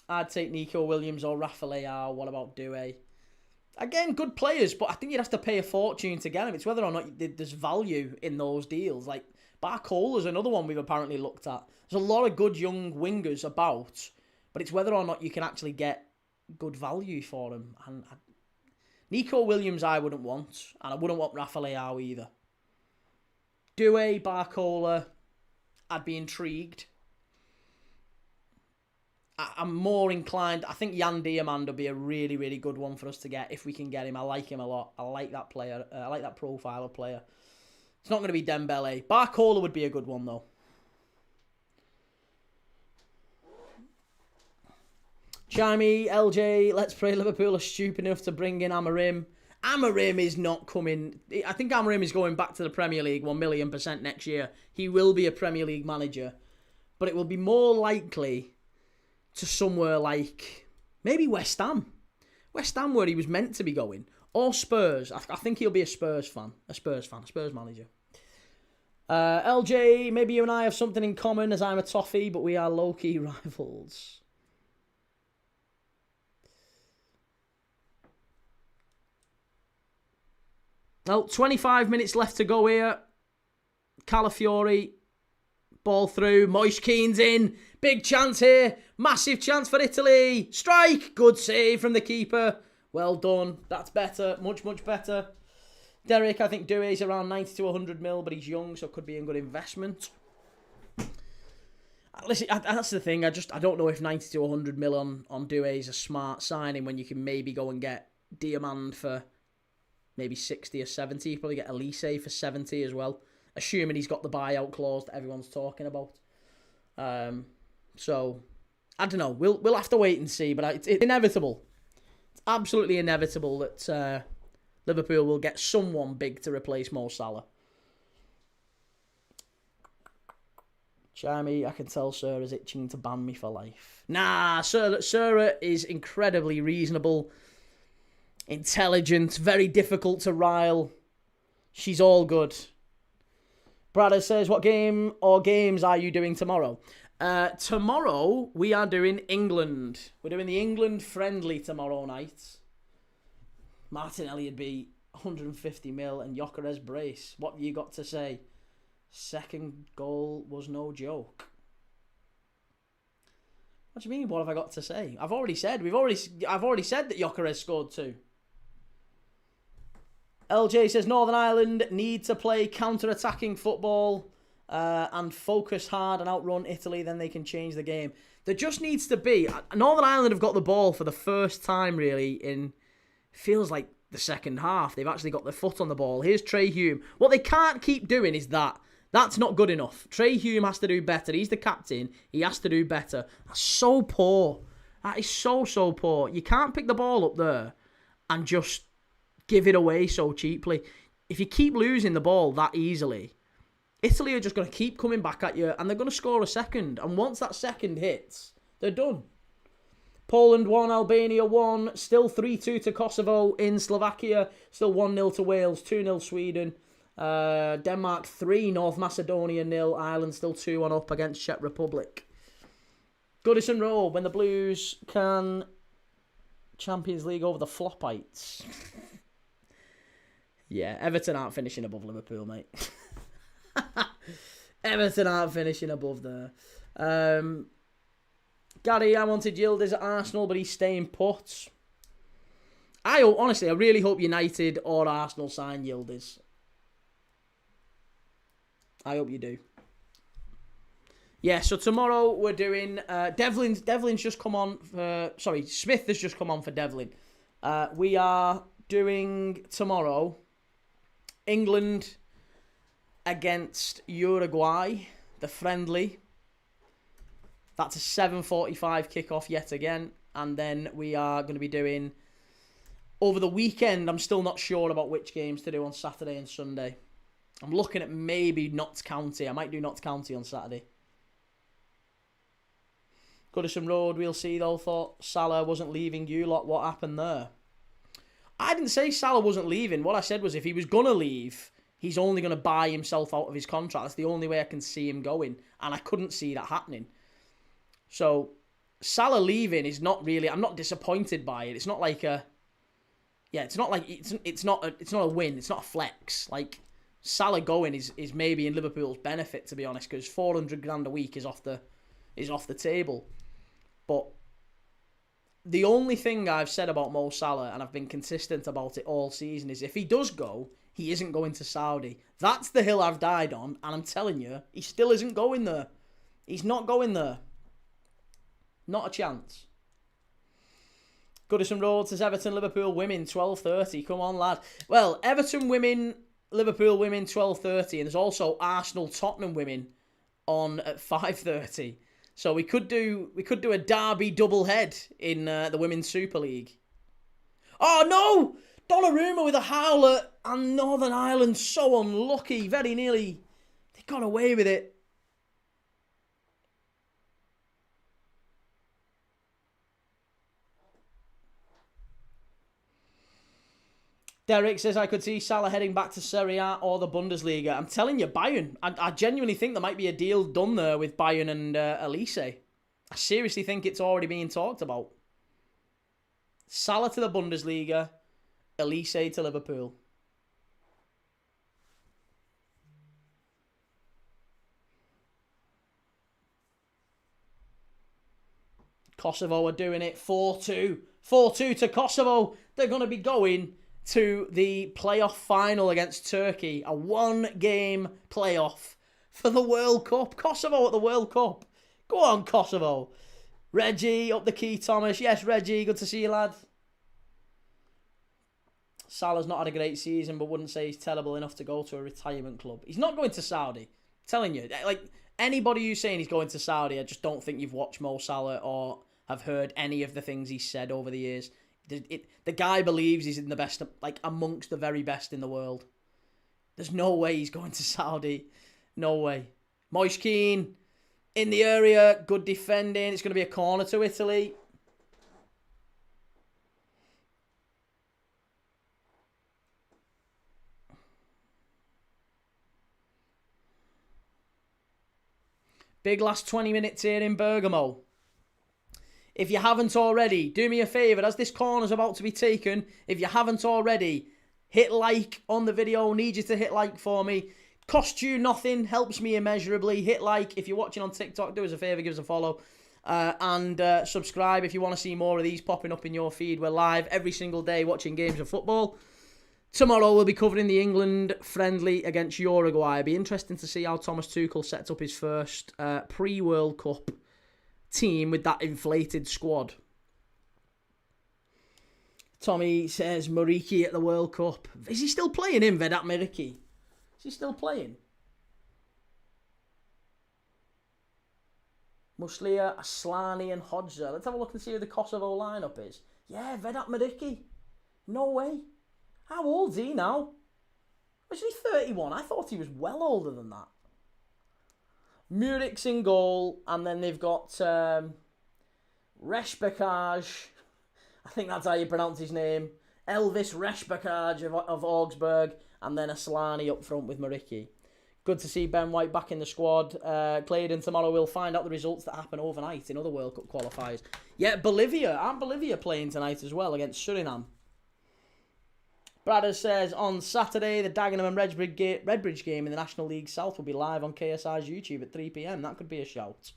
I'd take Nico Williams or Rafael. What about Doué? Again, good players, but I think you'd have to pay a fortune to get them. It's whether or not there's value in those deals. Like, Barcola's another one we've apparently looked at. There's a lot of good young wingers about, but it's whether or not you can actually get good value for him. And Nico Williams I wouldn't want, and I wouldn't want Rafael either. Doué, Barcola, I'd be intrigued. I'm more inclined... I think Jan Diamand would be a really, really good one for us to get if we can get him. I like him a lot. I like that player. I like that profile of player. It's not going to be Dembele. Barcola would be a good one, though. Chimey, LJ, let's pray Liverpool are stupid enough to bring in Amorim. Amorim is not coming... I think Amorim is going back to the Premier League 1,000,000% next year. He will be a Premier League manager. But it will be more likely to somewhere like maybe West Ham. West Ham where he was meant to be going. Or Spurs. I think he'll be a Spurs manager. LJ, maybe you and I have something in common as I'm a toffee, but we are low-key rivals. Well, 25 minutes left to go here. Calafiori, ball through. Moise Keane's in. Big chance here. Massive chance for Italy. Strike. Good save from the keeper. Well done. That's better. Much, much better. Derek, I think Doué's around 90 to 100 mil, but he's young, so it could be a good investment. Listen, that's the thing. I don't know if 90 to 100 mil on Doué is a smart signing when you can maybe go and get Diamand for maybe 60 or 70. You probably get Elise for 70 as well, assuming he's got the buyout clause that everyone's talking about. So, I don't know. We'll have to wait and see, but it's inevitable. It's absolutely inevitable that Liverpool will get someone big to replace Mo Salah. Jamie, I can tell Sarah's itching to ban me for life. Nah, Sarah is incredibly reasonable, intelligent, very difficult to rile. She's all good. Brada says, what game or games are you doing tomorrow? Tomorrow, we are doing England. We're doing the England friendly tomorrow night. Martinelli would be 150 mil and Gyökeres brace. What have you got to say? Second goal was no joke. What do you mean? What have I got to say? I've already said that Gyökeres scored 2. LJ says Northern Ireland need to play counter-attacking football and focus hard and outrun Italy. Then they can change the game. There just needs to be. Northern Ireland have got the ball for the first time really in feels like the second half. They've actually got their foot on the ball. Here's Trey Hume. What they can't keep doing is that. That's not good enough. Trey Hume has to do better. He's the captain. He has to do better. That's so poor. That is so poor. You can't pick the ball up there and just give it away so cheaply. If you keep losing the ball that easily, Italy are just going to keep coming back at you and they're going to score a second. And once that second hits, they're done. Poland 1, Albania 1, still 3-2 to Kosovo in Slovakia, still 1-0 to Wales, 2-0 Sweden. Denmark 3, North Macedonia 0, Ireland still 2-1 up against Czech Republic. Goodison Road, when the Blues can Champions League over the Floppites. Yeah, Everton aren't finishing above Liverpool, mate. Everton aren't finishing above there. Gary, I wanted Yildiz at Arsenal, but he's staying put. I really hope United or Arsenal sign Yildiz. I hope you do. Yeah, so tomorrow we're doing... Devlin's just come on for... Sorry, Smith has just come on for Devlin. We are doing tomorrow England against Uruguay, the friendly. That's a 7:45 kickoff yet again. And then we are going to be doing... Over the weekend, I'm still not sure about which games to do on Saturday and Sunday. I'm looking at maybe Notts County. I might do Notts County on Saturday. Goodison Road, we'll see though. Thought Salah wasn't leaving you lot. What happened there? I didn't say Salah wasn't leaving. What I said was if he was going to leave, he's only going to buy himself out of his contract. That's the only way I can see him going. And I couldn't see that happening. So, Salah leaving is not really... I'm not disappointed by it. It's not like a... Yeah, it's not like... It's not a win. It's not a flex. Like... Salah going is maybe in Liverpool's benefit, to be honest, because 400 grand a week is off the table. But the only thing I've said about Mo Salah, and I've been consistent about it all season, is if he does go, he isn't going to Saudi. That's the hill I've died on, and I'm telling you, he still isn't going there. He's not going there. Not a chance. Goodison Road says Everton, Liverpool women, 12:30. Come on, lad. Well, Everton women... Liverpool women 12:30, and there's also Arsenal Tottenham women on at 5:30. So we could do a derby double head in the Women's Super League. Oh no! Donnarumma with a howler and Northern Ireland so unlucky. Very nearly they got away with it. Derek says, I could see Salah heading back to Serie A or the Bundesliga. I'm telling you, Bayern. I genuinely think there might be a deal done there with Bayern and Elise. I seriously think it's already being talked about. Salah to the Bundesliga, Elise to Liverpool. Kosovo are doing it 4-2. 4-2 to Kosovo. They're going to be going to the playoff final against Turkey. A one-game playoff for the World Cup. Kosovo at the World Cup. Go on, Kosovo. Reggie, up the key, Thomas. Yes, Reggie, good to see you, lad. Salah's not had a great season, but wouldn't say he's terrible enough to go to a retirement club. He's not going to Saudi. I'm telling you. Like, anybody who's saying he's going to Saudi, I just don't think you've watched Mo Salah or have heard any of the things he's said over the years. The guy believes he's in the best, like, amongst the very best in the world. There's no way he's going to Saudi. No way. Moise Keane in the area. Good defending. It's going to be a corner to Italy. Big last 20 minutes here in Bergamo. If you haven't already, do me a favour, as this corner's about to be taken, if you haven't already, hit like on the video. Need you to hit like for me. Costs you nothing, helps me immeasurably. Hit like. If you're watching on TikTok, do us a favour, give us a follow. And subscribe if you want to see more of these popping up in your feed. We're live every single day watching games of football. Tomorrow we'll be covering the England friendly against Uruguay. It'll be interesting to see how Thomas Tuchel sets up his first pre-World Cup team with that inflated squad. Tommy says Muriqi at the World Cup. Is he still playing in Vedat Muriqi? Is he still playing? Muslia, Aslani and Hodja. Let's have a look and see who the Kosovo lineup is. Yeah, Vedat Muriqi. No way. How old's he now? Was he 31? I thought he was well older than that. Muriq's in goal, and then they've got Reshbekaj. I think that's how you pronounce his name. Elvis Reshbekaj of Augsburg, and then Aslani up front with Muriqi. Good to see Ben White back in the squad. Claydon, tomorrow we'll find out the results that happen overnight in other World Cup qualifiers. Yeah, Bolivia. Aren't Bolivia playing tonight as well against Suriname? Bradder says, on Saturday, the Dagenham and Redbridge game in the National League South will be live on KSI's YouTube at 3 PM. That could be a shout.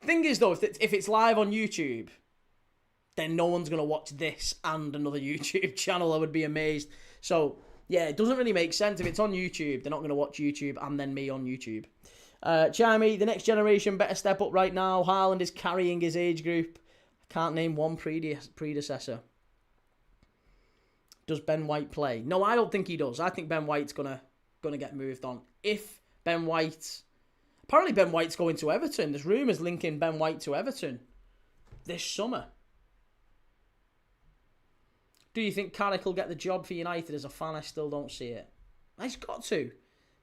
Thing is, though, if it's live on YouTube, then no one's going to watch this and another YouTube channel. I would be amazed. So, yeah, it doesn't really make sense. If it's on YouTube, they're not going to watch YouTube and then me on YouTube. Chimey, the next generation better step up right now. Haaland is carrying his age group. I can't name one predecessor. Does Ben White play? No, I don't think he does. I think Ben White's gonna get moved on. If Ben White... Apparently Ben White's going to Everton. There's rumours linking Ben White to Everton this summer. Do you think Carrick will get the job for United? As a fan, I still don't see it. He's got to.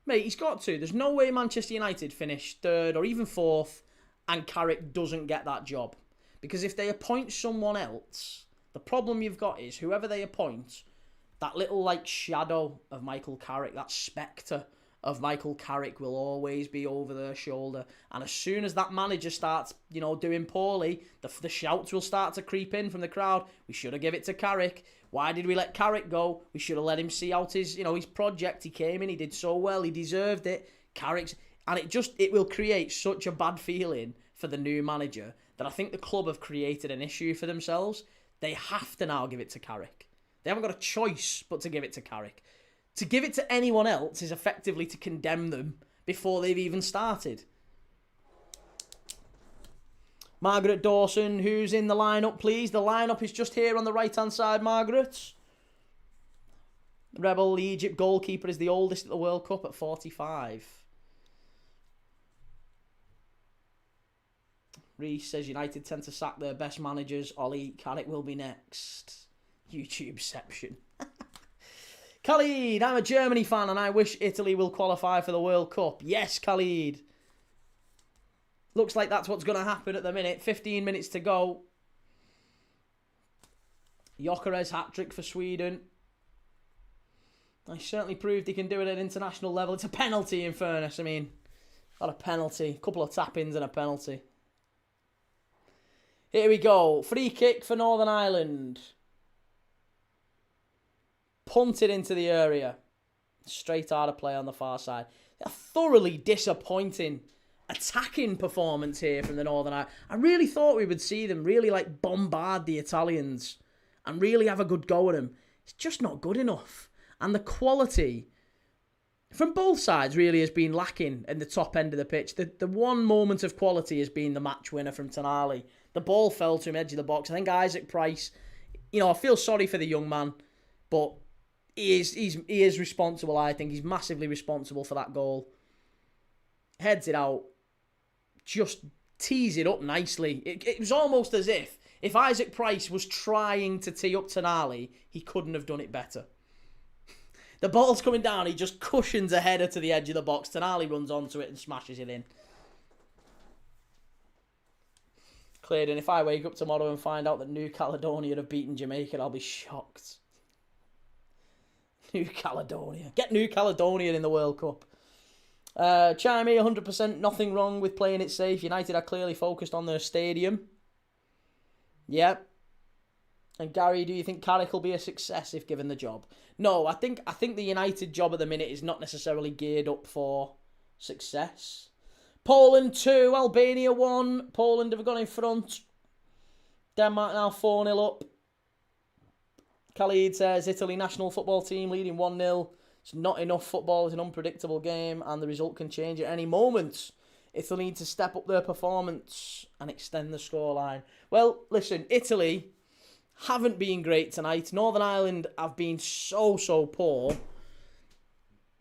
Mate, he's got to. There's no way Manchester United finish third or even fourth and Carrick doesn't get that job. Because if they appoint someone else, the problem you've got is whoever they appoint... That little, like, shadow of Michael Carrick, that spectre of Michael Carrick will always be over their shoulder. And as soon as that manager starts, doing poorly, the shouts will start to creep in from the crowd. We should have given it to Carrick. Why did we let Carrick go? We should have let him see out his project. He came in, he did so well, he deserved it. Carrick's... And it will create such a bad feeling for the new manager that I think the club have created an issue for themselves. They have to now give it to Carrick. They haven't got a choice but to give it to Carrick. To give it to anyone else is effectively to condemn them before they've even started. Margaret Dawson, who's in the lineup, please? The lineup is just here on the right-hand side, Margaret. Rebel, the Egypt goalkeeper, is the oldest at the World Cup at 45. Reese says United tend to sack their best managers. Ollie, Carrick will be next. YouTubeception. Khalid, I'm a Germany fan and I wish Italy will qualify for the World Cup. Yes, Khalid. Looks like that's what's going to happen at the minute. 15 minutes to go. Gyökeres hat-trick for Sweden. I certainly proved he can do it at international level. It's a penalty, in fairness. I mean, not a penalty. A couple of tap-ins and a penalty. Here we go. Free kick for Northern Ireland. Punted into the area. Straight out of play on the far side. A thoroughly disappointing attacking performance here from the Northern Ireland. I really thought we would see them really bombard the Italians and really have a good go at them. It's just not good enough. And the quality from both sides really has been lacking in the top end of the pitch. The one moment of quality has been the match winner from Tonali. The ball fell to him, edge of the box. I think Isaac Price, I feel sorry for the young man, but he is responsible, I think. He's massively responsible for that goal. Heads it out. Just tees it up nicely. It was almost as if Isaac Price was trying to tee up Tonali, he couldn't have done it better. The ball's coming down, he just cushions a header to the edge of the box. Tonali runs onto it and smashes it in. Cleared in. If I wake up tomorrow and find out that New Caledonia have beaten Jamaica, I'll be shocked. New Caledonia. Get New Caledonia in the World Cup. Chimey, 100%, nothing wrong with playing it safe. United are clearly focused on their stadium. Yep. And Gary, do you think Carrick will be a success if given the job? No, I think the United job at the minute is not necessarily geared up for success. Poland 2, Albania 1. Poland have gone in front. Denmark now 4-0 up. Khalid says, Italy national football team leading 1-0. It's not enough football. It's an unpredictable game and the result can change at any moment. Italy need to step up their performance and extend the scoreline. Well, listen, Italy haven't been great tonight. Northern Ireland have been so poor.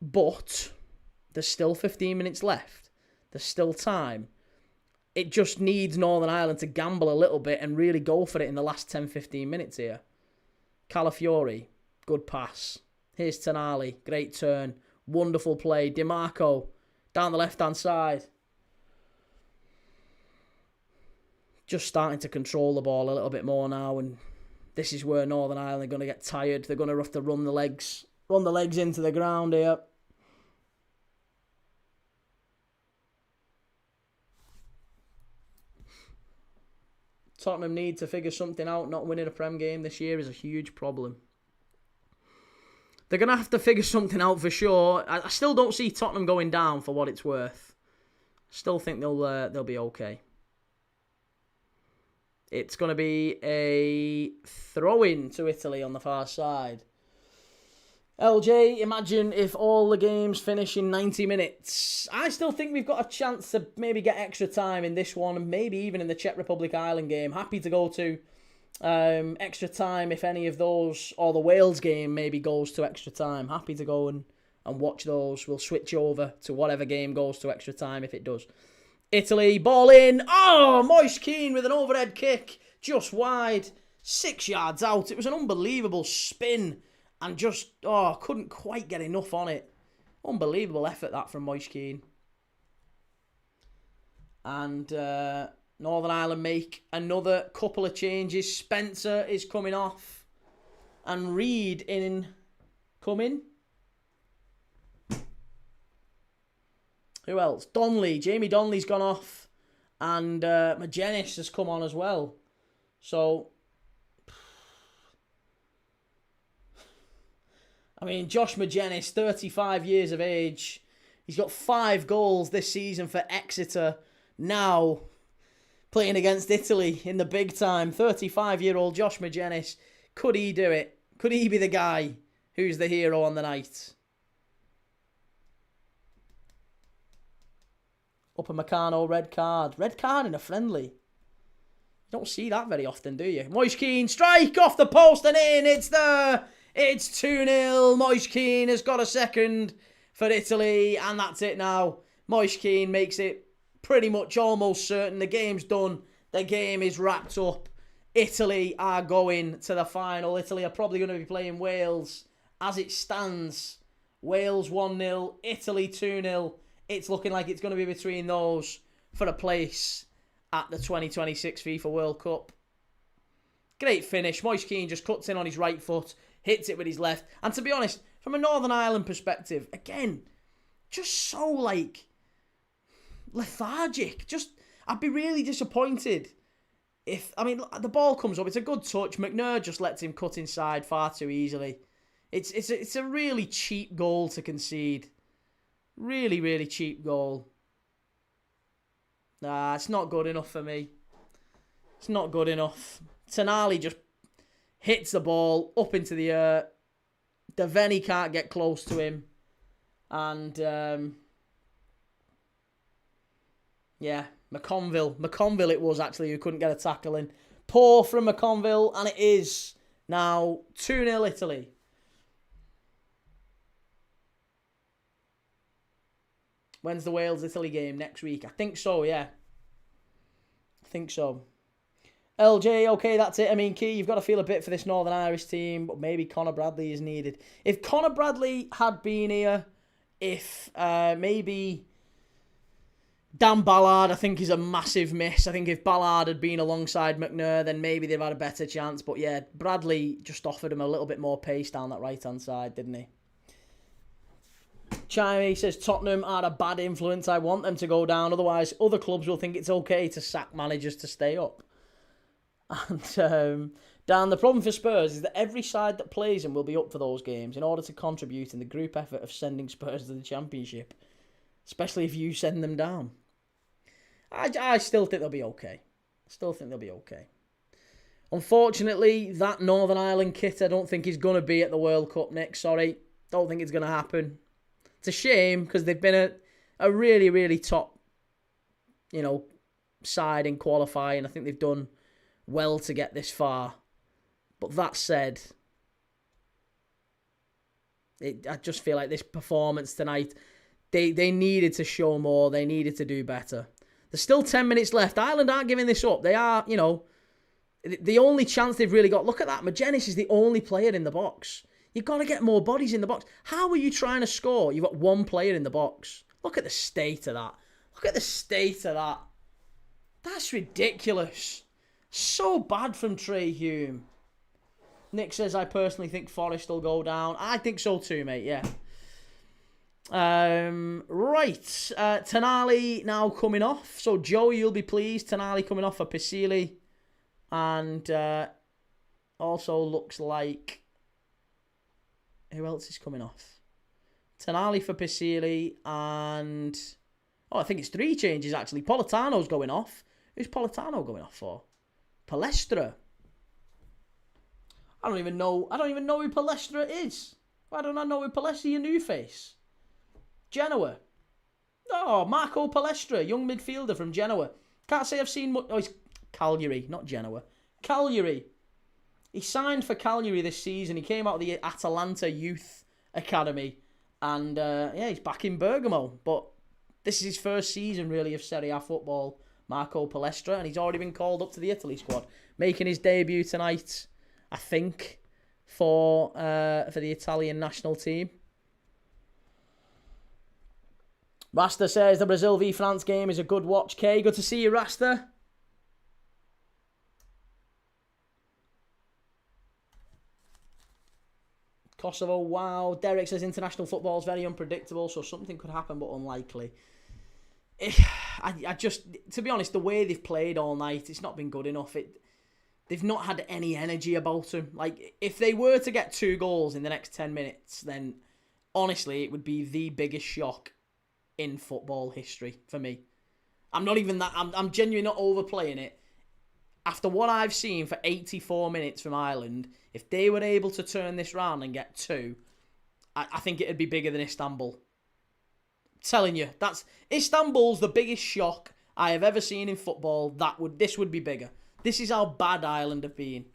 But there's still 15 minutes left. There's still time. It just needs Northern Ireland to gamble a little bit and really go for it in the last 10-15 minutes here. Calafiori, good pass. Here's Tonali, great turn. Wonderful play. DiMarco, down the left-hand side. Just starting to control the ball a little bit more now, and this is where Northern Ireland are going to get tired. They're going to have to run the legs into the ground here. Tottenham need to figure something out. Not winning a Prem game this year is a huge problem. They're going to have to figure something out for sure. I still don't see Tottenham going down for what it's worth. Still think they'll be okay. It's going to be a throw-in to Italy on the far side. LJ, imagine if all the games finish in 90 minutes. I still think we've got a chance to maybe get extra time in this one, and maybe even in the Czech Republic Ireland game. Happy to go to extra time if any of those, or the Wales game maybe goes to extra time. Happy to go and watch those. We'll switch over to whatever game goes to extra time if it does. Italy, ball in. Oh, Moise Kean with an overhead kick. Just wide. 6 yards out. It was an unbelievable spin. And just, couldn't quite get enough on it. Unbelievable effort that from Moise Kean. And Northern Ireland make another couple of changes. Spencer is coming off. And Reid coming. Who else? Donnelly. Jamie Donnelly's gone off. And Magenis has come on as well. So, I mean, Josh Magenis, 35 years of age. He's got 5 goals this season for Exeter. Now, playing against Italy in the big time. 35-year-old Josh Magenis. Could he do it? Could he be the guy who's the hero on the night? Upamecano, red card. Red card in a friendly. You don't see that very often, do you? Moise Kean, strike off the post and in. It's there. It's 2-0. Moise Kean has got a second for Italy. And that's it now. Moise Kean makes it pretty much almost certain. The game's done. The game is wrapped up. Italy are going to the final. Italy are probably going to be playing Wales. As it stands, Wales 1-0. Italy 2-0. It's looking like it's going to be between those for a place at the 2026 FIFA World Cup. Great finish. Moise Kean just cuts in on his right foot, hits it with his left. And to be honest, from a Northern Ireland perspective, again, just so, lethargic. I'd be really disappointed if, the ball comes up. It's a good touch. McNair just lets him cut inside far too easily. It's a really cheap goal to concede. Really, really cheap goal. Nah, it's not good enough for me. It's not good enough. Tonali just hits the ball up into the air. Devaney can't get close to him. And, yeah, McConville it was actually who couldn't get a tackle in. Poor from McConville, and it is now 2-0 Italy. When's the Wales-Italy game? Next week? I think so, yeah. I think so. LJ, okay, that's it. I mean, Key, you've got to feel a bit for this Northern Irish team, but maybe Conor Bradley is needed. If Conor Bradley had been here, if maybe Dan Ballard, I think, is a massive miss. I think if Ballard had been alongside McNair, then maybe they've had a better chance. But yeah, Bradley just offered him a little bit more pace down that right-hand side, didn't he? Chimey says, Tottenham are a bad influence. I want them to go down. Otherwise, other clubs will think it's okay to sack managers to stay up. And Dan, the problem for Spurs is that every side that plays them will be up for those games in order to contribute in the group effort of sending Spurs to the Championship. Especially if you send them down. I still think they'll be okay. Unfortunately, that Northern Ireland kit I don't think is going to be at the World Cup, Nick. Sorry. Don't think it's going to happen. It's a shame because they've been a really, really top, side in qualifying. I think they've done well to get this far. But that said, I just feel like this performance tonight, they needed to show more. They needed to do better. There's still 10 minutes left. Ireland aren't giving this up. They are, the only chance they've really got. Look at that. Magennis is the only player in the box. You've got to get more bodies in the box. How are you trying to score? You've got one player in the box. Look at the state of that. That's ridiculous. So bad from Trey Hume. Nick says, I personally think Forest will go down. I think so too, mate, yeah. Right. Tonali now coming off. So, Joey, you'll be pleased. Tonali coming off for Pisili. And also looks like... Who else is coming off? Tonali for Pisili and... Oh, I think it's 3 changes, actually. Politano's going off. Who's Politano going off for? Palestra. I don't even know who Palestra is. Why don't I know who Palestra, your new face? Genoa. Oh, Marco Palestra, young midfielder from Genoa. Can't say I've seen much... Oh, he's Cagliari, not Genoa. Cagliari. He signed for Cagliari this season. He came out of the Atalanta Youth Academy. And, he's back in Bergamo. But this is his first season, really, of Serie A football, Marco Palestra. And he's already been called up to the Italy squad. Making his debut tonight, I think, for the Italian national team. Rasta says the Brazil v France game is a good watch. Kay, good to see you, Rasta. Kosovo, wow. Derek says international football is very unpredictable, so something could happen, but unlikely. I just, to be honest, the way they've played all night, it's not been good enough. They've not had any energy about them. Like, if they were to get 2 goals in the next 10 minutes, then honestly, it would be the biggest shock in football history for me. I'm not even that, I'm genuinely not overplaying it. After what I've seen for 84 minutes from Ireland, if they were able to turn this round and get 2, I think it'd be bigger than Istanbul. I'm telling you, Istanbul's the biggest shock I have ever seen in football. This would be bigger. This is how bad Ireland have been.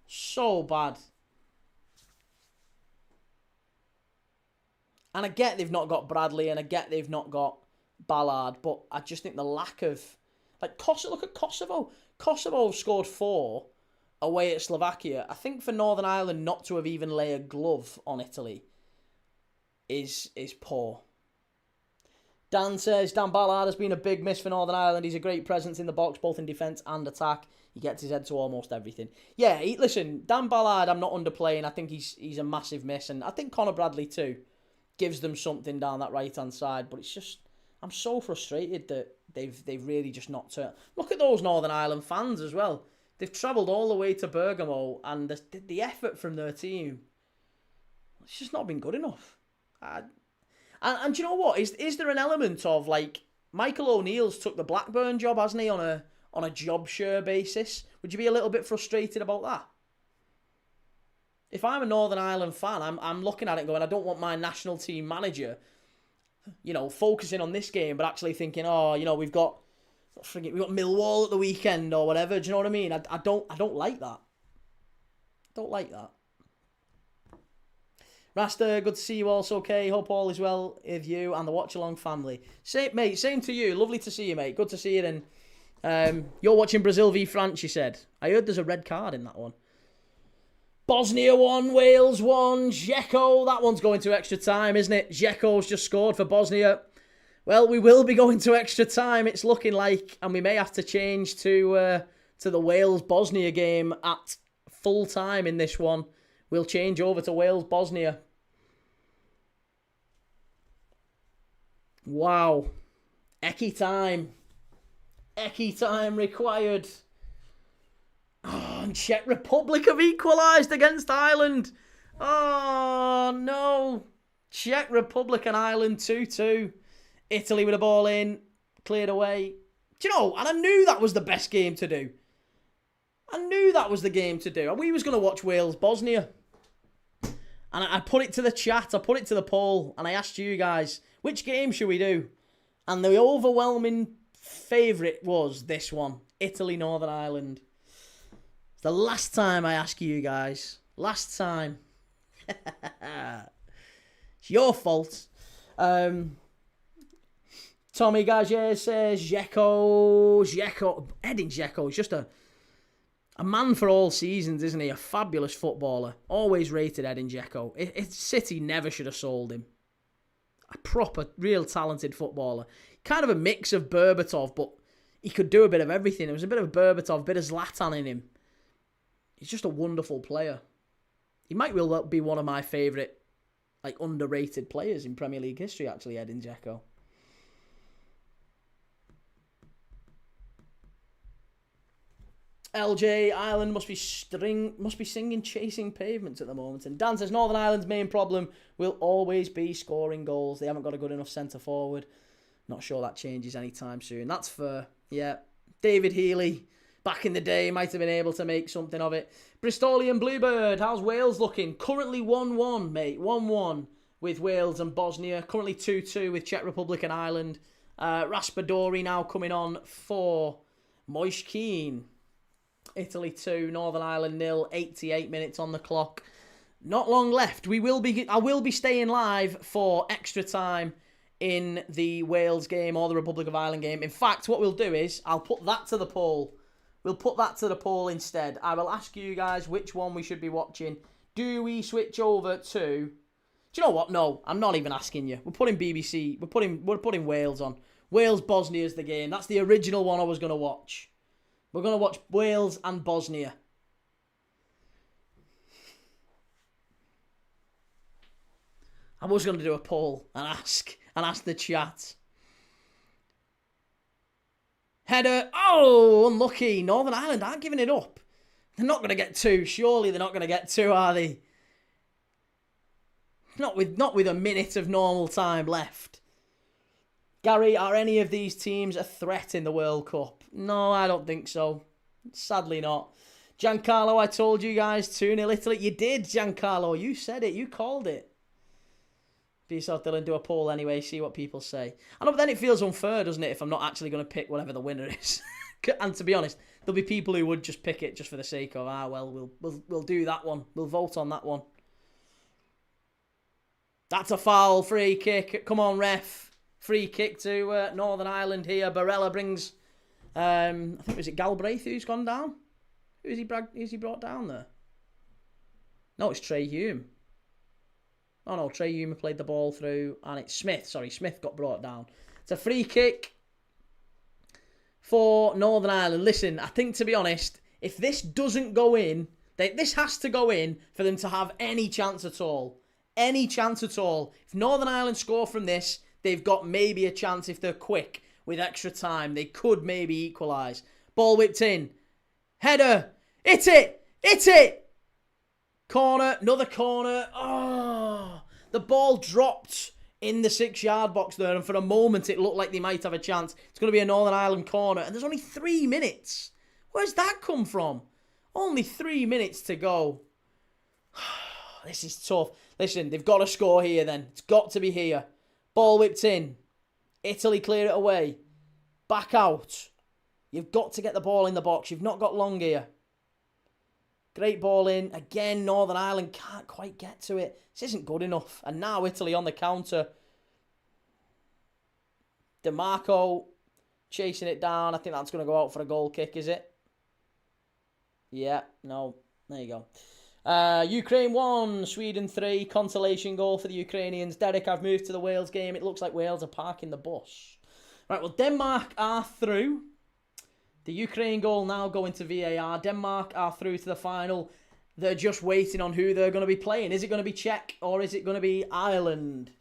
So bad. And I get they've not got Bradley, and I get they've not got Ballard, but I just think the lack of... look at Kosovo. Kosovo scored 4 away at Slovakia. I think for Northern Ireland not to have even laid a glove on Italy is poor. Dan says, Dan Ballard has been a big miss for Northern Ireland. He's a great presence in the box, both in defence and attack. He gets his head to almost everything. Yeah, listen, Dan Ballard, I'm not underplaying. I think he's a massive miss. And I think Conor Bradley too gives them something down that right-hand side. But it's just, I'm so frustrated that they've really just not turned. Look at those Northern Ireland fans as well. They've travelled all the way to Bergamo, and the effort from their team, it's just not been good enough. And do you know what? Is there an element of, like, Michael O'Neill's took the Blackburn job, hasn't he, on on a job share basis. Would you be a little bit frustrated about that? If I'm a Northern Ireland fan, I'm looking at it going, I don't want my national team manager, focusing on this game, but actually thinking, we've got Millwall at the weekend or whatever. Do you know what I mean? I don't like that. Don't like that. Rasta, good to see you also, okay? Hope all is well with you and the Watchalong family. Same to you. Lovely to see you, mate. Good to see you. And you're watching Brazil v France, you said. I heard there's a red card in that one. Bosnia 1, Wales 1, Dzeko. That one's going to extra time, isn't it? Dzeko's just scored for Bosnia. Well, we will be going to extra time, it's looking like, and we may have to change to the Wales-Bosnia game at full time in this one. We'll change over to Wales-Bosnia. Wow. Eki time. Eki time required. Oh, and Czech Republic have equalised against Ireland. Oh, no. Czech Republic and Ireland 2-2. Italy with the ball in. Cleared away. Do you know, and I knew that was the best game to do. I knew that was the game to do. We was going to watch Wales-Bosnia. And I put it to the chat, I put it to the poll, and I asked you guys, which game should we do? And the overwhelming favourite was this one, Italy-Northern Ireland. It's the last time I ask you guys. Last time. It's your fault. Tommy Gages says, Dzeko. Edin Dzeko is just a man for all seasons, isn't he? A fabulous footballer. Always rated Edin Dzeko. City never should have sold him. A proper, real talented footballer. Kind of a mix of Berbatov, but he could do a bit of everything. There was a bit of Berbatov, a bit of Zlatan in him. He's just a wonderful player. He might well be one of my favourite, underrated players in Premier League history, actually, Edin Dzeko. LJ, Ireland must be singing Chasing Pavements at the moment. And Dan says, Northern Ireland's main problem will always be scoring goals. They haven't got a good enough centre forward. Not sure that changes anytime soon. That's fair. Yeah. David Healy, back in the day, might have been able to make something of it. Bristolian Bluebird, how's Wales looking? Currently 1-1, mate. 1-1 with Wales and Bosnia. Currently 2-2 with Czech Republic and Ireland. Raspadori now coming on for Moise Keane. Italy 2, Northern Ireland 0, 88 minutes on the clock. Not long left. I will be staying live for extra time in the Wales game or the Republic of Ireland game. In fact, what we'll do is I'll put that to the poll. We'll put that to the poll instead. I will ask you guys which one we should be watching. Do we switch over to... Do you know what? No, I'm not even asking you. We're putting BBC. We're putting Wales on. Wales-Bosnia is the game. That's the original one I was going to watch. We're going to watch Wales and Bosnia. I was going to do a poll and ask the chat. Header. Oh, unlucky. Northern Ireland aren't giving it up. They're not going to get two. Surely they're not going to get two, are they? Not with a minute of normal time left. Gary, are any of these teams a threat in the World Cup? No, I don't think so. Sadly not. Giancarlo, I told you guys 2-0 Italy. You did, Giancarlo. You said it. You called it. Be yourself, Dylan. Do a poll anyway. See what people say. I know, but then it feels unfair, doesn't it, if I'm not actually going to pick whatever the winner is. And to be honest, there'll be people who would just pick it just for the sake of, we'll do that one. We'll vote on that one. That's a foul. Free kick. Come on, ref. Free kick to Northern Ireland here. Barella brings, I think, was it Galbraith who's gone down? Who's he brought down there? No, it's Trey Hume. Oh no, Trey Hume played the ball through, and it's Smith. Sorry, Smith got brought down. It's a free kick for Northern Ireland. Listen, I think, to be honest, if this doesn't go in, this has to go in for them to have any chance at all. Any chance at all. If Northern Ireland score from this, they've got maybe a chance if they're quick with extra time. They could maybe equalise. Ball whipped in. Header. Hit it. Hit it. Corner. Another corner. Oh, the ball dropped in the 6-yard box there, and for a moment it looked like they might have a chance. It's going to be a Northern Ireland corner, and there's only 3 minutes. Where's that come from? Only 3 minutes to go. This is tough. Listen, they've got to score here then. It's got to be here. Ball whipped in. Italy clear it away. Back out. You've got to get the ball in the box. You've not got long here. Great ball in. Again, Northern Ireland can't quite get to it. This isn't good enough. And now Italy on the counter. DeMarco chasing it down. I think that's going to go out for a goal kick, is it? Yeah, no. There you go. Ukraine 1, Sweden 3. Consolation goal for the Ukrainians. Derek, I've moved to the Wales game. It looks like Wales are parking the bus. Right, well, Denmark are through. The Ukraine goal now going to VAR. Denmark are through to the final. They're just waiting on who they're going to be playing. Is it going to be Czech or is it going to be Ireland?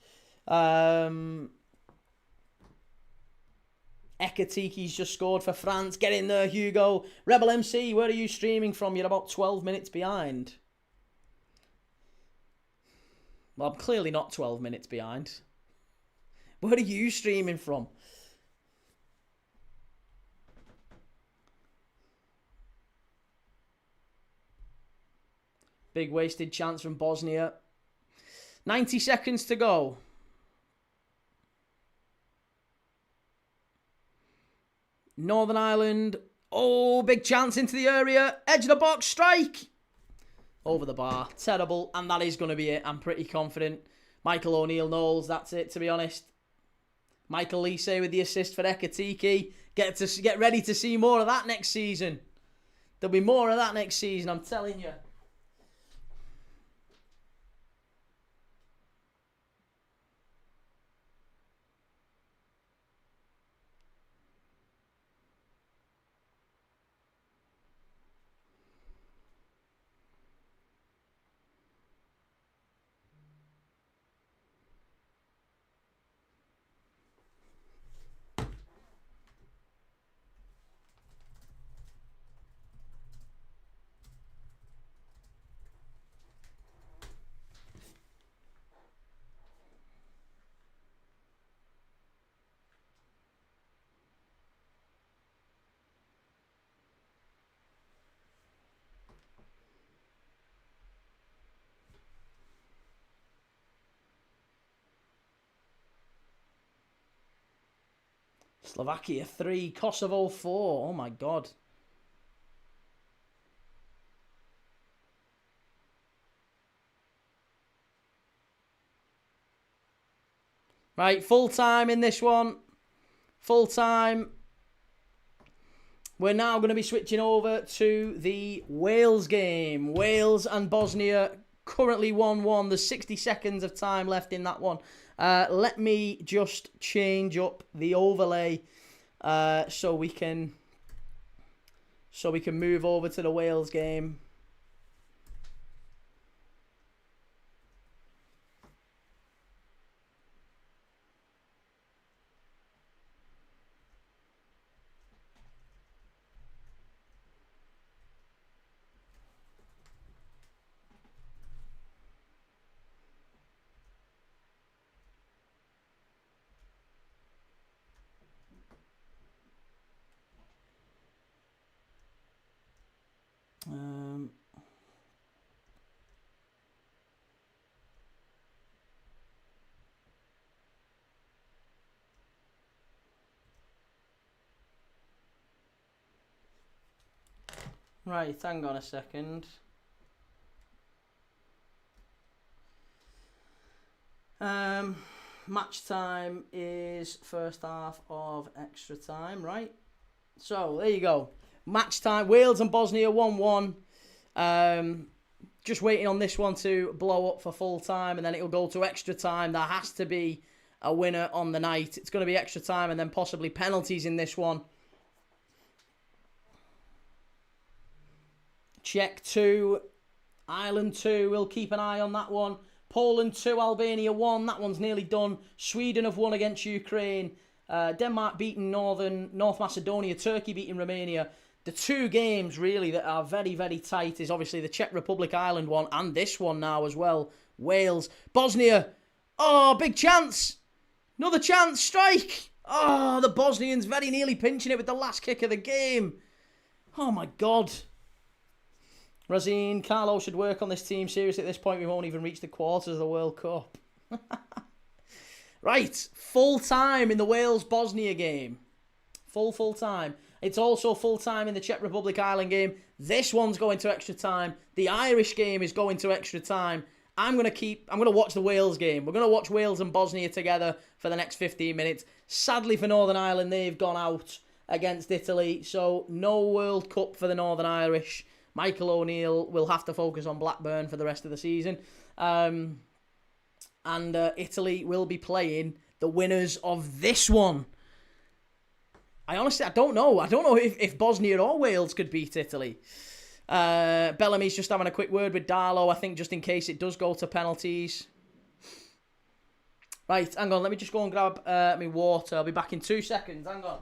Ekatiki's just scored for France. Get in there, Hugo. Rebel MC, where are you streaming from? You're about 12 minutes behind. Well, I'm clearly not 12 minutes behind. Where are you streaming from? Big wasted chance from Bosnia. 90 seconds to go. Northern Ireland. Oh, big chance into the area. Edge of the box, strike. Over the bar. Terrible. And that is going to be it. I'm pretty confident. Michael O'Neill knows that's it, to be honest. Michael Lise with the assist for Ekatiki. Get ready to see more of that next season. There'll be more of that next season, I'm telling you. Slovakia 3, Kosovo 4. Oh my God. Right, full time in this one. Full time. We're now going to be switching over to the Wales game. Wales and Bosnia currently 1-1. There's 60 seconds of time left in that one. Let me just change up the overlay so we can move over to the Wales game. Right, hang on a second. Match time is first half of extra time, right? So, there you go. Match time, Wales and Bosnia 1-1. Just waiting on this one to blow up for full time, and then it'll go to extra time. There has to be a winner on the night. It's going to be extra time and then possibly penalties in this one. Czech 2, Ireland 2. We'll keep an eye on that one. Poland 2, Albania 1. That one's nearly done. Sweden have won against Ukraine. Denmark beaten North Macedonia. Turkey beating Romania. The two games really that are very, very tight is obviously the Czech Republic Ireland one and this one now as well. Wales. Bosnia. Oh, big chance. Another chance. Strike. Oh, the Bosnians very nearly pinching it with the last kick of the game. Oh, my God. Razine, Carlo should work on this team. Seriously, at this point, we won't even reach the quarters of the World Cup. Right. Full time in the Wales-Bosnia game. Full time. It's also full time in the Czech Republic-Ireland game. This one's going to extra time. The Irish game is going to extra time. I'm going to watch the Wales game. We're going to watch Wales and Bosnia together for the next 15 minutes. Sadly for Northern Ireland, they've gone out against Italy. So no World Cup for the Northern Irish. Michael O'Neill will have to focus on Blackburn for the rest of the season. And Italy will be playing the winners of this one. I don't know. I don't know if Bosnia or Wales could beat Italy. Bellamy's just having a quick word with Darlow, I think, just in case it does go to penalties. Right, hang on. Let me just go and grab my water. I'll be back in 2 seconds. Hang on.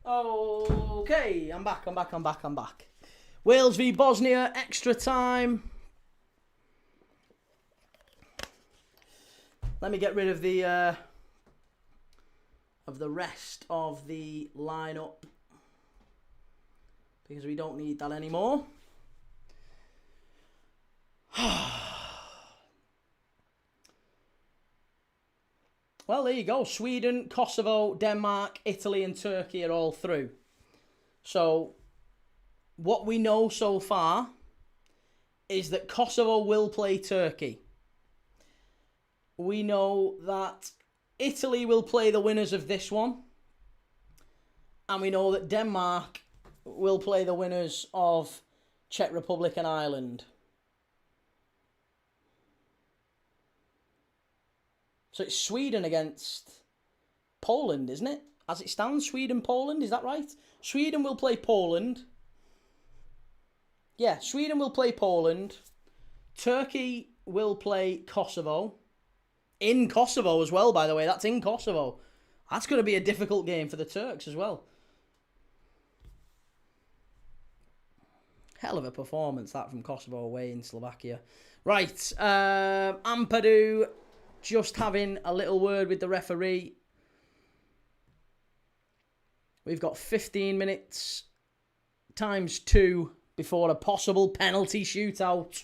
Okay, I'm back. Wales v Bosnia, extra time. Let me get rid of the rest of the lineup because we don't need that anymore. Well, there you go. Sweden, Kosovo, Denmark, Italy and Turkey are all through. So, what we know so far is that Kosovo will play Turkey. We know that Italy will play the winners of this one. And we know that Denmark will play the winners of Czech Republic and Ireland. So it's Sweden against Poland, isn't it? As it stands, Sweden-Poland, is that right? Sweden will play Poland. Yeah, Sweden will play Poland. Turkey will play Kosovo. In Kosovo as well, by the way. That's in Kosovo. That's going to be a difficult game for the Turks as well. Hell of a performance, that, from Kosovo away in Slovakia. Right, Ampadu just having a little word with the referee. We've got 15 minutes times 2 before a possible penalty shootout.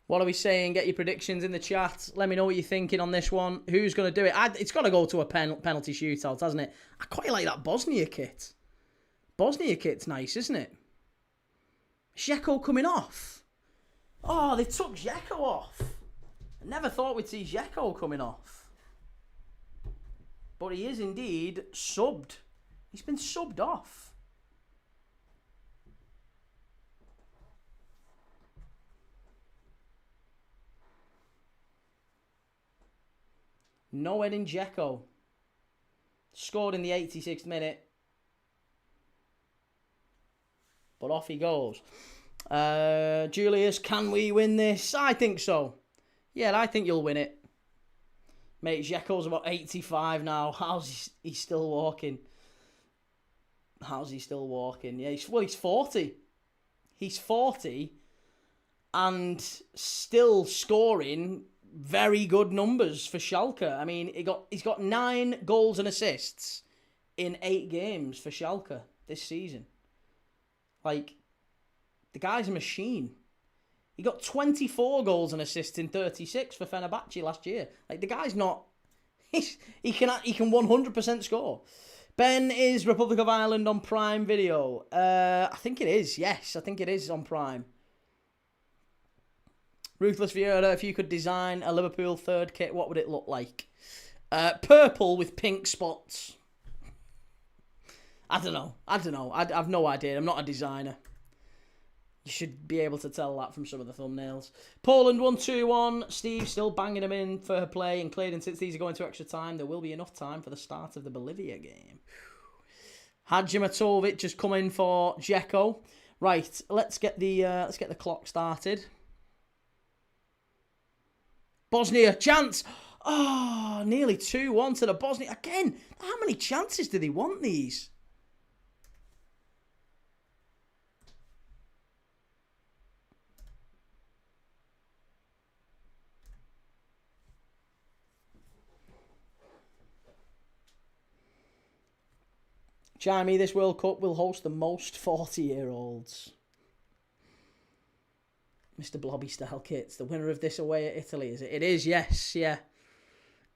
What are we saying? Get your predictions in the chat. Let me know what you're thinking on this one. Who's going to do it? It's got to go to a penalty shootout, hasn't it? I quite like that Bosnia kit. Bosnia kit's nice, isn't it? Dzeko coming off. Oh, they took Dzeko off. I never thought we'd see Dzeko coming off. But he is indeed subbed. He's been subbed off. No Edin Dzeko. Scored in the 86th minute. But off he goes. Julius, can we win this? I think so. Yeah, I think you'll win it. Mate, Dzeko's about 85 now. How's he still walking? How's he still walking? Yeah, he's 40. He's 40 and still scoring very good numbers for Schalke. I mean, he's got 9 goals and assists in 8 games for Schalke this season. Like, the guy's a machine. He got 24 goals and assists in 36 for Fenerbahce last year. Like, the guy's not... He can 100% score. Ben, is Republic of Ireland on Prime Video? I think it is. Yes, I think it is on Prime. Ruthless Vieira, if you could design a Liverpool third kit, what would it look like? Purple with pink spots. I don't know. I've no idea. I'm not a designer. You should be able to tell that from some of the thumbnails. Poland 1-2-1. Steve still banging them in for her play. And Clayton, since these are going to extra time, there will be enough time for the start of the Bolivia game. Hadjimatovic just come in for Dzeko. Right, let's get the clock started. Bosnia, chance. Oh, nearly 2-1 to the Bosnia. Again, how many chances do they want these? Jamie, this World Cup will host the most 40-year-olds. Mr. Blobby style kits. The winner of this away at Italy, is it? It is, yes, yeah.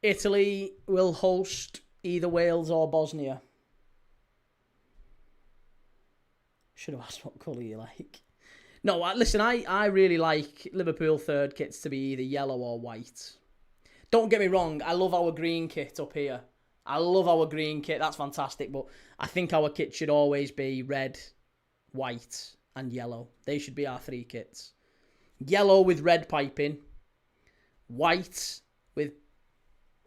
Italy will host either Wales or Bosnia. Should have asked what colour you like. No, listen, I really like Liverpool third kits to be either yellow or white. Don't get me wrong, I love our green kit up here. I love our green kit, that's fantastic, but I think our kit should always be red, white, and yellow. They should be our 3 kits. Yellow with red piping, white with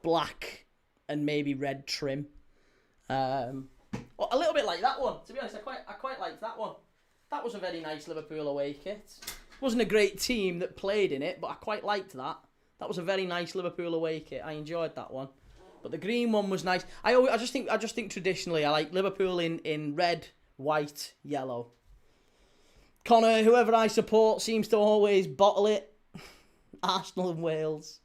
black and maybe red trim. A little bit like that one. To be honest, I quite liked that one. That was a very nice Liverpool away kit. Wasn't a great team that played in it, but I quite liked that. That was a very nice Liverpool away kit. I enjoyed that one. But the green one was nice. I just think traditionally I like Liverpool in red, white, yellow. Connor, whoever I support seems to always bottle it. Arsenal and Wales.